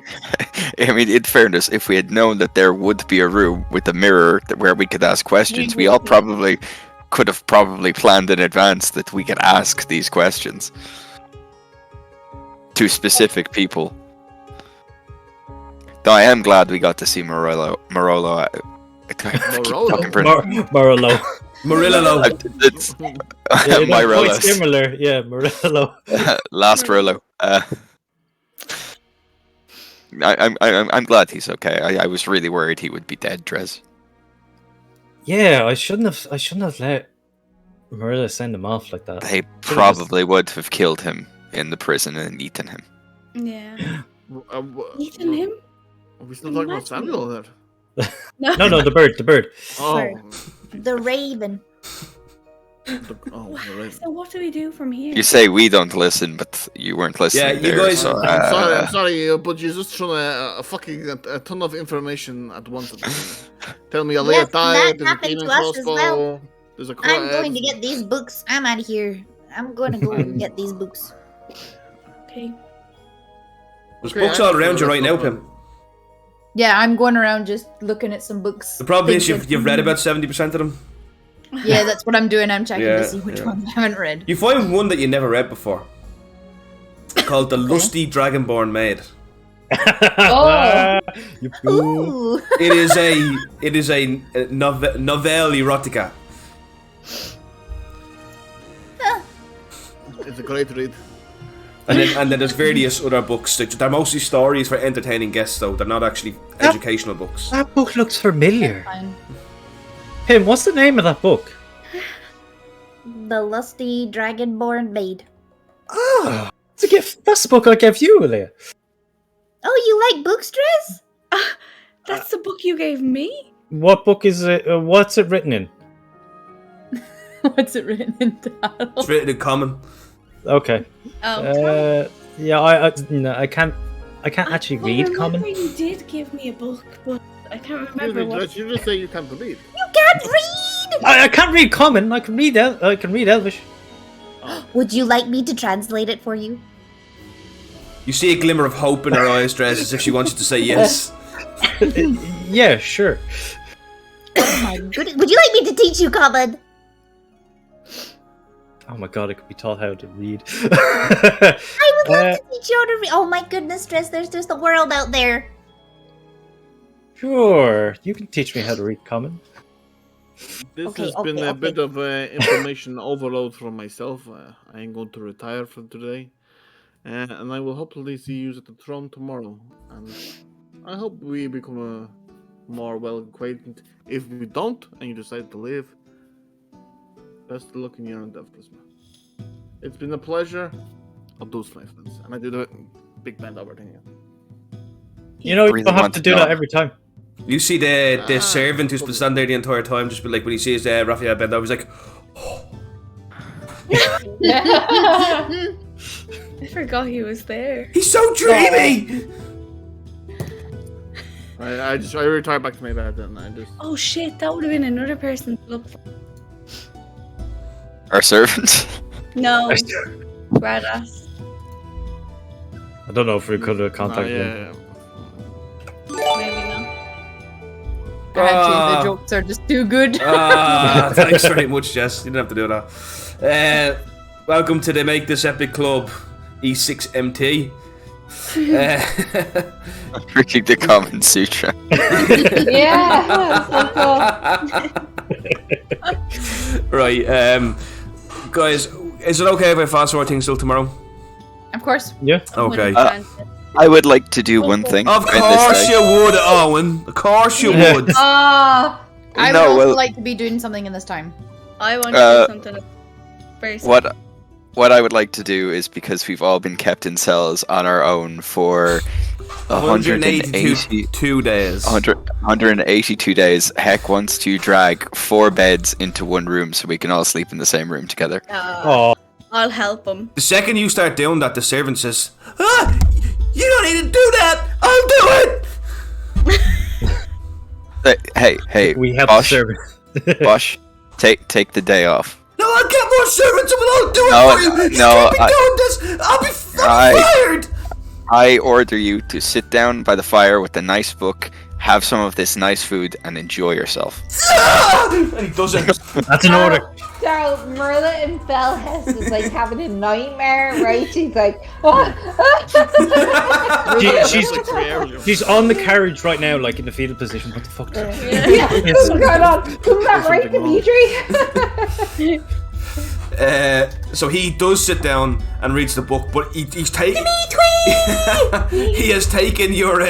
I mean, in fairness, if we had known that there would be a room with a mirror where we could ask questions, we all probably could have probably planned in advance that we could ask these questions to specific people. Though I am glad we got to see Marolo. Marolo? Marolo. Murillo. It's Yeah, my quite Rolos. similar. Yeah, Marolo. Last Rolo. I'm glad he's okay. I was really worried he would be dead, Drez. Yeah, I shouldn't have let Marilla send him off like that. They probably would have killed him in the prison and eaten him. Yeah. Eaten him? Are we still talking about Samuel there? No, the bird. Oh. The raven. The raven. So what do we do from here? You say we don't listen, but you weren't listening. Yeah, you there, guys- so, I'm sorry, but you're just throwing a ton of information at once. Tell me, Alea Yes, died. that There's a happened Sentient to us as Crossbow. well. There's a I'm going to get these books. I'm out of here. I'm going to go and get these books. Okay. There's books all around you right now, Pim. Yeah, I'm going around just looking at some books. The problem is thinking- you've read about 70% of them. Yeah, that's what I'm doing. I'm checking Yeah, to see which yeah. ones I haven't read. You find one that you never read before, called The Lusty Dragonborn Maid. Oh. You fool. Ooh. It is a novelle erotica. It's a great read. And then there's various other books. They're mostly stories for entertaining guests, though. They're not actually educational books. That book looks familiar. Fine. Pim, what's the name of that book? The lusty dragonborn maid. Oh, it's a gift. That's the book I gave you, Leah. Oh, you like books, Driz? That's the book you gave me? What book is it? What's it written in? What's it written in title? It's written in common. Okay. Oh, Yeah, no, I can't actually read I common. remember you did give me a book, but I can't remember what. You just say you can't read. You can't read! I can't read common. I can read Elvish. Would you like me to translate it for you? You see a glimmer of hope in her eyes, Dress, as if she wants you to say yes. Yeah, sure. Oh my goodness. Would you like me to teach you common? Oh my god, I could be taught how to read. I would love to teach you how to read. Oh my goodness, Driz, there's just a world out there. Sure, you can teach me how to read common. This Okay, has been okay, a bit of information overload from myself. I am going to retire for today. And I will hopefully see you at the throne tomorrow. And I hope we become more well acquainted. If we don't, and you decide to leave, best of luck in your endeavors, man. It's been a pleasure. I'll do my friends. And I do the big band over thing. You know, you Really don't have want to to do know. that every time. You see the servant who's been standing there the entire time, just be like, when he sees Raphael bend over, he's like, I forgot he was there. he's so dreamy! I retire back to my bed and I just. Oh shit, that would have been another person to look for. Our servant. No, Gradass. I don't know if we could have contacted him. Maybe not. Actually, the jokes are just too good. Thanks very much, Jess. You didn't have to do that. Welcome to the Make This Epic Club E6MT. Reading the Common Sutra. Yeah, so cool. Right, guys, is it okay if I fast forward things till tomorrow? Of course. Yeah. Okay. 100%. I would like to do one thing. Of in this course day. you would, Owen. Of course you Yeah. would. I would No, also well- like to be doing something in this time. I want to do something very simple. What I would like to do is, because we've all been kept in cells on our own for 180 2 days. 182 days, Heck wants to drag 4 beds into one room so we can all sleep in the same room together. Oh, I'll help him. The second you start doing that, the servant says, you don't need to do that! I'll do it! Hey, we have Bosch, the servant. Bosch, take the day off. No, I'll get more servants and I'll do it No, for you! no, Keep doing this! I'll be fired! I order you to sit down by the fire with a nice book, have some of this nice food and enjoy yourself. And he doesn't. That's an order. Daryl, Marilla in Belhest is like having a nightmare, right? She's like, oh. She's on the carriage right now, like in the fetal position. What the fuck? Yeah, what's going on? Come back, right, Dimitri? So he does sit down and reads the book, but he's taking. He has taken your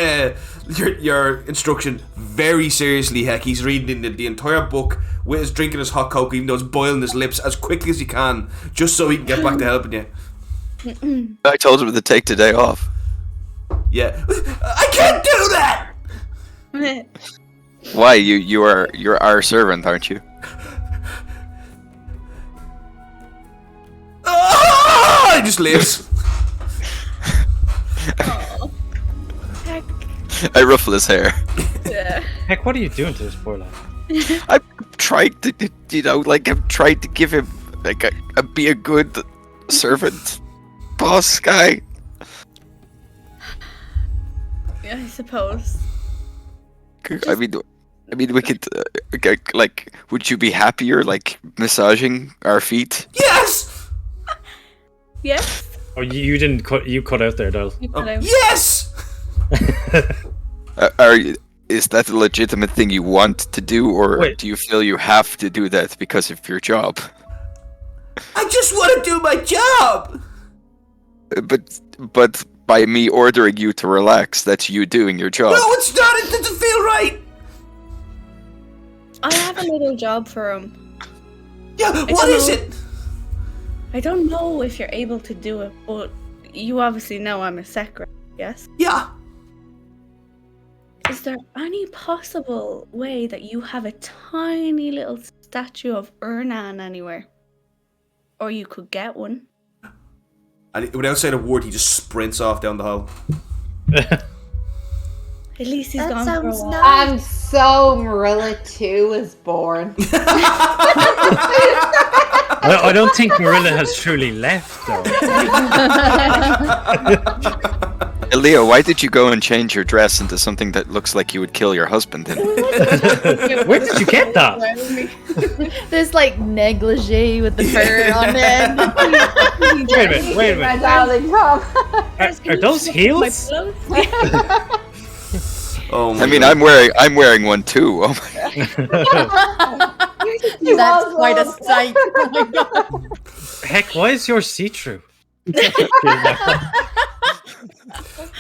instruction very seriously. Heck, he's reading the entire book with his drinking his hot cocoa, even though it's boiling his lips as quickly as he can, just so he can get back to helping you. I told him to take today off. Yeah, I can't do that. Why? You're our servant, aren't you? He just leaves. I ruffle his hair. Yeah. Heck, what are you doing to this poor lad? I'm trying to, I'm trying to give him, be a good servant, boss guy. Yeah, I suppose. I mean, we could, would you be happier, massaging our feet? Yes. Yes. Oh, you didn't cut. You cut out there, Dale. Yes. Is that a legitimate thing you want to do, or do you feel you have to do that because of your job? I just want to do my job. But by me ordering you to relax, that's you doing your job. No, it's not. It doesn't feel right. I have a little job for him. Yeah, what is it? I don't know if you're able to do it, but you obviously know I'm a secretary, yes? Yeah. Is there any possible way that you have a tiny little statue of Ernan anywhere? Or you could get one? And without saying a word, he just sprints off down the hall. At least he's That gone for a sounds while. nice. And so Marilla 2 is born. I don't think Marilla has truly left, though. Leo, why did you go and change your dress into something that looks like you would kill your husband in? Where did you get that? This negligee with the fur on it. Wait a My minute. darling Tom. Are those heels? Oh my I mean, God. I'm wearing one too. Oh my. That's quite a sight. Oh my god. Heck, why is yours see-through?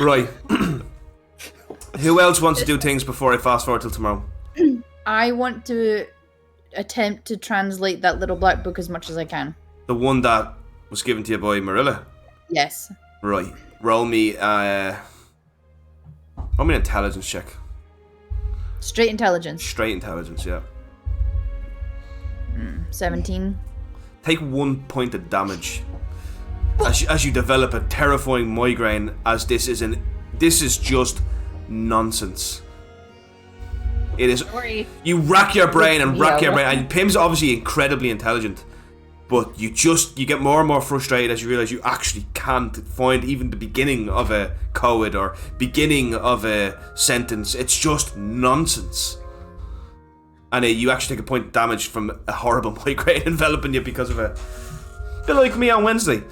Right. Who else wants to do things before I fast forward till tomorrow? I want to attempt to translate that little black book as much as I can. The one that was given to you by Marilla. Yes. Right. Roll me an intelligence check. Straight intelligence. Straight intelligence, yeah. 17. Take 1 point of damage as you develop a terrifying migraine, as this is just nonsense. It is. You rack your brain and rack your brain, and Pim's obviously incredibly intelligent, but you get more and more frustrated as you realize you actually can't find even the beginning of a code or beginning of a sentence. It's just nonsense. And you actually take a point of damage from a horrible migraine enveloping you because of it. A bit like me on Wednesday.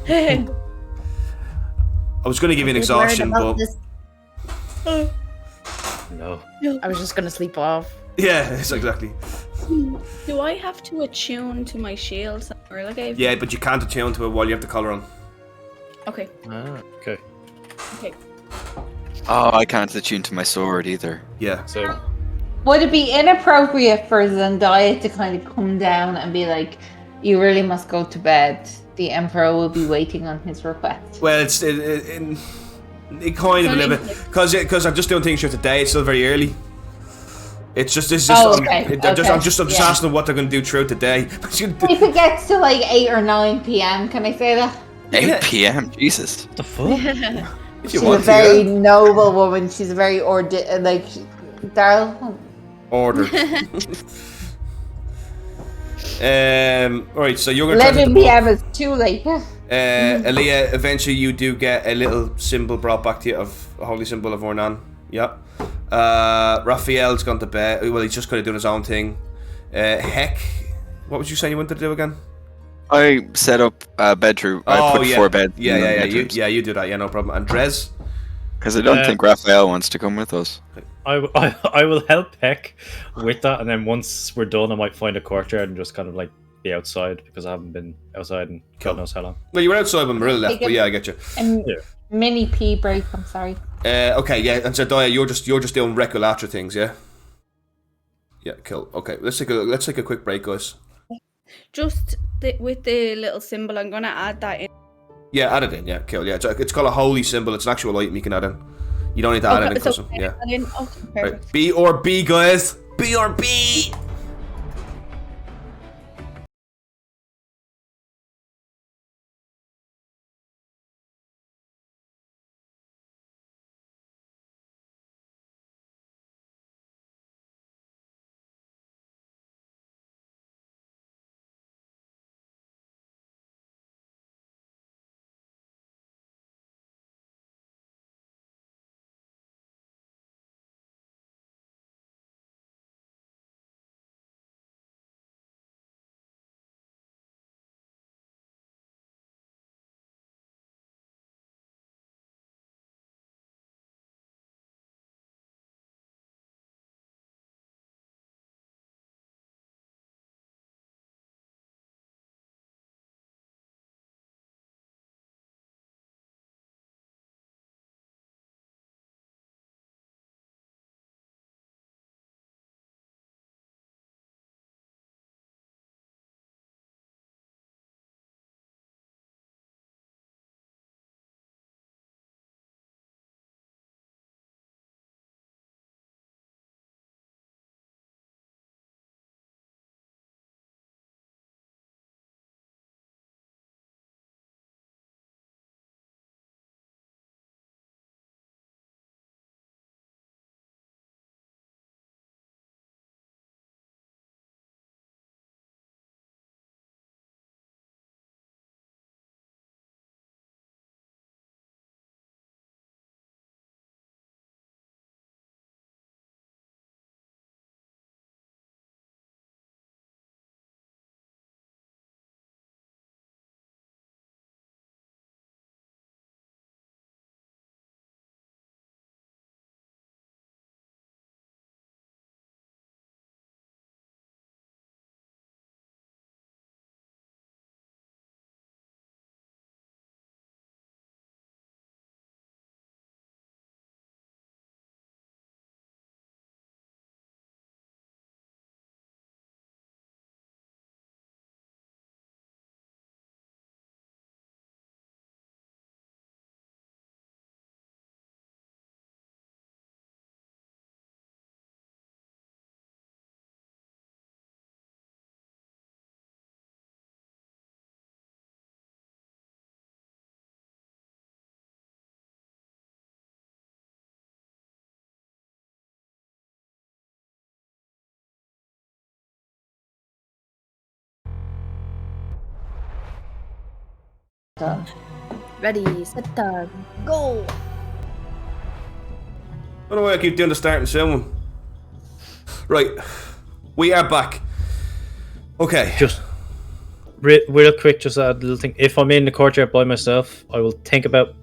I was going to give you an exhaustion, but No. I was just gonna sleep off. yeah, it's exactly. Do I have to attune to my shield? Marilla gave me? Yeah, but you can't attune to it while you have the collar on. Okay. Okay. Okay. Oh, I can't attune to my sword either. Yeah. So, Would it be inappropriate for Zendaya to kind of come down and be like, "You really must go to bed. The Emperor will be waiting on his request." Well, it kind of a little bit because I'm just doing things here today. It's still very early. It's just this. Okay. I'm just asking them what they're going to do throughout the day. If it gets to 8 or 9 p.m., can I say that? 8 p.m. Jesus. what the fuck? If She's you a want very to, noble woman. She's a very Daryl. order. Alright, so you're going to 11 p.m. is too late. Aaliyah, eventually you do get a little symbol brought back to you of a holy symbol of Ornan. Yep. Raphael's gone to bed. Well, he's just kind of doing his own thing. Heck, what was you saying you wanted to do again? I set up a bedroom. I put 4 beds. Yeah. You do that. Yeah, no problem. And Drez? Because I don't think Raphael wants to come with us. I will help Peck with that, and then once we're done, I might find a courtyard and just kind of like be outside because I haven't been outside in God knows how long. Well, you were outside when Marilla left, but yeah, I get you. Mini pee break. I'm sorry. Okay, yeah, and so Daya, you're just doing Reculatra things, yeah. Yeah, cool. Okay, let's take a quick break, guys. Just with the little symbol, I'm gonna add that in. Yeah, add it in. Yeah, cool. Yeah, it's called a holy symbol. It's an actual item you can add in. You don't need to add anything custom. Yeah. Okay, perfect. Right. B or B, guys. B or B. Ready, set, go. I don't know why I keep doing the starting sound. Right, we are back. Okay. Just real quick, just a little thing. If I'm in the courtyard by myself, I will think about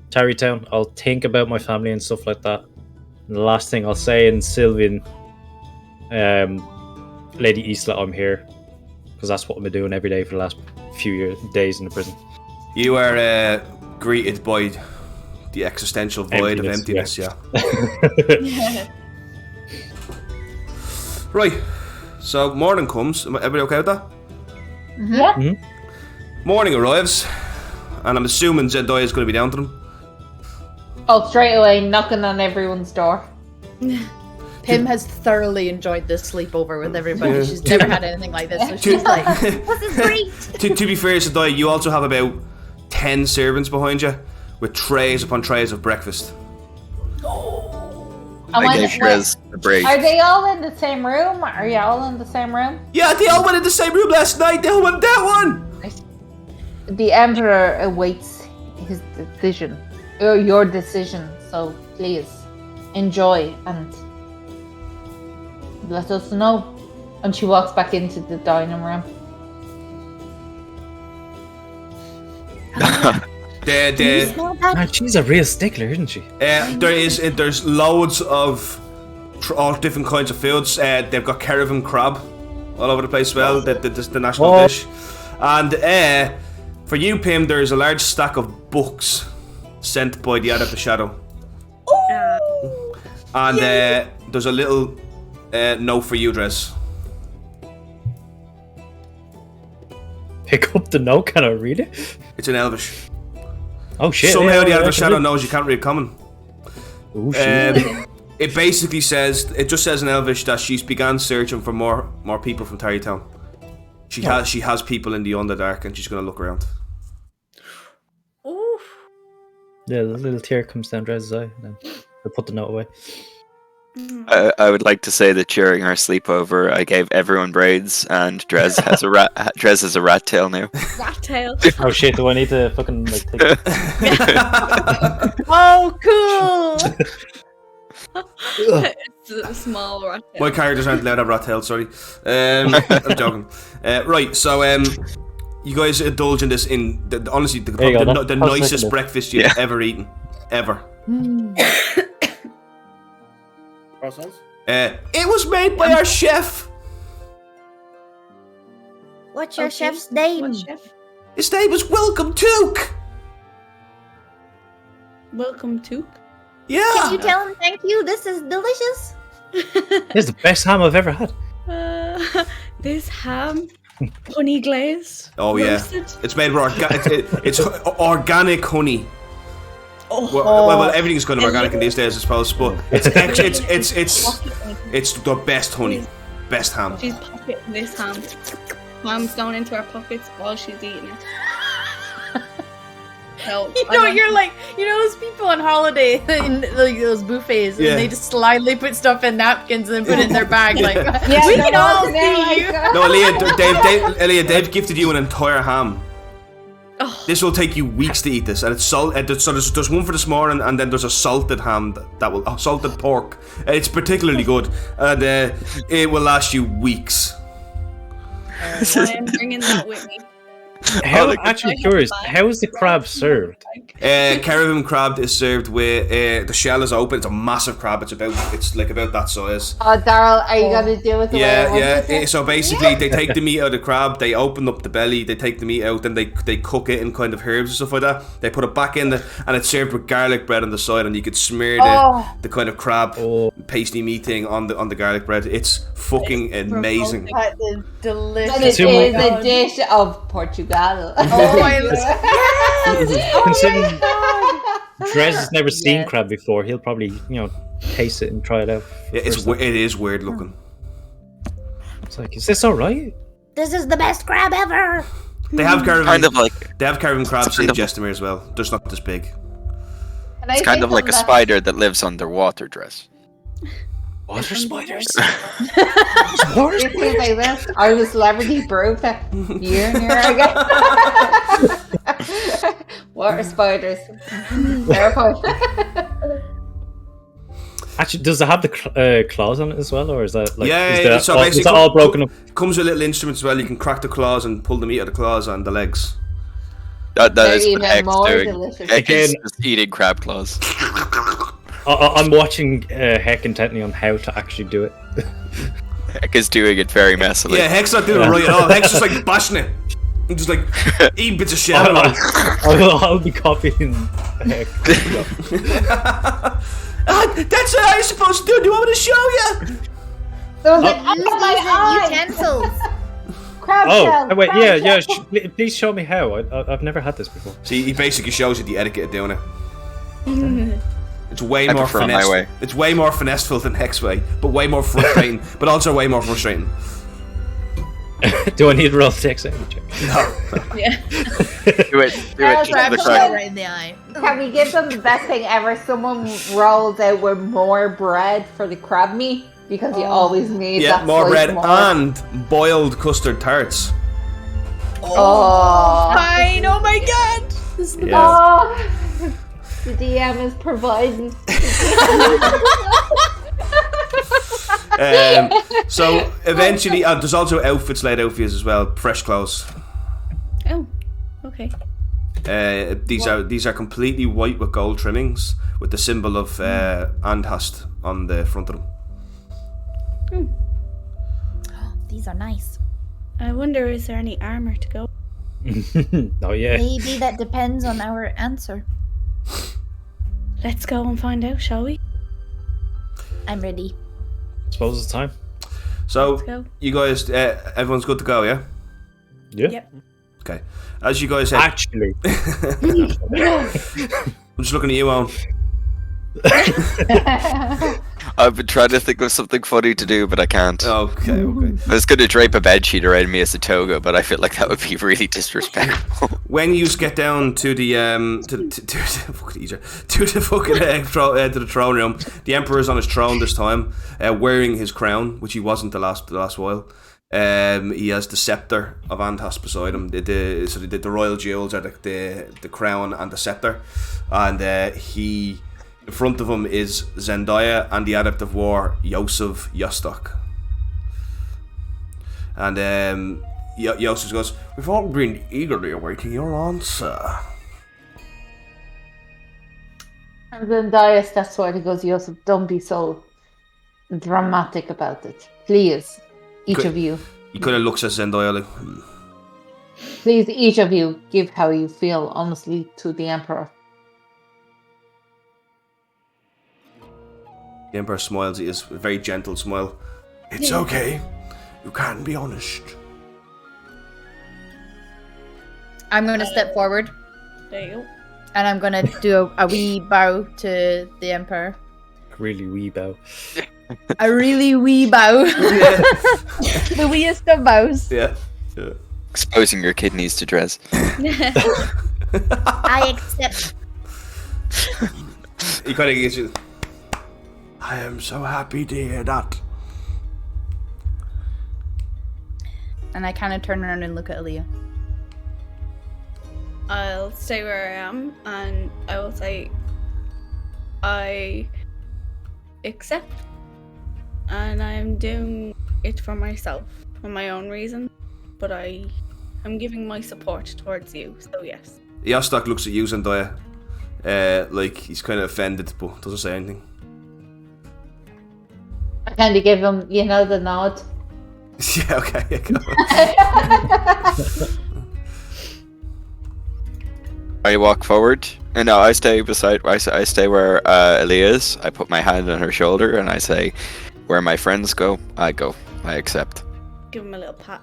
Tarrytown. I'll think about my family and stuff like that. And the last thing I'll say in Sylvan, Lady Isla, I'm here. Because that's what I've been doing every day for the last few days in the prison. You are greeted by the existential void of emptiness, yeah. Right, so morning comes. Everybody okay with that? Yeah. Mm-hmm. Morning arrives, and I'm assuming Zendaya is going to be down to them. Oh, straight away, knocking on everyone's door. Pim has thoroughly enjoyed this sleepover with everybody. Yeah. She's never had anything like this, so she's like, "This is great." To be fair, Zendaya, you also have about 10 servants behind you with trays upon trays of breakfast. I gave Shrez a break. Are they all in the same room? Are you all in the same room? Yeah, they all went in the same room last night. They all went in that one. The Emperor awaits his decision, or your decision. So please. enjoy and let us know. And she walks back into the dining room. Man, she's a real stickler, isn't she? There's loads of all different kinds of foods. They've got caravan crab all over the place as well. The national dish. And for you, Pim, there's a large stack of books sent by the Adept Shadow. And there's a little note for you, Dres. Pick up the note. Can I read it? It's in Elvish. Oh shit! Somehow the Adept Shadow knows you can't read common. Oh shit! It basically says, it just says in Elvish that she's began searching for more people from Tarrytown. She has people in the Underdark, and she's gonna look around. Oof. Yeah, the little tear comes down Drez's eye. Then I put the note away. I would like to say that during our sleepover, I gave everyone braids, and Drez has a rat. Drez has a rat tail now. Rat tail. Oh shit! Do I need to fucking like take it? Oh, cool! It's a small rat tail. My characters aren't allowed to have rat tails, sorry. I'm joking. Right, so you guys indulge in this honestly the nicest breakfast you've ever eaten. Ever. Croissants? It was made by our chef. What's your chef's name? What chef? His name is Welcome Took. Welcome to. Yeah. Can you tell him thank you? This is delicious. This is the best ham I've ever had. This ham, honey glaze. Oh roasted. yeah. It's made with it's organic honey. Oh. Well, everything's kind of organic in these days, I suppose. But it's the best honey, best ham. She's pocketing this ham. Ham's going into her pockets while she's eating it. So, You're like, those people on holiday in like those buffets, and they just slyly put stuff in napkins and then put it in their bag. Like, we can all see you. No, Aaliyah, Dave gifted you an entire ham. Oh. This will take you weeks to eat this, and it's salt. So there's one for this morning, and then there's a salted ham that will salted pork. It's particularly good, and it will last you weeks. I am bringing that with me. Actually curious, how is the crab served? Caravan crab is served with the shell is open. It's a massive crab. It's like about that size. Oh, Daryl, are you gonna do it the way I want it? So basically, they take the meat out of the crab. They open up the belly. They take the meat out. Then they cook it in kind of herbs and stuff like that. They put it back in and it's served with garlic bread on the side. And you could smear the kind of crab pasty meat thing on the garlic bread. It's fucking amazing. That is delicious. It is a dish of Portugal. Considering Drez has never seen crab before, he'll probably taste it and try it out. Yeah, it is weird looking. It's like, is this all right? This is the best crab ever. They have caravan they have caravan crabs in Jestemir as well. They're just not this big. It's kind of like a spider that lives underwater, Dress. Water spiders? Water spiders? I was a celebrity broke that year and year ago. Water spiders. Terrifying. Actually, does it have the claws on it as well, or is that like so basically is that all broken up? Comes with little instruments as well. You can crack the claws and pull the meat out of the claws and the legs. That is what even more Heck's doing. delicious. Heck is just eating crab claws. I'm watching Heck intently on how to actually do it. Heck is doing it very messily. Yeah, Heck's not doing it right at all. Heck's just like bashing it. I'm just like eating bits of shell. I'll be copying Heck. That's what I was supposed to do. Do you want me to show you? So it's like, oh my eye! Utensils. Crab shell. Wait, crab yeah. shell. Please show me how. I've never had this before. See, he basically shows you the etiquette of doing it. It's way I more prefer my way. It's way more finesseful than Heck's way, but way more frustrating. But also way more frustrating. Do I need to roll the dex saving check? No. Yeah. Do it. Crab Just the shell. crab. Right in the eye. Can we give them the best thing ever? Someone rolls out with more bread for the crab meat because you always need that more slice bread more. and boiled custard tarts. Oh. Fine. Oh my god. This is the Yeah. Oh. The DM is providing. So eventually, there's also outfits laid out for you as well. Fresh clothes. Oh, okay. These are completely white with gold trimmings, with the symbol of Andhast on the front of them. These are nice. I wonder, is there any armor to go? Not yet. Maybe that depends on our answer. Let's go and find out, shall we? I'm ready. Suppose it's time. So Let's go. you guys, everyone's good to go, yeah? Yeah. Yep. Okay. As you guys head, Actually. I'm just looking at you, Owen. I've been trying to think of something funny to do, but I can't. Okay. I was going to drape a bedsheet around me as a toga, but I feel like that would be really disrespectful. When you get down to the to the throne room, the Emperor is on his throne this time, wearing his crown, which he wasn't the last while. He has the scepter of Andhast beside him. The royal jewels are the crown and the scepter, and in front of him is Zendaya and the Adept of War, Yosef Yostok. And Yosef goes, "We've all been eagerly awaiting your answer." And then Darius, that's why he goes, Yosef, don't be so dramatic about it. Please, each of you. He kind of looks at Zendaya like, Please, each of you, give how you feel honestly to the Emperor. The Emperor smiles. He is a very gentle smile. "It's okay. You can be honest." I'm going to step forward There you go. and I'm going to do a wee bow to the Emperor. Really wee bow. A really wee bow. The weeest of bows. Yeah. Exposing your kidneys to Drez. I accept. He kind of gives you. I am so happy to hear that. And I kind of turn around and look at Aaliyah. I'll stay where I am, and I will say, I accept, and I'm doing it for myself, for my own reason, but I'm giving my support towards you, so yes. Yostok looks at you, Zendaya, like he's kind of offended, but doesn't say anything. I kind of give him, the nod. Yeah, okay. I walk forward, and no, I stay beside. I stay where Aaliyah is. I put my hand on her shoulder, and I say, "Where my friends go, I go. I accept." Give him a little pat.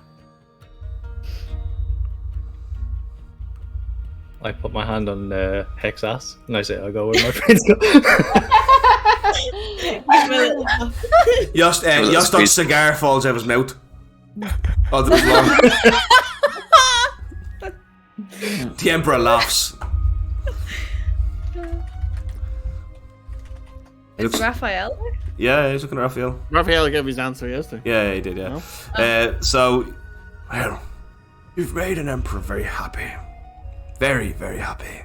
I put my hand on Heck's ass, and I say, "I'll go where my friends go." Give him a little pat. Yostok's cigar falls out of his mouth. Oh, that was long. The Emperor laughs. Is Raphael there? Yeah, he's looking at Raphael. Raphael gave his answer yesterday. Yeah, he did, yeah. Well, you've made an emperor very happy. Very, very happy.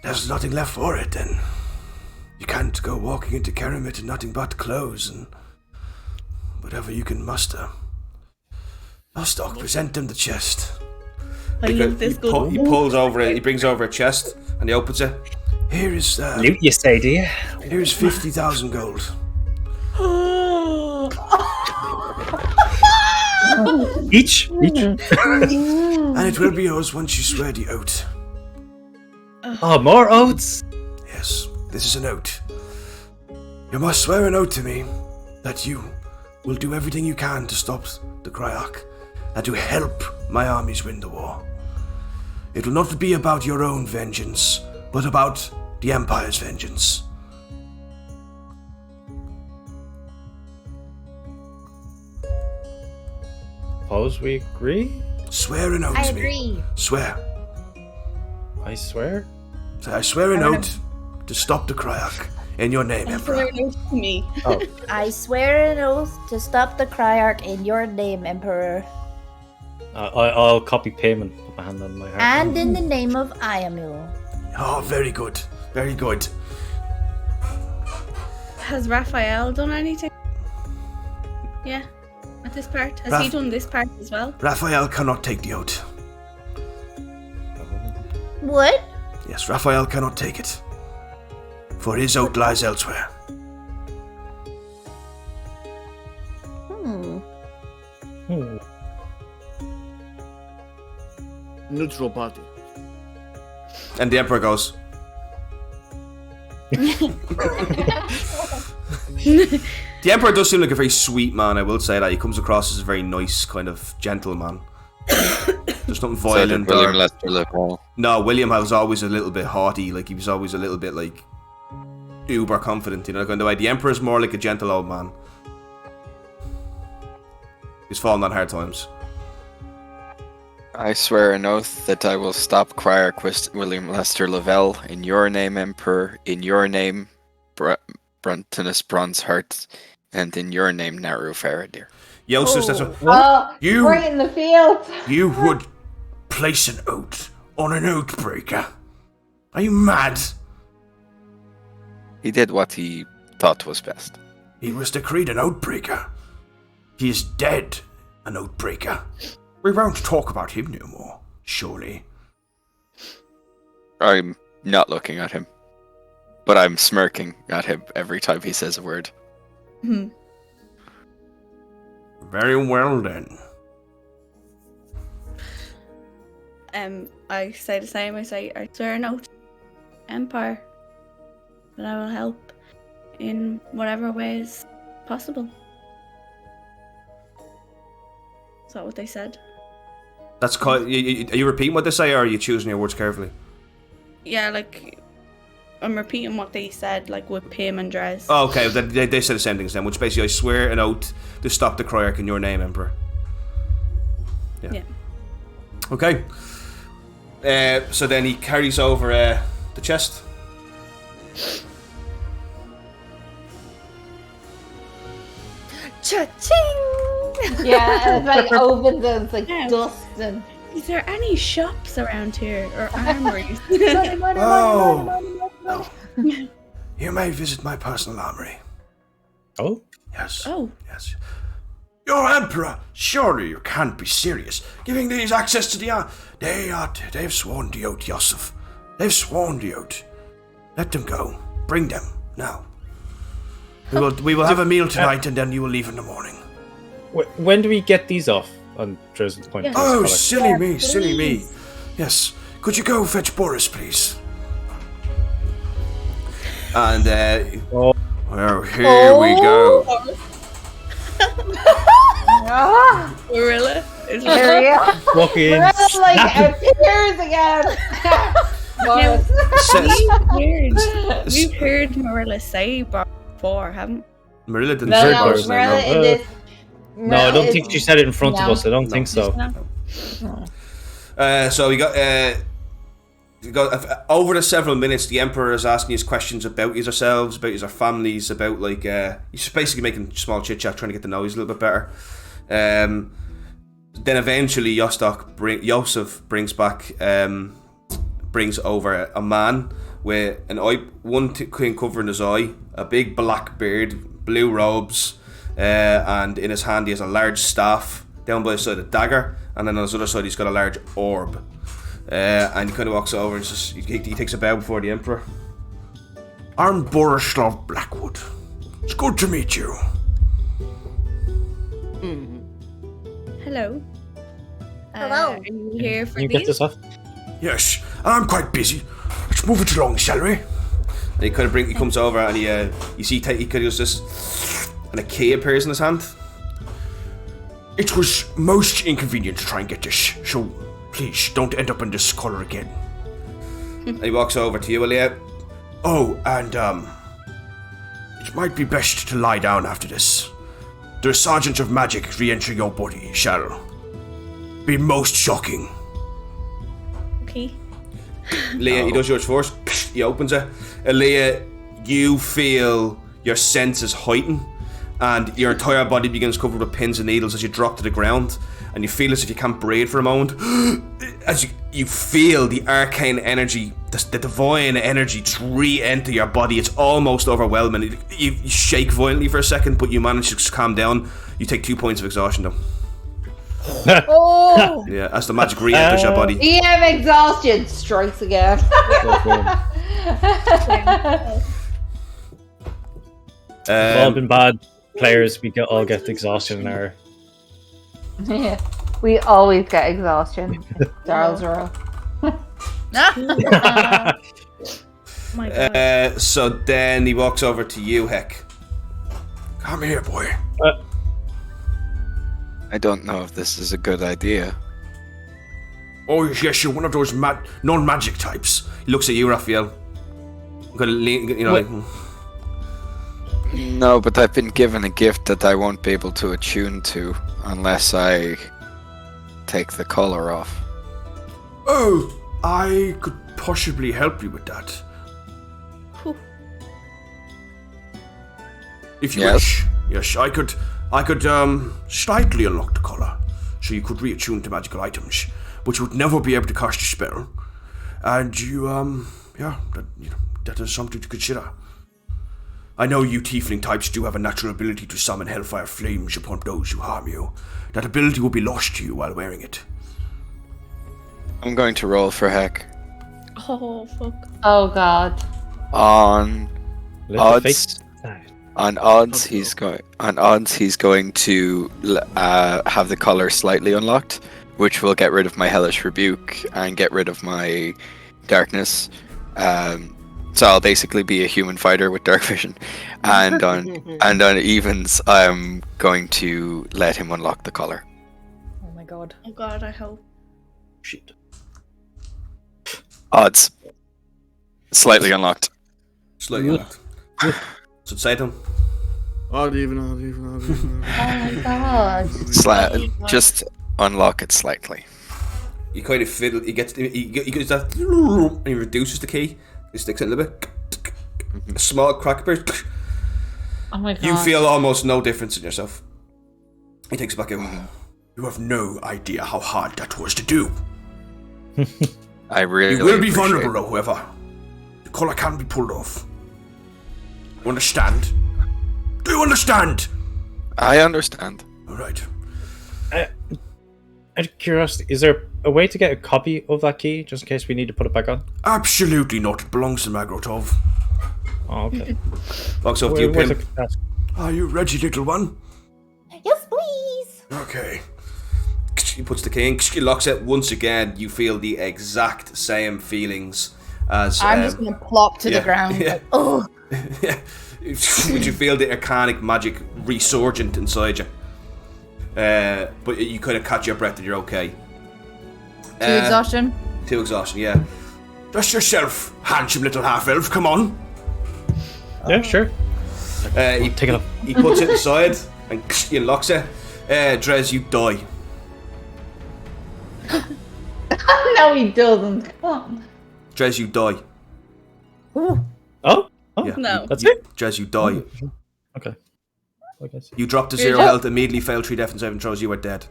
There's nothing left for it, then. You can't go walking into Keramit in nothing but clothes and whatever you can muster. Nostok, present him the chest. I love this good. He pulls over it, he brings over a chest, and he opens it. Here is Loot, you say, do you? here's 50,000 gold. Each? And it will be yours once you swear the oath. Oh, more oats? Yes, this is an oath. You must swear an oath to me that you will do everything you can to stop the Kryak and to help my armies win the war. It will not be about your own vengeance, but about the Empire's vengeance. Suppose we agree? Swear an oath I to me. agree. Swear. I swear. So I swear an oath to stop the Kryak in your name, Emperor. Swear to me. Oh, I swear an oath to stop the Cryarch in your name, Emperor. I'll copy payment. Put my hand on my heart. And in the name of Iamul. Oh, very good. Very good. Has Raphael done anything? Yeah, at this part. Has he done this part as well? Raphael cannot take the oath. What? Yes, Raphael cannot take it. For his oath lies elsewhere. Neutral party. And the Emperor goes. The Emperor does seem like a very sweet man, I will say that. He comes across as a very nice, kind of gentleman. There's nothing violent. So William Lester Lavelle. No, William was always a little bit haughty. Like, he was always a little bit, like, uber confident, you know, kind of way. The Emperor's more like a gentle old man. He's fallen on hard times. I swear an oath that I will stop Criarquist William Lester Lavelle in your name, Emperor, in your name, Bruntonus Bronzeheart, and in your name, Naru Faradir. Yosus, that's what... Oh, You- right in the field. You would place an oath on an oath breaker? Are you mad? He did what he thought was best. He was decreed an oath breaker. He is dead, an oath breaker. We won't talk about him no more, surely. I'm not looking at him, but I'm smirking at him every time he says a word. Very well then. I say the same. I say, I swear an oath, Empire, that I will help in whatever ways possible. Is that what they said? That's quite... Are you repeating what they say, or are you choosing your words carefully? Yeah, like, I'm repeating what they said, like with Pim and Dres. Oh, okay, they said the same things then, which basically, I swear an oath to stop the Cryarch in your name, Emperor. Yeah. Okay. So then he carries over the chest. Cha-ching! Yeah, and it's like opens and it's like Yeah. dust and. Is there any shops around here or armories? Oh! No. You may visit my personal armory. Oh? Yes. Oh. Yes. Your Emperor! Surely you can't be serious. Giving these access to the they've sworn the oath, Yosef. They've sworn the oath. Let them go. Bring them, now. We will have a meal tonight and then you will leave in the morning. When do we get these off? On Dresden's point. Yeah. Oh, Collect? silly me, silly me. please. Yes. Could you go fetch Boris, please? And, Oh. well, here we go. Ah, Marilla is like, Maria. Fucking Marilla like snap it. appears again. Boris. we've heard Marilla say before, haven't Marilla didn't No, say no, Boris' name, Marilla no. in this. No, I don't think she said it in front of No. us. I don't think so. So we got over the several minutes, the Emperor is asking us questions about yourselves, about your families, about like he's basically making small chit chat, trying to get to know you a little bit better. Then eventually Yosef brings over a man with an eye, one thing covering his eye, a big black beard, blue robes, and in his hand he has a large staff. Down by his side a dagger, and then on his other side he's got a large orb. And he kind of walks over and just he takes a bow before the Emperor. I'm Borislav Blackwood. It's good to meet you. Hello. Hello. Are you here for Can you get these? this off? Yes, I'm quite busy. Let's move it along, shall we? And he kind of he comes over and you see he kind of does this, and a key appears in his hand. It was most inconvenient to try and get this, so please don't end up in this color again. And he walks over to you, Aaliyah. Oh, and it might be best to lie down after this. The Sergeant of Magic re-enter your body shall be most shocking. Okay. Leah, he does yours first. He opens it. Leah, you feel your senses heighten, and your entire body begins covered with pins and needles as you drop to the ground, and you feel as if you can't breathe for a moment. As you feel the arcane energy, the divine energy just re-enter your body. It's almost overwhelming. You shake violently for a second, but you manage to calm down. You take 2 points of exhaustion though. Oh! Yeah, as the magic re-enters your body. EM exhaustion strikes again. We've all been bad players. We all get exhaustion in our. Yeah. We always get exhaustion. Daryl's roll. Oh my god. So then he walks over to you, Heck. Come here, boy. I don't know if this is a good idea. Oh, yes, you're one of those non-magic types. He looks at you, Raphael. Gonna lean, you know, like, No, but I've been given a gift that I won't be able to attune to unless I take the collar off. oh, I could possibly help you with that. Whew. If you Yes. wish. Yes, I could slightly unlock the collar, so you could reattune to magical items, but you would never be able to cast a spell. And you, that is something to consider. I know you tiefling types do have a natural ability to summon hellfire flames upon those who harm you. That ability will be lost to you while wearing it. I'm going to roll for Heck. Oh fuck. Oh god. On Let the odds, face- on odds, he's going to have the collar slightly unlocked, which will get rid of my hellish rebuke and get rid of my darkness. So I'll basically be a human fighter with dark vision, and on evens, I'm going to let him unlock the collar. Oh my god. Oh god, I hope. Shit. Odds, slightly unlocked. Slightly unlocked. So say to him. Odd even. Oh my god. Just unlock it slightly. You kind of fiddle. He gets that, and he reduces the key. He sticks it a little bit. A small crack appears. Oh my god. You feel almost no difference in yourself. He takes it back out. You have no idea how hard that was to do. I really. You will be appreciate vulnerable, though, however. The collar can be pulled off. You understand? Do you understand? I understand. All right. Out of curiosity, is there a way to get a copy of that key, just in case we need to put it back on? Absolutely not. It belongs to Magrotov. Oh, okay. Walks over to you, Where's Pim. the- Are you ready, little one? Yes, please. Okay. He puts the key in. He locks it. Once again, you feel the exact same feelings as... I'm just gonna plop to the ground. Yeah. Like, oh. Would you feel the arcanic magic resurgent inside you? But you kind of catch your breath and you're okay. 2 exhaustion. 2 exhaustion, yeah. Just yourself, handsome little half-elf, come on. Yeah, sure. He Take it up. He puts it aside and he locks it. Drez, you die. No, he doesn't. Come on. Drez, you die. Oh? Yeah. No. That's it? Drez, you die. Okay. I guess. You drop to 0 health, immediately fail 3 death and saving throws, you are dead.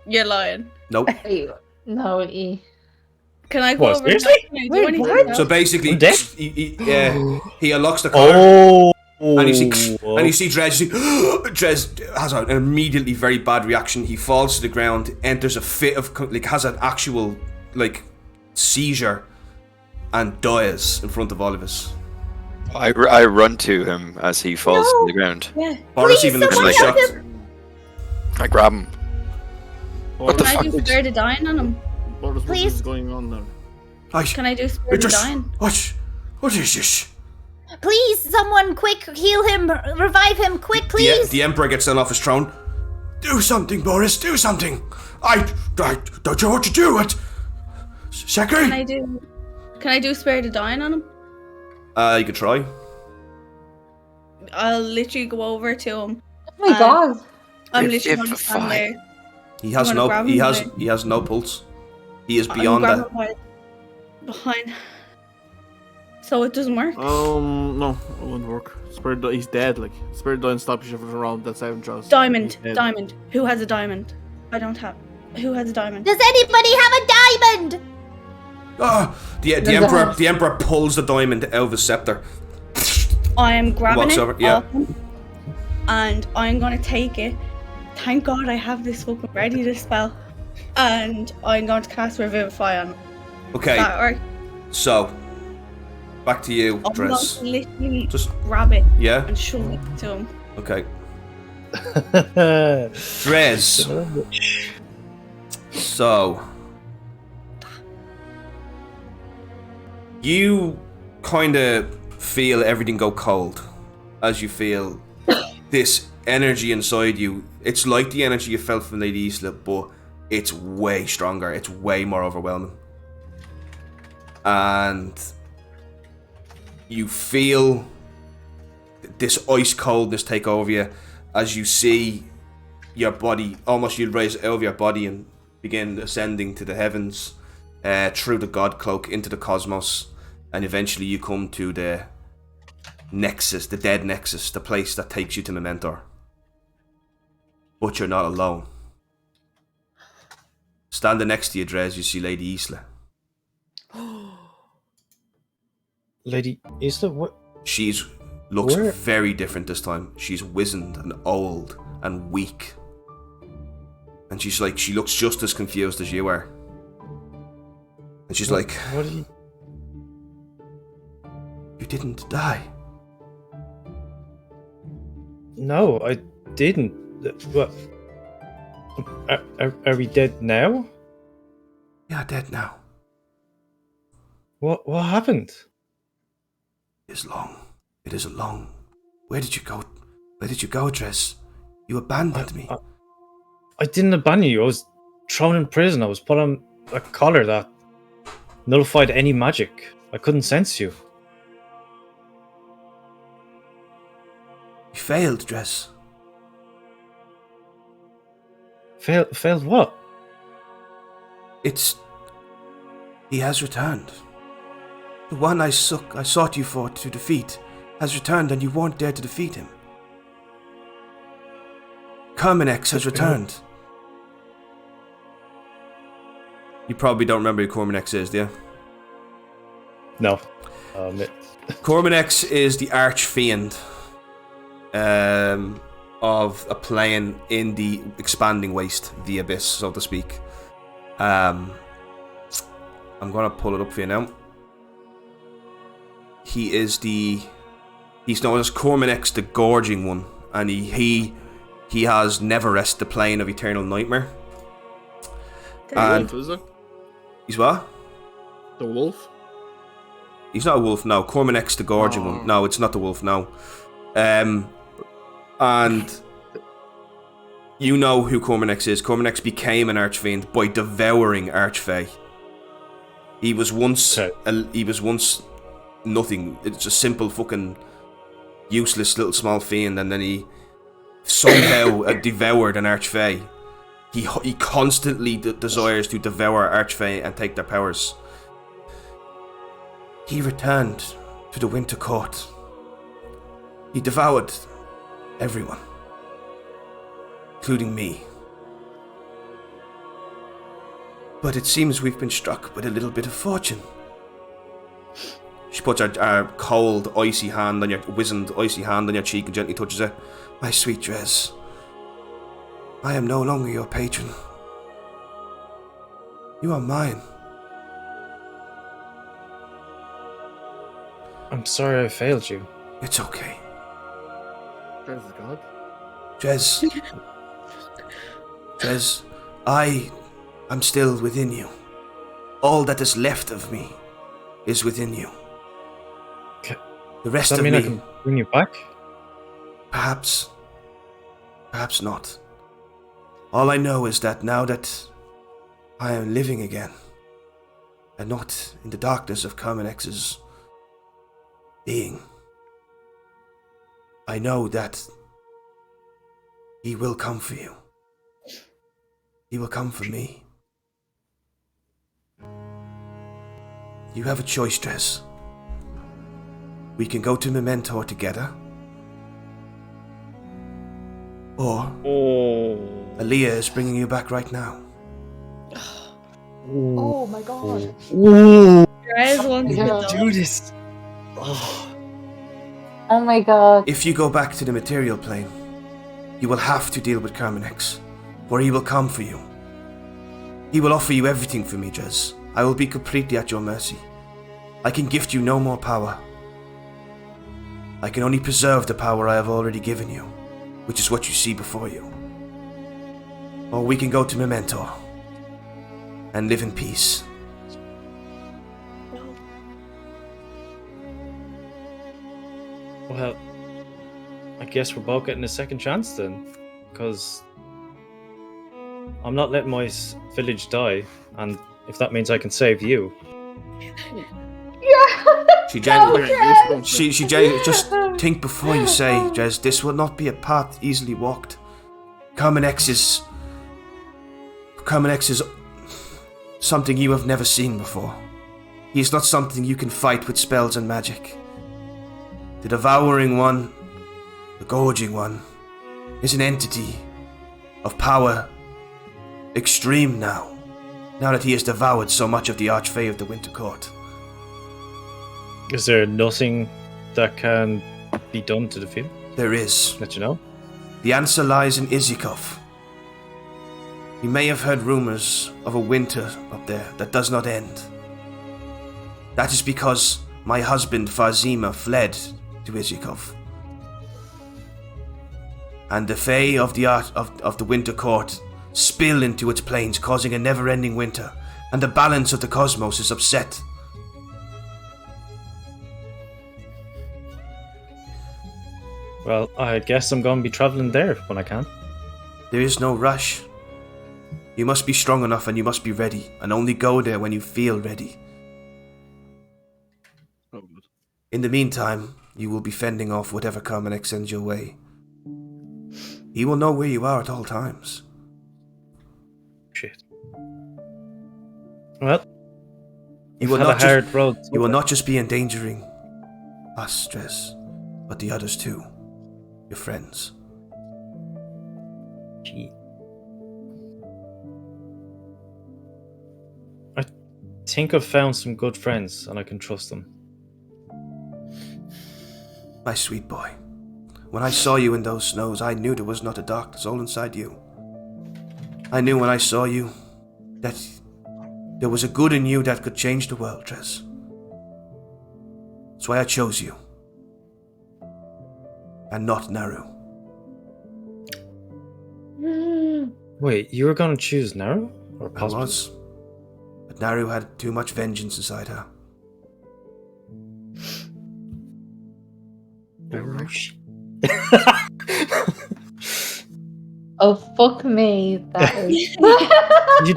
You're lying. Nope. No, he... Can I go What, over? Can seriously? I do Wait, anything what? else? So basically, I'm dead? he unlocks the collar. Oh! And you see Dredge. You see, Dredge has an immediately very bad reaction. He falls to the ground, enters a fit of has an actual seizure, and dies in front of all of us. I run to him as he falls to the ground. Yeah. Boris Please, even looks someone like help shocked. I grab him. What the Can I fuck do did Spirit of Dying on him? What Please. is going on there? Can I do Spirit of Dying? What is this? Please, someone, quick, heal him, revive him, quick, please. The Emperor gets down off his throne. Do something, Boris. Do something. I don't know what to do. What? Secretary? Can I do Spirit of Dying on him? You could try. I'll literally go over to him. Oh my god. I'm If- literally if going to stand fine. there. He has I'm gonna no. grab He him has. by- He has no pulse. He is I'm beyond grabbing that. him behind. So it doesn't work. No, it wouldn't work. He's dead. Like Spirit don't stop you from around that 7 throws. Diamond. He's dead. Diamond. Who has a diamond? I don't have. Who has a diamond? Does anybody have a diamond? The emperor pulls the diamond out of his scepter. I am grabbing Walks it over, yeah. off him, and I'm gonna take it. Thank God I have this fucking ready, this spell. And I'm going to cast Revivify on him. Okay, Alright. so back to you, I'm going Dress. to literally Just grab it yeah. and shove it to him. Okay, Dress. So you kind of feel everything go cold as you feel this energy inside you. It's like the energy you felt from Lady Isla, but it's way stronger. It's way more overwhelming. And you feel this ice coldness take over you as you see your body, almost you'll rise out of your body and begin ascending to the heavens, through the god cloak into the cosmos, and eventually you come to the Nexus, the dead Nexus, the place that takes you to Memento. But you're not alone. Standing next to you, Drez, you see Lady Isla. Lady Isla, what? She's looks Where? very different this time. She's wizened and old and weak. And she's like, she looks just as confused as you are. And she's like, What are you? you didn't die. No, I didn't. What? Are we dead now? You're dead now. What happened? It is long. It is long. Where did you go? Where did you go, Dress? You abandoned me. I didn't abandon you. I was thrown in prison. I was put on a collar that nullified any magic. I couldn't sense you. You failed, Dress. Failed what? He has returned. The one I sought you for to defeat has returned, and you weren't there to defeat him. Cormanex has returned. You probably don't remember who Cormanex is, do you? No. Cormanex is the archfiend of a plane in the expanding waste, the abyss, so to speak. I'm gonna pull it up for you now. He's known as Cormanex the Gorging One, and he has Neverrest, the plane of eternal nightmare. Wolf, is it? He's what? The wolf? He's not a wolf, no. Cormanex the Gorging One. No, it's not the wolf, no. And you know who Cormanex is. Cormanex became an archfiend by devouring archfey. He was once nothing. It's a simple fucking useless little small fiend, and then he somehow devoured an archfey. He constantly desires to devour archfey and take their powers. He returned to the Winter Court. He devoured everyone, including me. But it seems we've been struck with a little bit of fortune. She puts her cold, icy hand on your wizened, icy hand on your cheek and gently touches it. My sweet Dress, I am no longer your patron. You are mine. I'm sorry I failed you. It's okay. Dress is God. Dress, I am still within you. All that is left of me is within you. The rest Does that of mean me, I can bring you back? perhaps not. All I know is that now that I am living again, and not in the darkness of Cormanex's being, I know that he will come for you. He will come for me. You have a choice, Dress. We can go to Memento together, or Aaliyah is bringing you back right now. Oh my god. Drez wants to Yeah. know. Do this. Oh. Oh my god. If you go back to the material plane, you will have to deal with Carmenex, for he will come for you. He will offer you everything for me, Drez. I will be completely at your mercy. I can gift you no more power. I can only preserve the power I have already given you, which is what you see before you. Or we can go to Memento and live in peace. Well, I guess we're both getting a second chance then, because I'm not letting my village die, and if that means I can save you. She genuinely, Okay, she genuinely, just think before you say, Drez, this will not be a path easily walked. Carmenex is something you have never seen before. He is not something you can fight with spells and magic. The devouring one, the gorging one, is an entity of power extreme now that he has devoured so much of the Archfey of the Winter Court. Is there nothing that can be done to defeat him? There is. Let you know. The answer lies in Izikov. You may have heard rumors of a winter up there that does not end. That is because my husband Farzima fled to Izikov. And the Fae of the Winter Court spill into its plains, causing a never-ending winter, and the balance of the cosmos is upset. Well, I guess I'm going to be traveling there when I can. There is no rush. You must be strong enough and you must be ready, and only go there when you feel ready. Oh, good. In the meantime, you will be fending off whatever Carmenex sends your way. He will know where you are at all times. Shit. Well, You will had not a hard road. You will not just be endangering us, Drez, but the others too. Your friends. Gee. I think I've found some good friends and I can trust them. My sweet boy. When I saw you in those snows, I knew there was not a dark soul inside you. I knew when I saw you that there was a good in you that could change the world, Drez. That's why I chose you. And not Naru. Wait, you were going to choose Naru? Or I possibly? was. But Naru had too much vengeance inside her. Oh, fuck me. That is. You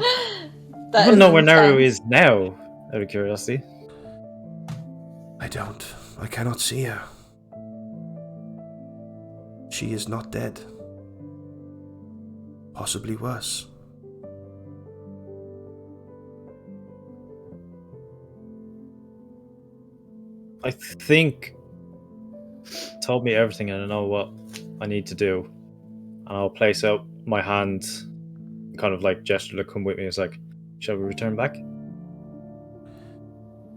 That don't is know where Naru intense. is now, out of curiosity. I don't. I cannot see her. She is not dead. Possibly worse. I think told me everything and I know what I need to do. And I'll place out my hand, kind of like gesture to come with me. It's like, shall we return back?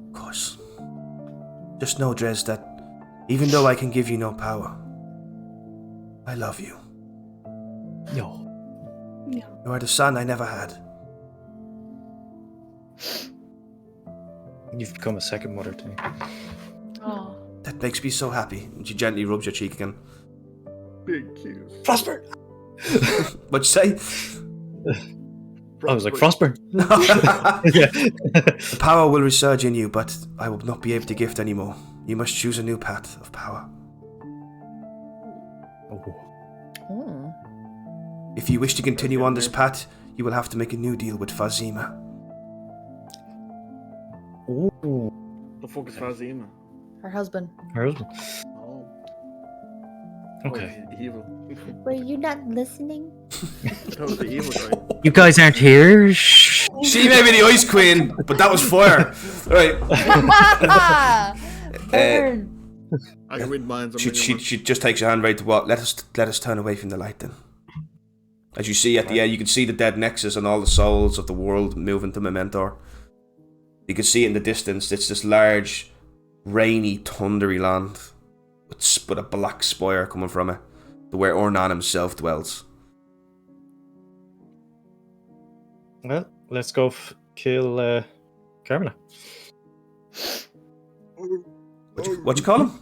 Of course. Just know, Drez, that even though I can give you no power, I love you. No. You are the son I never had. You've become a second mother to me. Oh. That makes me so happy. And she gently rubs your cheek again. Big kiss. Frostburn! What'd you say? I was like, Frostburn! The power will resurge in you, but I will not be able to gift anymore. You must choose a new path of power. Oh. If you wish to continue on this path, you will have to make a new deal with Farzima. Ooh. The fuck is Fazima? Her husband. Her husband. Oh. Okay. Oh, he's evil. Were you not listening? That was the evil guy. You guys aren't here? Shh. She may be the Ice Queen, but that was fire. Right. Burn. I can read minds. She just takes your hand right to what? Let us turn away from the light then. As you see at the end, you can see the dead nexus and all the souls of the world moving to Mementor. You can see it in the distance. It's this large, rainy, thundery land with a black spire coming from it, to where Ornan himself dwells. Well, let's go kill Carmina. What you call him?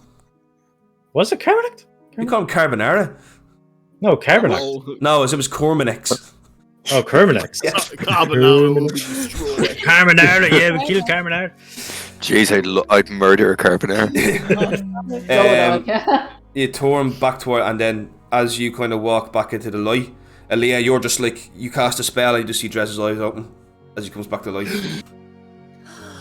Was it Carminax? You call him Carbonara? No, Carminax. No, it was Cormanex. Oh, Carminax. Carbonara will be destroyed. Carbonara, yeah, we killed Carbonara. Jeez, I'd murder a Carbonara. You tore him back toward, and then as you kind of walk back into the light, Aaliyah, you're just like, you cast a spell and you just see Drez's eyes open as he comes back to life.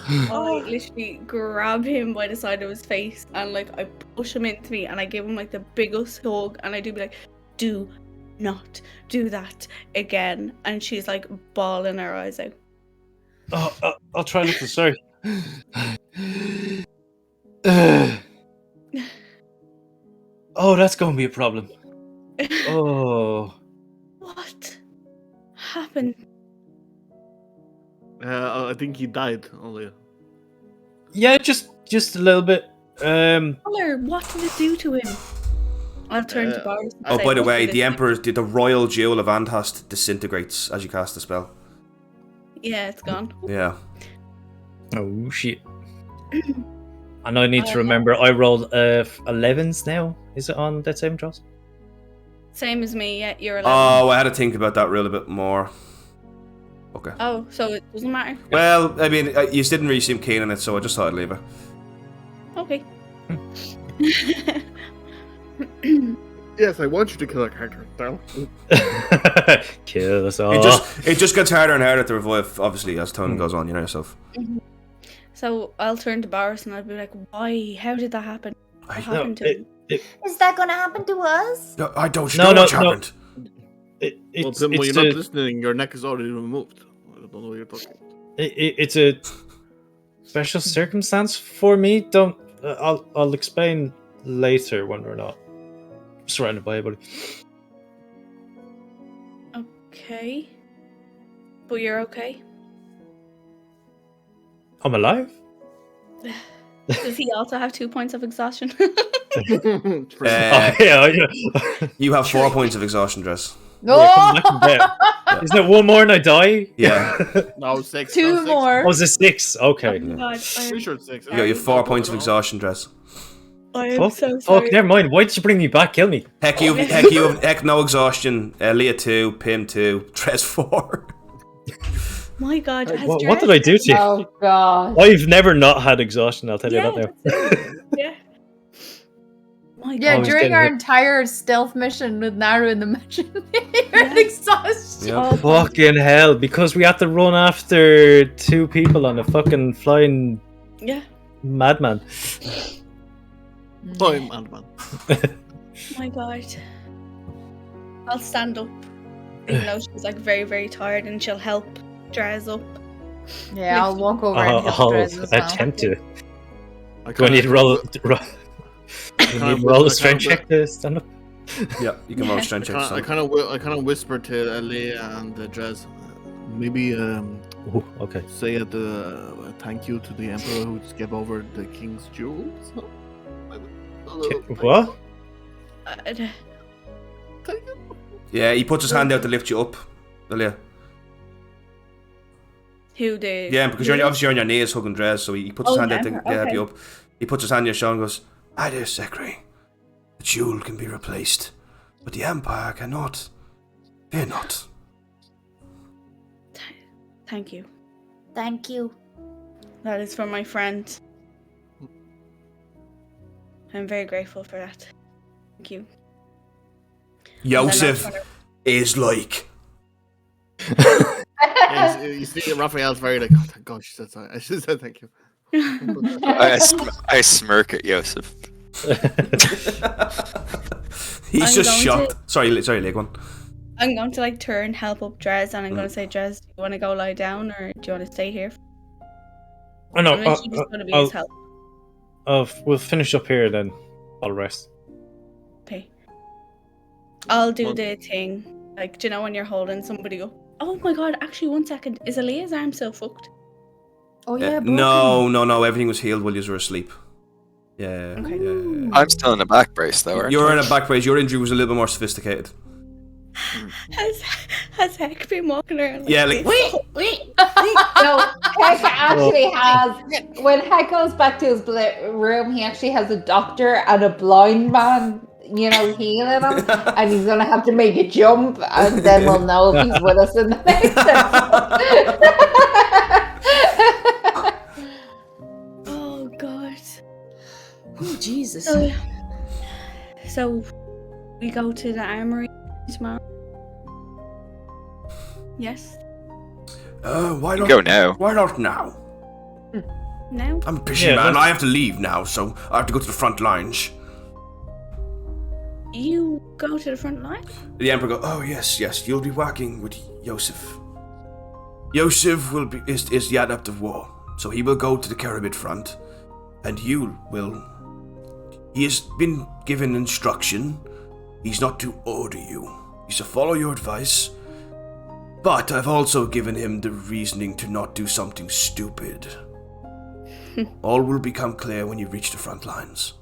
I literally grab him by the side of his face and like I push him into me and I give him like the biggest hug and I do be like, do not do that again. And she's like bawling her eyes out. Oh, I'll try looking sorry. Oh, that's going to be a problem. Oh. What happened? I think he died, only. Yeah, just a little bit. Color, what did it do to him? I'll turn to Boris. Oh, by the way, the Emperor's, the royal jewel of Andhast disintegrates as you cast the spell. Yeah, it's gone. Yeah. Oh, shit. And I need to remember, I rolled 11s now. Is it on that same draws? Same as me, yeah, you're 11. Oh, I had to think about that a little bit more. Okay. Oh, so it doesn't matter? Well, I mean, you didn't really seem keen on it, so I just thought I'd leave it. Okay. Yes, I want you to kill a character, Daryl. Kill us all. It just gets harder and harder to revive, obviously, as time goes on, you know yourself. So I'll turn to Boris and I'll be like, why? How did that happen? What happened to him? Is that gonna happen to us? No, I don't know what happened. Well, Tim, when you're not listening, your neck is already removed. I don't know what you're talking about. It's a special circumstance for me. Don't. I'll explain later when we're not surrounded by everybody. Okay. But you're okay? I'm alive. Does he also have 2 points of exhaustion? Yeah. You have 4 points of exhaustion, Dress. No! Isn't it one more and I die? Yeah. No, 6. Two more. Oh, it's a 6. Okay. Oh my God, Pretty sure it's 6. You have 4 points of exhaustion, Dress. I am so sorry. Oh, never mind. Why did you bring me back? Kill me. Heck, no exhaustion. Leah 2, Pim 2, Dress 4. My God, What did I do to you? Oh God. I've never not had exhaustion, I'll tell you that now. Yeah. My God. Yeah, he's during getting our hit. entire stealth mission with Naru in the mansion, you're exhausted. Yeah. Fucking hell, because we had to run after 2 people on a fucking flying Yeah. madman. Oh, man. My God. I'll stand up. Even though she's like very, very tired and she'll help Draz up. Yeah, I'll walk over and help I'll Drez as well. attempt to. Do I need to roll a strength check to stand up? Yeah, you can roll a strength check. I kind of whisper to Leah and Drez. Maybe Ooh, okay. say thank you to the Emperor who gave over the King's jewels. What? Thank you. Yeah, he puts his hand out to lift you up, Leah. Who did? Yeah, because you're on your knees hugging Drez, so he puts his hand out to help you up. He puts his hand on your shoulder and goes, "I dear Secretary, the jewel can be replaced, but the Empire cannot. Fear not." Thank you. Thank you. That is for my friend. I'm very grateful for that. Thank you. Yosef is like... Yeah, you see, Raphael's very like, oh, thank God she said sorry. I should say thank you. I smirk at Yosef. He's just shocked. Sorry, Leah, go on. I'm going to like turn, help up Drez, and I'm going to say, Drez, do you want to go lie down or do you want to stay here? Oh no, I'm literally just going to be his help. We'll finish up here, then I'll rest. Okay. I'll do the thing. Like, do you know when you're holding somebody up? Oh my god, actually, 1 second. Is Aaliyah's arm still fucked? Oh yeah, No. Everything was healed while you were asleep. Yeah. Okay. Yeah. I'm still in a back brace though. aren't You're I? in a back brace. Your injury was a little bit more sophisticated. Has Heck been walking around? Yeah, like No, Heck actually has. When Heck goes back to his room, he actually has a doctor and a blind man, healing him, and he's gonna have to make a jump, and then we'll know if he's with us in the next episode. Oh god. Oh, Jesus. So we go to the armory tomorrow. Yes. why not? Go now. Why not now? Now. I'm busy, Yeah, man. let's- I have to leave now, so I have to go to the front lines. You go to the front line? The Emperor goes, oh yes, you'll be working with Yosef. Yosef is the Adept of War, so he will go to the Karabid front, and you will. He has been given instruction. He's not to order you. He's to follow your advice. But I've also given him the reasoning to not do something stupid. All will become clear when you reach the front lines.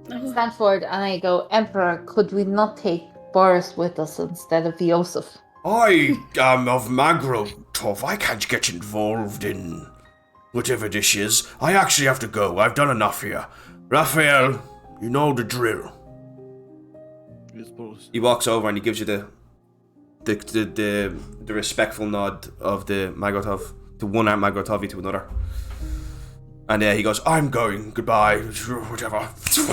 Stand forward, and I go, Emperor, could we not take Boris with us instead of Yosef? I am of Magro, Tov. I can't get involved in whatever this is. I actually have to go. I've done enough here. Raphael, you know the drill. Yes, boss. He walks over and he gives you the respectful nod of the Magotov, to one arm Magotovi to another. And he goes, I'm going, goodbye, whatever. Just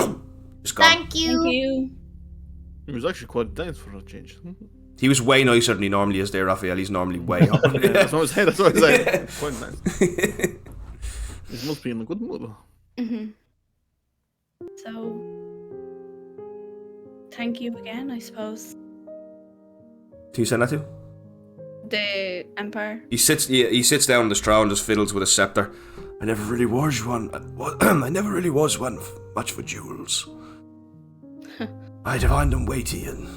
gone. Thank you. Thank you. He was actually quite nice for a change. He was way nicer than he normally is there, Raphael. He's normally way up. Yeah, that's what I was saying. Quite nice. He must be in a good mood. So, thank you again, I suppose. Who you saying that to? The Empire. He sits down on the straw and just fiddles with a scepter. I never really was one. I never really was one much for jewels. I'd find them weighty and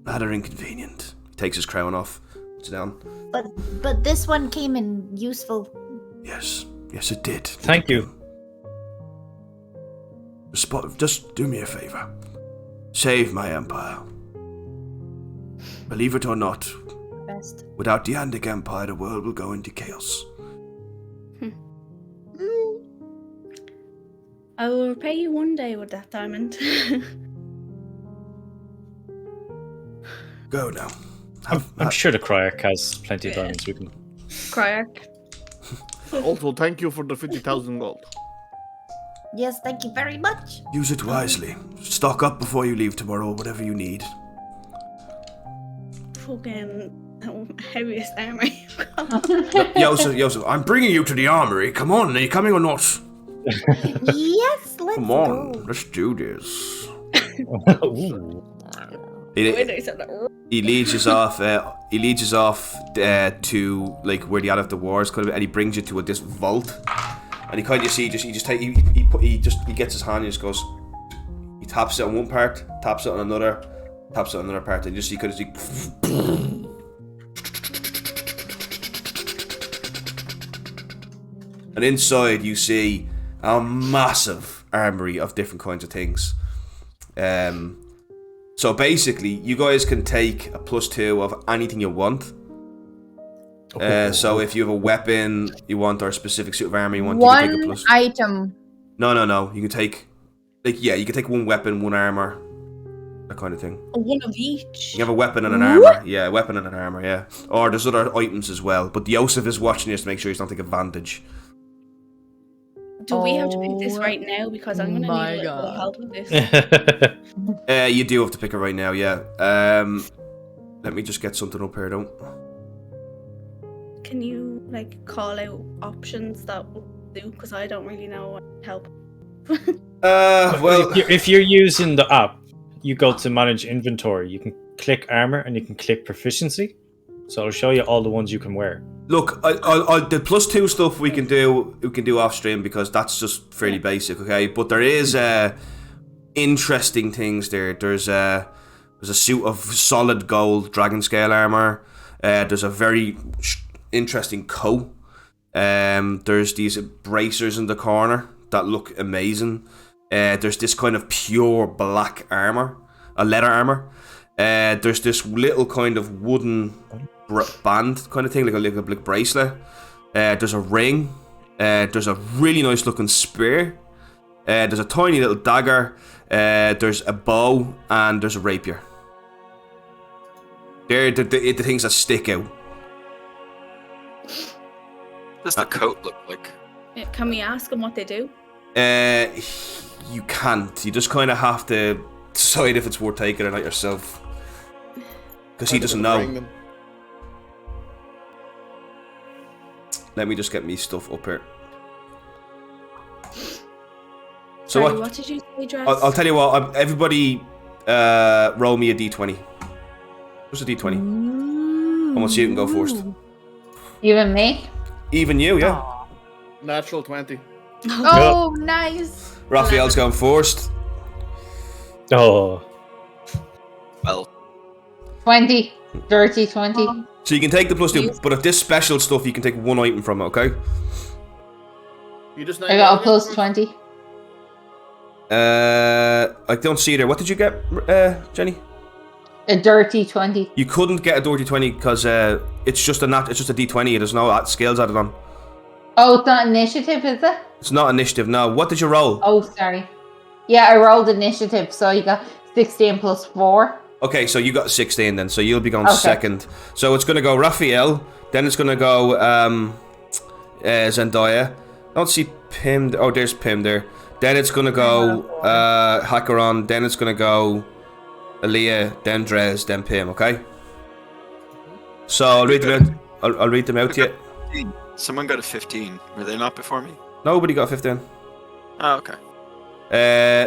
rather inconvenient. He takes his crown off, puts it down. But this one came in useful. Yes, it did. Thank you. Just do me a favor. Save my empire. Believe it or not, Best. without the Andic Empire, the world will go into chaos. I will repay you one day with that diamond. Go now. I'm sure the Cryak has plenty of diamonds we can. Cryak. Also, thank you for the 50,000 gold. Yes, thank you very much. Use it wisely. Stock up before you leave tomorrow, whatever you need. Fucking heaviest armor you've got. Yosef, I'm bringing you to the armory. Come on, are you coming or not? Yes, let's Come on, go. let's do this. Ooh. He leads us off. He leads us off to like where the Adept of War is kind of, and he brings you to this vault. And he kind of see, he gets his hand and just goes. He taps it on one part, taps it on another, taps it on another part, and you just see kind of see. And inside you see a massive armory of different kinds of things. So basically, you guys can take a +2 of anything you want. So if you have a weapon you want or a specific suit of armor you want, you can take a One plus. item. No. You can take, you can take one weapon, one armor, that kind of thing. One of each. You have a weapon and an armor. Yeah, a weapon and an armor. Yeah. Or there's other items as well. But Yosef is watching this to make sure he's not taking advantage. Do we have to pick this right now? Because I'm gonna My need a little God. help with this. You do have to pick it right now. Yeah. Let me just get something up here, though. Can you call out options that will do? Because I don't really know what help. Well, if you're using the app, you go to manage inventory. You can click armor and you can click proficiency. So it'll show you all the ones you can wear. look, I'll the +2 stuff we can do off stream because that's just fairly basic, okay? But there is interesting things there. There's There's a suit of solid gold dragon scale armor. There's a very interesting coat. There's these bracers in the corner that look amazing. There's this kind of pure black armor, a leather armor. There's this little kind of wooden band kind of thing, like a little bracelet. There's a ring. There's a really nice looking spear. There's a tiny little dagger. There's a bow, and there's a rapier. They're the things that stick out. What does the coat look like? Can we ask them what they do? You can't. You just kind of have to decide if it's worth taking or not yourself. Because he doesn't know. Let me just get me stuff up here. So Sorry, what did you say, Dress? I'll tell you what. Everybody, roll me a d20. Just a d20. And we'll see who can go first. Even me? Even you, yeah. Natural 20. Oh, nice. Raphael's going first. Oh. Well, 20. Dirty 20. So you can take the +2, but if this special stuff, you can take one item from it, okay? You just I got a +20. I don't see it there. What did you get, Jenny? A dirty 20. You couldn't get a dirty 20 because it's just a d20. There's no skills added on. Oh, it's not initiative, is it? It's not initiative. No. What did you roll? Oh, sorry. Yeah, I rolled initiative, so you got 16 plus 4. Okay, so you got 16 then, so you'll be going second. So it's going to go Raphael, then it's going to go Zendaya. I don't see Pim. Oh, there's Pim there. Then it's going to go Hackeron, then it's going to go Aaliyah, then Drez, then Pim, okay? So I'll read them out. I'll read them out to you. Someone got a 15. Were they not before me? Nobody got 15. Oh, okay.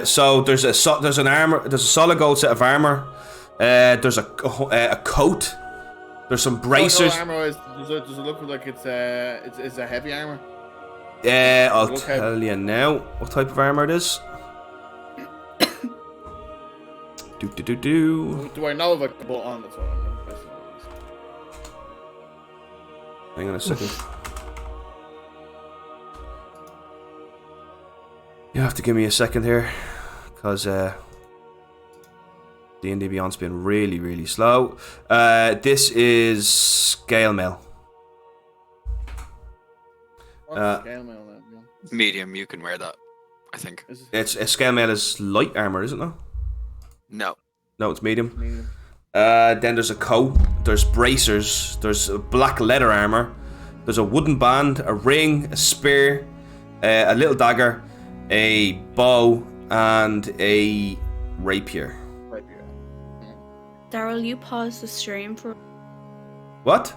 So there's a solid gold set of armor. There's a coat. There's some bracers. Does it look like it's a heavy armor? I'll tell you now what type of armor it is. Do I know if I can put on? That's what I'm guessing. Hang on a second. You have to give me a second here, because D&D Beyond's been really, really slow. This is scale mail. Scale mail then, yeah. Medium, you can wear that, I think. It's scale mail is light armor, isn't it? No. No, it's medium. Then there's a coat. There's bracers. There's black leather armor. There's a wooden band, a ring, a spear, a little dagger, a bow, and a rapier. Daryl, you paused the stream for... What?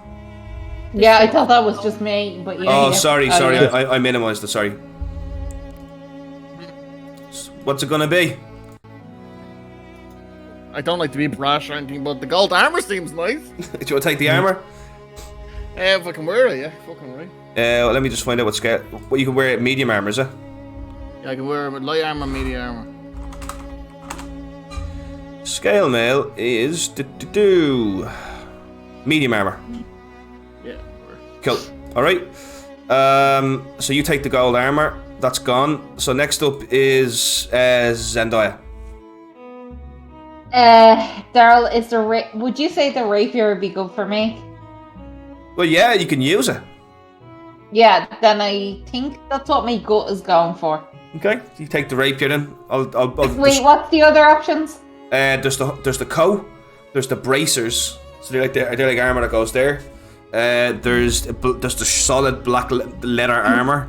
Yeah, I thought that was just me, but yeah. Oh, sorry. I minimized it, sorry. What's it gonna be? I don't like to be brash or anything, but the gold armor seems nice. Do you want to take the armor? If I can wear it, yeah. Fucking right. Well, let me just find out what scale. What you can wear medium armor, is it? Yeah, I can wear it with light armor, medium armor. Scale mail is medium armor. Yeah. Cool. All right. So you take the gold armor. That's gone. So next up is Zendaya. Daryl, would you say the rapier would be good for me? Well, yeah, you can use it. Yeah, then I think that's what my gut is going for. Okay, you take the rapier then. Wait, what's the other options? There's the coat. There's the bracers. So they're like armor that goes there. There's the solid black leather armor.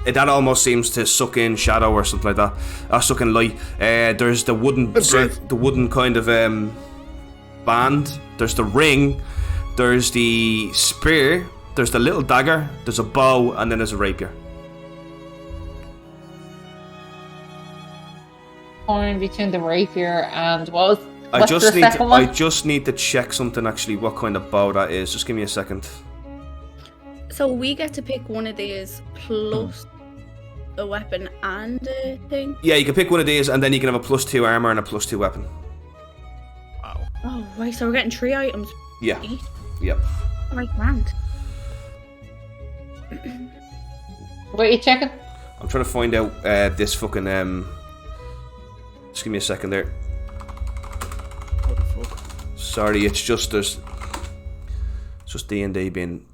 That almost seems to suck in shadow or something like that. Suck in light. There's the wooden kind of band. There's the ring. There's the spear. There's the little dagger. There's a bow, and then there's a rapier. Torn between the rapier and what's I the just need to check something actually. What kind of bow that is? Just give me a second. So we get to pick one of these plus a weapon and a thing? Yeah, you can pick one of these, and then you can have a +2 armor and a +2 weapon. Right, so we're getting 3 items. Yeah. Each. Yep. Right, grand. What are you checking? I'm trying to find out this fucking just give me a second there. What the fuck? Sorry, it's just D&D being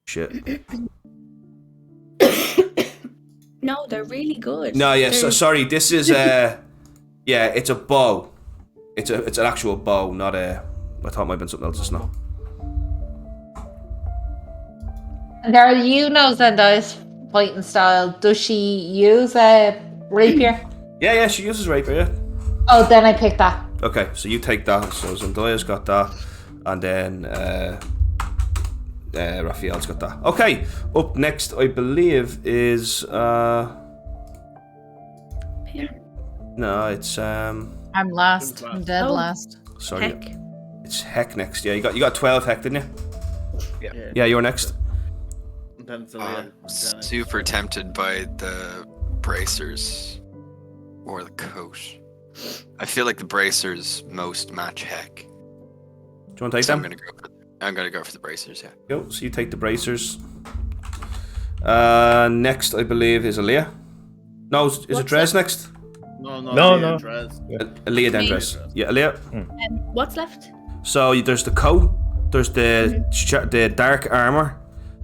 shit. No, they're really good. No, yeah, so, They're- sorry, this is yeah, it's a bow. It's an actual bow, not a. I thought it might have been something else just now. And Daryl, you know Zendaya's fighting style. Does she use a rapier? Yeah, she uses rapier. Yeah. Oh, then I pick that. Okay, so you take that. So Zendaya's got that, and then Raphael's got that. Okay, up next, I believe is no, it's I'm last. I'm dead Oh. last. sorry, Heck. it's Heck next. Yeah, you got 12 Heck, didn't you? Yeah, you're next. And then it's Super tempted by the bracers or the coat. I feel like the bracers most match Heck. Do you want to take So them? I'm gonna go for the bracers. Yeah. Go. So you take the bracers. Next, I believe, is Aaliyah. No, is it What's Drez that? next? No. No. Aaliyah then Drez. Yeah, Aaliyah. What's left? So there's the coat, there's the dark armor,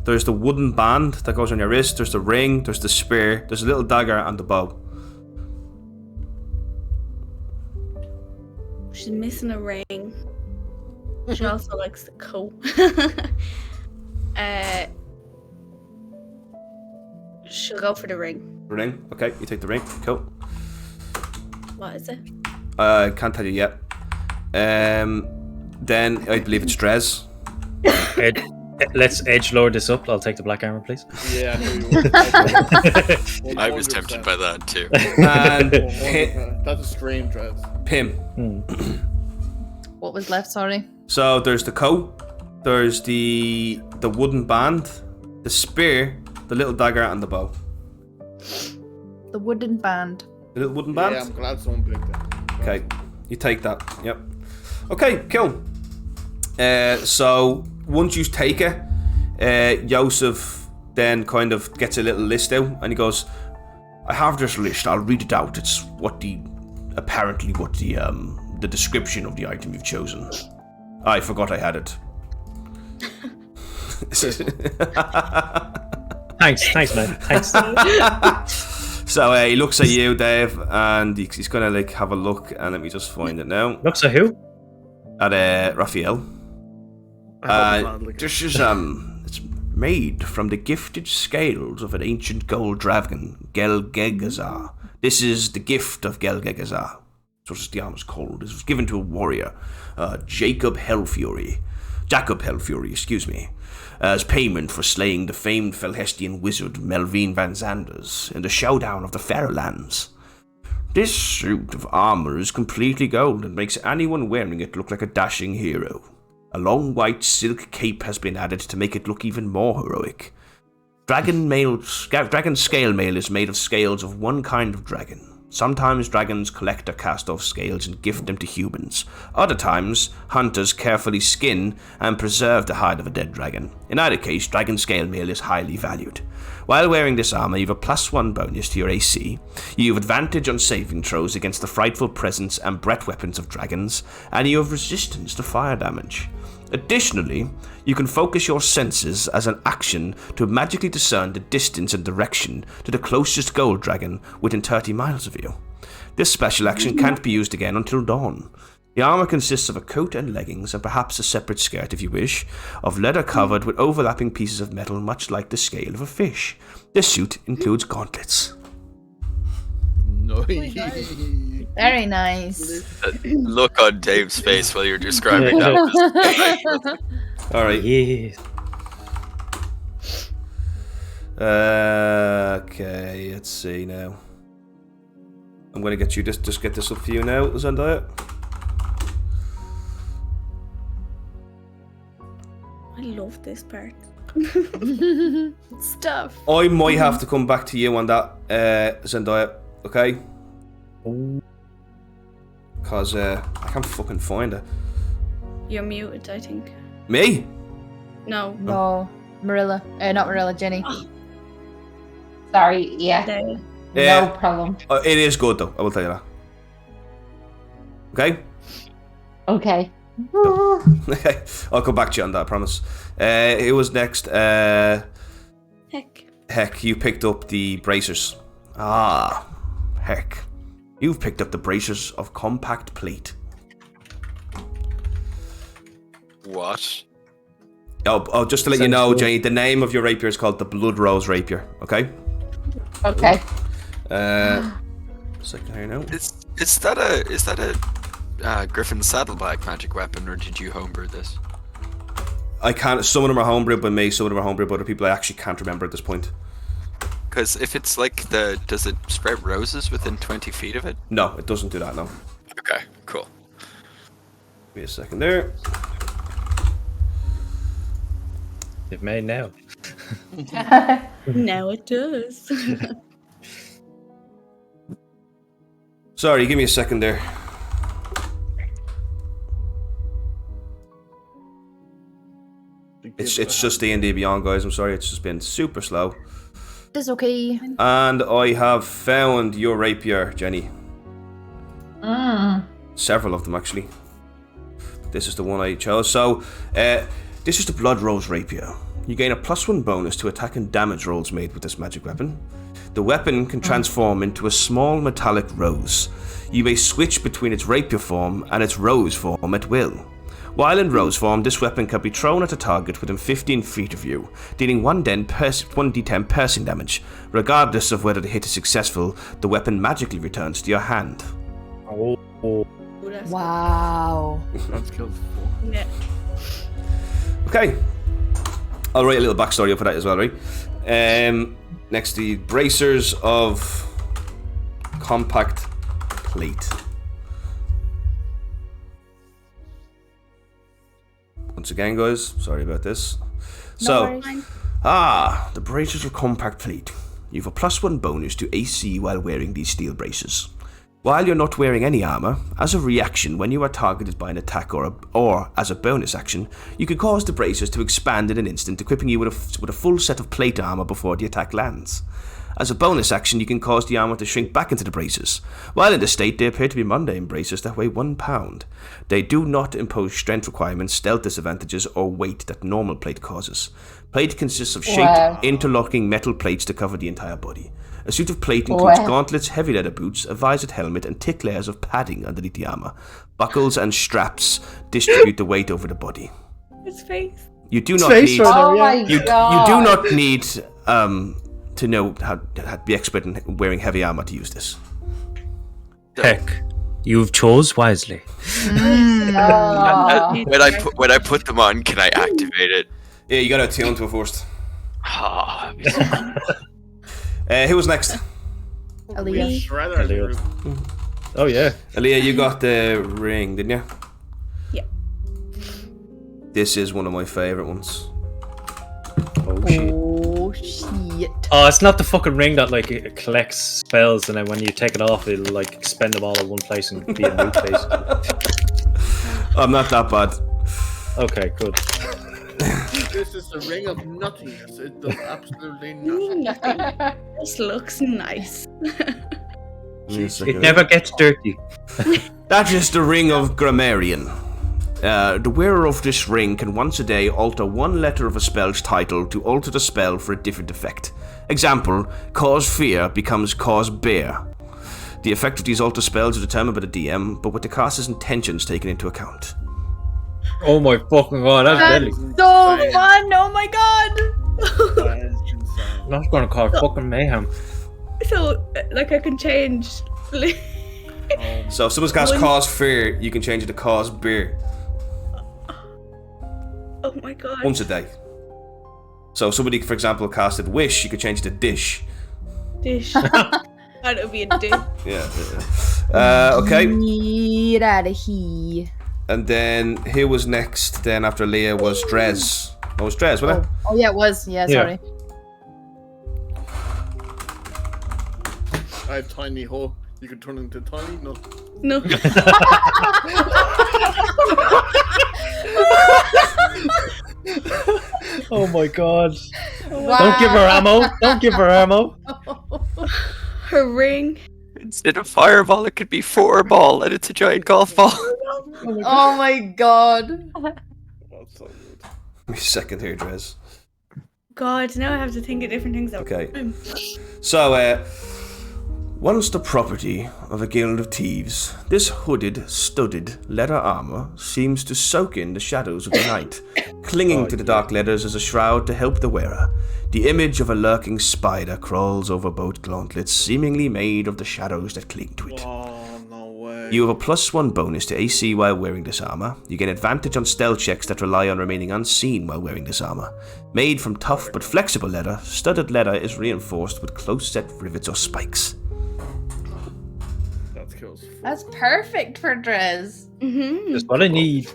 there's the wooden band that goes on your wrist, there's the ring, there's the spear, there's a little dagger and the bow. She's missing a ring. She also likes the coat. She'll go for the ring. Ring. Okay, you take the ring. Cool. What is it? I can't tell you yet. Then I believe it's Drez. Let's edgelord this up. I'll take the black armor, please. Yeah, I was tempted by that too. And that's a stream, Drez. Pim. What was left? Sorry. So there's the coat, there's the wooden band, the spear, the little dagger, and the bow. The wooden band. The little wooden band? Yeah, I'm glad someone picked that. Okay, you take that. Yep. Okay, cool. So once you take it, Yosef then kind of gets a little list out, and he goes, "I have this list. I'll read it out. It's apparently what the description of the item you've chosen. I forgot I had it." Thanks, man. Thanks. So he looks at you, Dave, and he's gonna like have a look, and let me just find it now. Looks at who? At Raphael. This is it's made from the gifted scales of an ancient gold dragon, Gelgegazar. This is the gift of Gelgegazar. That's what the arm is called. It was given to a warrior, Jacob Hellfury, excuse me, as payment for slaying the famed Felhestian wizard Melvin Van Zanders in the showdown of the Fairlands. This suit of armor is completely gold and makes anyone wearing it look like a dashing hero. A long white silk cape has been added to make it look even more heroic. Dragon scale mail is made of scales of one kind of dragon. Sometimes dragons collect or cast off scales and gift them to humans. Other times, hunters carefully skin and preserve the hide of a dead dragon. In either case, dragon scale mail is highly valued. While wearing this armor, you have a +1 bonus to your AC. You have advantage on saving throws against the frightful presence and breath weapons of dragons, and you have resistance to fire damage. Additionally, you can focus your senses as an action to magically discern the distance and direction to the closest gold dragon within 30 miles of you. This special action can't be used again until dawn. The armor consists of a coat and leggings, and perhaps a separate skirt if you wish, of leather covered with overlapping pieces of metal much like the scale of a fish. This suit includes gauntlets. Very nice. Look on Dave's face while you're describing that. Alright. Yeah. Okay, let's see now. I'm going to get you just get this up for you now, Zendaya. I love this part. Stuff. I might have to come back to you on that, Zendaya, okay? Because I can't fucking find it. You're muted, I think. Me? No. No, Marilla. Not Marilla, Jenny. Sorry, yeah. There. No problem. It is good though. I will tell you that. Okay. Okay. Okay. I'll come back to you on that. I promise. Who was next? Heck. Heck, you picked up the bracers. Ah, heck. You've picked up the bracers of compact plate. What? Oh, just to let you know, Jenny, the name of your rapier is called the Blood Rose Rapier, okay? Okay. Second here now. Is that a Griffin Saddleback magic weapon, or did you homebrew this? I can't. Some of them are homebrewed by me, some of them are homebrewed by other people. I actually can't remember at this point. Because if it's like does it spread roses within 20 feet of it? No, it doesn't do that, no. Okay, cool. Give me a second there. It may now. Now it does. Sorry, give me a second there. It's just D&D Beyond, guys. I'm sorry, it's just been super slow. That's okay. And I have found your rapier, Jenny. Several of them, actually. This is the one I chose. So, this is the Blood Rose Rapier. You gain a +1 bonus to attack and damage rolls made with this magic weapon. The weapon can transform into a small metallic rose. You may switch between its rapier form and its rose form at will. While in rose form, this weapon can be thrown at a target within 15 feet of you, dealing 1d10 piercing damage. Regardless of whether the hit is successful, the weapon magically returns to your hand. Oh. Wow. That's killed. Yeah. Okay. I'll write a little backstory up for that as well, right? Next, the bracers of compact plate. Once again, guys, sorry about this. The bracers of compact plate. You have a +1 bonus to AC while wearing these steel braces. While you're not wearing any armor, as a reaction when you are targeted by an attack or as a bonus action, you can cause the bracers to expand in an instant, equipping you with a full set of plate armor before the attack lands. As a bonus action, you can cause the armor to shrink back into the bracers. While in this state, they appear to be mundane bracers that weigh 1 pound. They do not impose strength requirements, stealth disadvantages, or weight that normal plate causes. Plate consists of shaped, interlocking metal plates to cover the entire body. A suit of plate includes gauntlets, heavy leather boots, a visored helmet, and thick layers of padding underneath the armor. Buckles and straps distribute the weight over the body. His face. You do not need. Oh my You god. do not need to know how to be expert in wearing heavy armor to use this. Heck, you've chose wisely. Oh. When I put them on, can I activate it? Yeah, you gotta attune to it first. Ah, Who was next? Aaliyah. Oh yeah. Aaliyah, you got the ring, didn't you? Yeah. This is one of my favourite ones. Oh shit. Oh shit. Oh, it's not the fucking ring that like it collects spells and then when you take it off, it'll like expend them all at one place and be a new place. I'm not that bad. Okay, good. This is a ring of nothingness. It does absolutely nothing. This looks nice. It never gets dirty. That is the ring of Grammarian. The wearer of this ring can once a day alter one letter of a spell's title to alter the spell for a different effect. Example, cause fear becomes cause bear. The effect of these alter spells is determined by the DM, but with the caster's intentions taken into account. Oh my fucking god, that's deadly. So fun! Oh my god! That's gonna cause fucking mayhem. So, like, I can change. So if someone's cast cause fear, you can change it to cause beer. Oh my god. Once a day. So if somebody, for example, casted wish, you could change it to dish. Dish. That would be a dish. Yeah. Okay. Get out of here. And then who was next? Then after Leah was Drez. Oh, it was Drez, wasn't it? Oh yeah, it was. Yeah, sorry. I have tiny hole. You can turn into tiny. No. No. Oh my god. Wow. Don't give her ammo. Don't give her ammo. Her ring. Instead of fireball, it could be 4-ball, and it's a giant golf ball. Oh my god. Me second here, Drez. God, now I have to think of different things. Okay. So, once the property of a guild of thieves, this hooded, studded leather armor seems to soak in the shadows of the night, clinging to the dark leathers as a shroud to help the wearer. The image of a lurking spider crawls over both gauntlets, seemingly made of the shadows that cling to it. Oh, no way. You have a +1 bonus to AC while wearing this armor. You get advantage on stealth checks that rely on remaining unseen while wearing this armor. Made from tough but flexible leather, studded leather is reinforced with close-set rivets or spikes. That's perfect for Drez. That's what I need.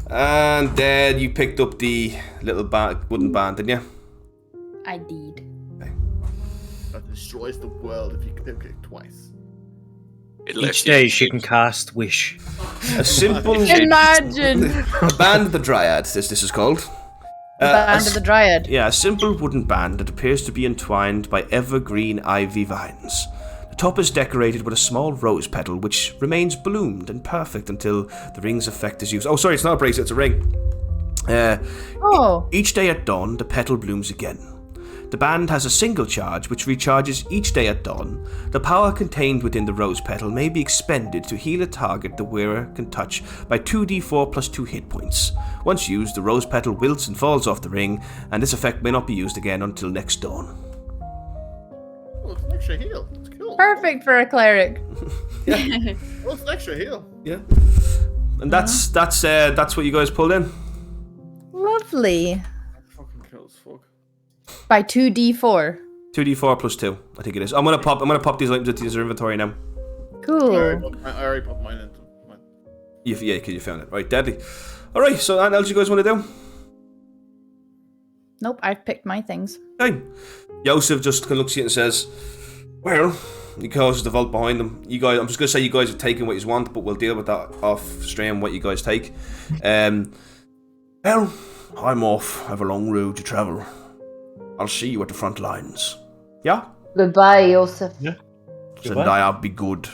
And then you picked up the little wooden band, didn't you? I did. That destroys the world if you click it twice. Each day she can cast Wish. A simple Imagine. Band of the Dryad, this is called. Band of the Dryad. Yeah, a simple wooden band that appears to be entwined by evergreen ivy vines. The top is decorated with a small rose petal which remains bloomed and perfect until the ring's effect is used. Oh, sorry, it's not a bracelet, it's a ring. Each day at dawn, the petal blooms again. The band has a single charge which recharges each day at dawn. The power contained within the rose petal may be expended to heal a target the wearer can touch by 2d4 plus 2 hit points. Once used, the rose petal wilts and falls off the ring, and this effect may not be used again until next dawn. Oh, it's an extra heal. It's cool. Perfect for a cleric. Yeah. Oh, it's an extra heal. Yeah. And that's what you guys pulled in. Lovely. That fucking kills fuck. By 2d4. 2d4 plus 2, I think it is. I'm gonna pop these items into your inventory now. Cool. I already put mine into mine. Yeah, because you found it. Right, deadly. Alright, so anything else you guys want to do? Nope, I've picked my things. Hey. Yosef just kind of looks at you and says, well, he closes the vault behind them. You guys, I'm just going to say you guys have taken what you want, but we'll deal with that off stream, what you guys take. Well, I'm off. I have a long road to travel. I'll see you at the front lines. Yeah? Goodbye, Joseph. Yeah. Zendaya, be good.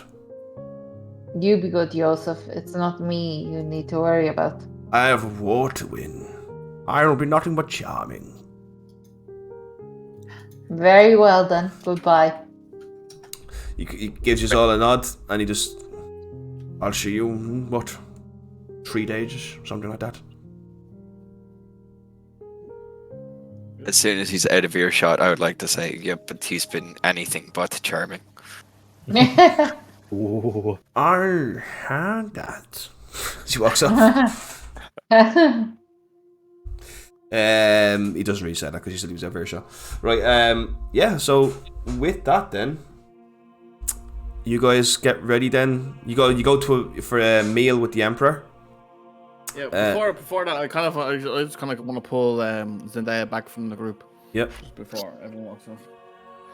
You be good, Joseph. It's not me you need to worry about. I have a war to win. I will be nothing but charming. Very well then. Goodbye. He gives you all a nod, and he just... I'll see you in, 3 days? Something like that. As soon as he's out of earshot, I would like to say, yep, but he's been anything but charming. Ooh. I had that. She walks off. He doesn't really say that because he said he was out of earshot. Right, yeah, so with that then, you guys get ready then. You go for a meal with the Emperor. Yeah, before that, I just kind of want to pull Zendaya back from the group. Yep. Just before everyone walks off,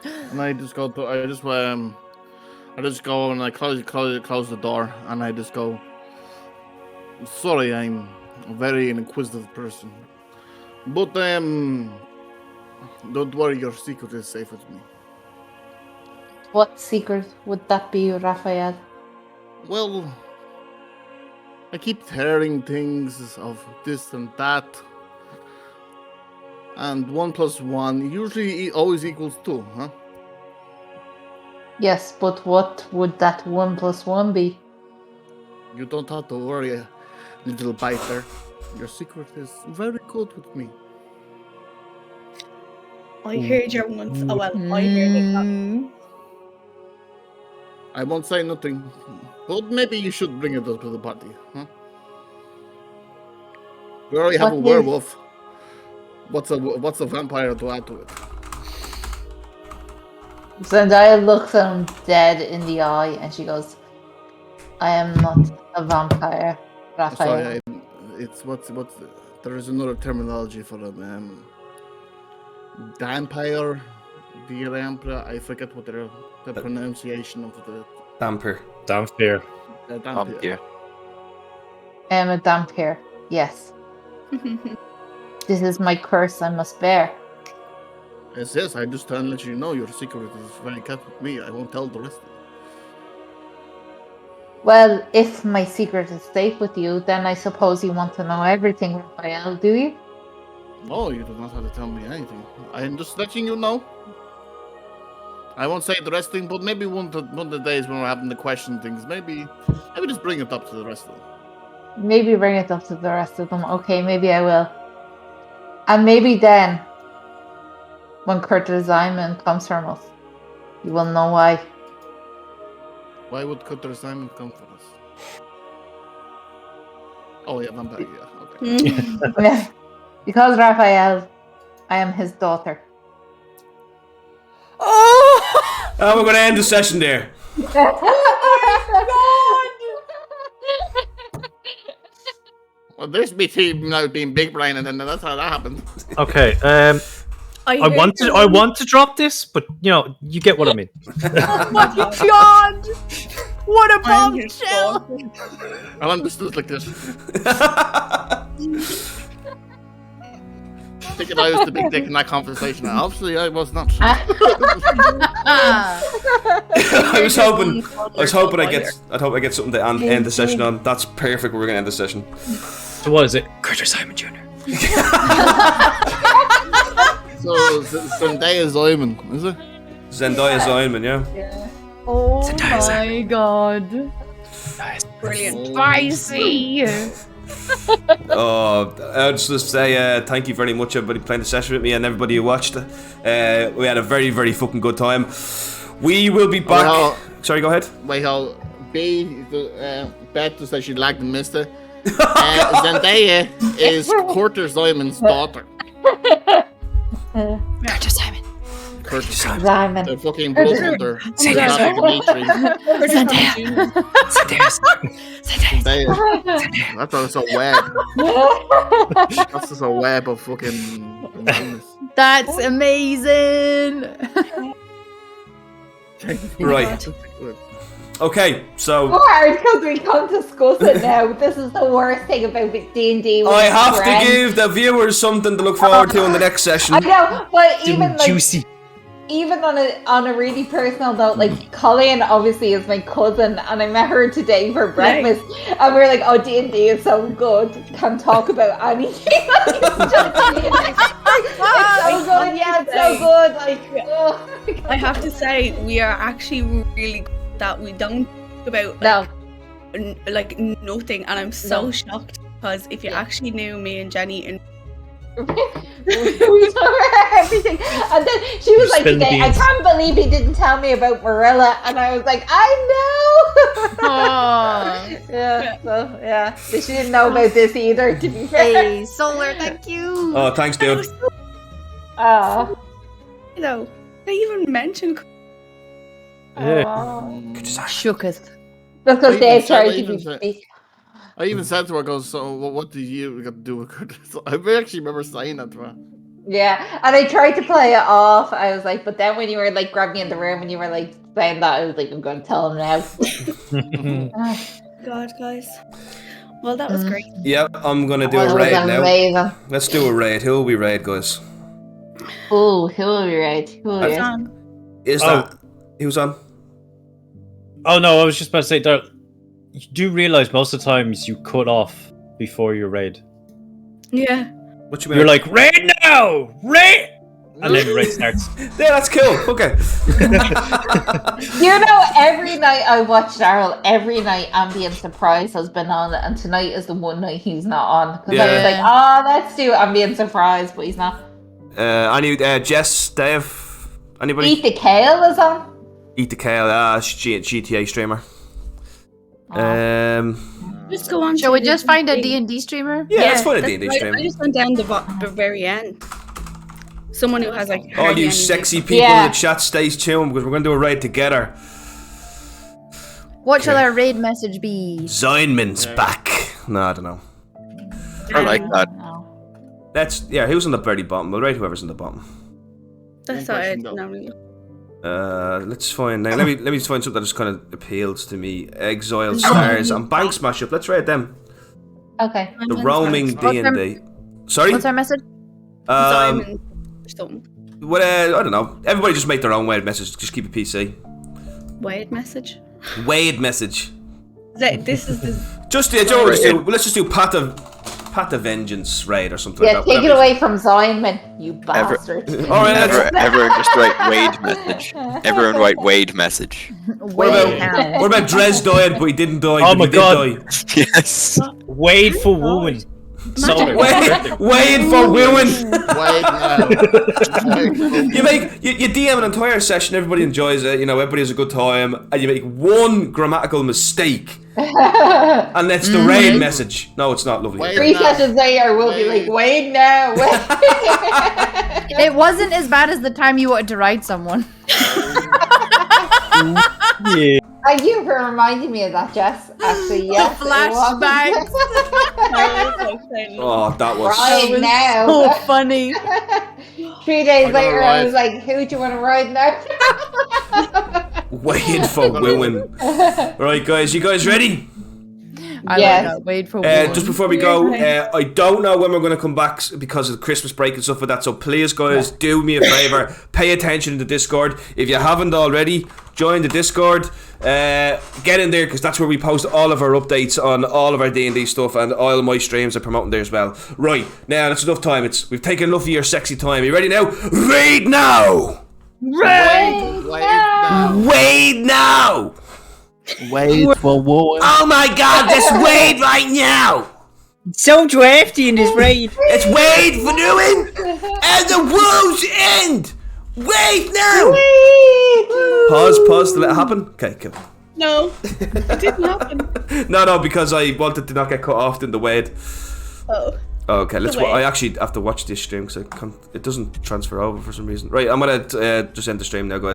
and I just go and I close the door, and I just go. Sorry, I'm a very inquisitive person, but don't worry, your secret is safe with me. What secret would that be, Raphael? Well, I keep hearing things of this and that. And 1 + 1 usually always equals 2, huh? Yes, but what would that 1 + 1 be? You don't have to worry, little biter. Your secret is very good with me. I heard your once. Oh well, I heard it. I won't say nothing, but maybe you should bring it up to the party, huh? We already have a werewolf. What's a vampire to add to it? Zendaya looks him dead in the eye and she goes, I am not a vampire, Raphael. Sorry, it's what's there is another terminology for them. Vampire, the emperor. I forget what the pronunciation of the Damper. Dampier. Dampier. I am a vampire. Yes. This is my curse I must bear. Yes, I just trying to let you know your secret is very kept with me. I won't tell the rest of it. Well, if my secret is safe with you, then I suppose you want to know everything, Raphael, do you? No, you do not have to tell me anything. I am just letting you know. I won't say the rest thing, but maybe one of the days when we're having to question things, maybe just bring it up to the rest of them. Maybe bring it up to the rest of them. Okay, maybe I will. And maybe then, when Curtis Simon comes from us, you will know why. Why would Cutter Simon come for us? Oh yeah, I'm back. Yeah, okay. Yeah. Because Raphael, I am his daughter. Oh, we're going to end the session there. Well, there's me team now being big brain, and then that's how that happened. Okay. I want to drop this, but you get what I mean. Oh my god! What a bombshell! I understood like this. Thinking I was the big dick in that conversation. Obviously, I was not. I hope I get something to end the session on. That's perfect. We're gonna end the session. So what is it? Curtis Simon Jr. So Zendaya Simon, is it? Zendaya Simon, yeah. Oh my god. Brilliant. Spicy! I'll just say thank you very much, everybody playing the session with me and everybody who watched. We had a very, very fucking good time. We will be back. Sorry, go ahead. Wait, how Beth said she lagged and missed it. Zendaya is Curtis Simon's daughter. Curtis Simon. Curtis Simon. The fucking bloodhunter. Zendaya. That's just a web. That's just a web of fucking madness. That's amazing! Right. Okay, so hard because we can't discuss it now. This is the worst thing about D&D. I have to give the viewers something to look forward to in the next session. I know, but even like Juicy. even on a really personal note, like Colleen obviously is my cousin, and I met her today for breakfast, and we were like, "Oh, D&D is so good. Can't talk about anything." It's so good. Yeah, it's so good. Like, I have to say, we are actually really good that we don't talk about like nothing, and I'm so shocked because if you actually knew me and Jenny and we told her everything, and then she was like, today, I can't believe he didn't tell me about Marilla, and I was like, I know. She didn't know about this either, to be fair. Hey, Solar, thank you. Oh, thanks, dude. they even mentioned Shooketh. Because they tried to be fake. I even said to her, I go, so what do you got to do with Curtis? I actually remember saying that to her. Yeah, and I tried to play it off. I was like, but then when you were like grabbing me in the room and you were like saying that, I was like, I'm going to tell him now. God, guys. Well, that was great. Yep, I'm going to do a raid now. Let's do a raid. Who will we raid, guys? Oh, who will we raid? Who's on? Oh no, I was just about to say that you do realise most of the times you cut off before your raid. Yeah. What you mean? You're like, raid now! Raid! And then the raid starts. Yeah, that's cool. Okay. Every night I watch Daryl, every night Ambient Surprise has been on, and tonight is the one night he's not on. Because I was like, let's do Ambient Surprise, but he's not. Jess, Dave, anybody? Eat the Kale is on. Eat the Kale, GTA streamer. Just go on. Shall we just find a D&D streamer? Yeah, let's find a D&D streamer. I just went down the very end. Someone who has like. All you sexy people in the chat, stay tuned because we're going to do a raid together. What shall our raid message be? Zineman's back. No, I don't know. I like that. Who's on the very bottom? We'll raid whoever's on the bottom. That's what I normally. Let's find now. Let me find something that just kind of appeals to me. Exile Stars and Bank Smash Up. Let's raid them. Okay. The roaming D&D. Sorry? What's our message? Simon or something. What, I don't know. Everybody just make their own weird message. Just keep it PC. Wade message. Wade message. This is the. Just let's just do Pat of Vengeance raid or something Yeah, like that. take it away from Simon, you bastard. Everyone just write Wade message. Everyone write Wade message. What about Drez died but he didn't die? Oh but my he did God. Die. Yes. Wade for woman. Solar. Wade for women. Wait now. You DM an entire session, everybody enjoys it, everybody has a good time, and you make one grammatical mistake, and that's the raid message. No, it's not lovely. 3 sessions later, we'll be like, Wade now. It wasn't as bad as the time you wanted to ride someone. Yeah. Thank you for reminding me of that, Jess. Actually, yes. Flashbacks. Oh, that was Right now. So funny. 3 days later, I ride. was like, who do you want to ride now? Wade for women. Right, guys, you guys ready? Yes. Wait for Just before we go, I don't know when we're going to come back because of the Christmas break and stuff like that, so please, guys, do me a favour, pay attention in the Discord. If you haven't already, join the Discord, get in there, because that's where we post all of our updates on all of our D&D stuff, and all of my streams are promoting there as well. Right, now that's enough time. We've taken enough of your sexy time. Are you ready now? Raid now! Wait now. Wade now! Wait for woman. Oh my God, let's wade right now! So drafty in this raid. Let's wade for doing and the wolves end! Wait now! Pause to let it happen. Okay, cool. No, it didn't happen. No, because I wanted to not get cut off in the wade. Oh. Okay, The wade. I actually have to watch this stream because it doesn't transfer over for some reason. Right, I'm gonna just end the stream now, guys.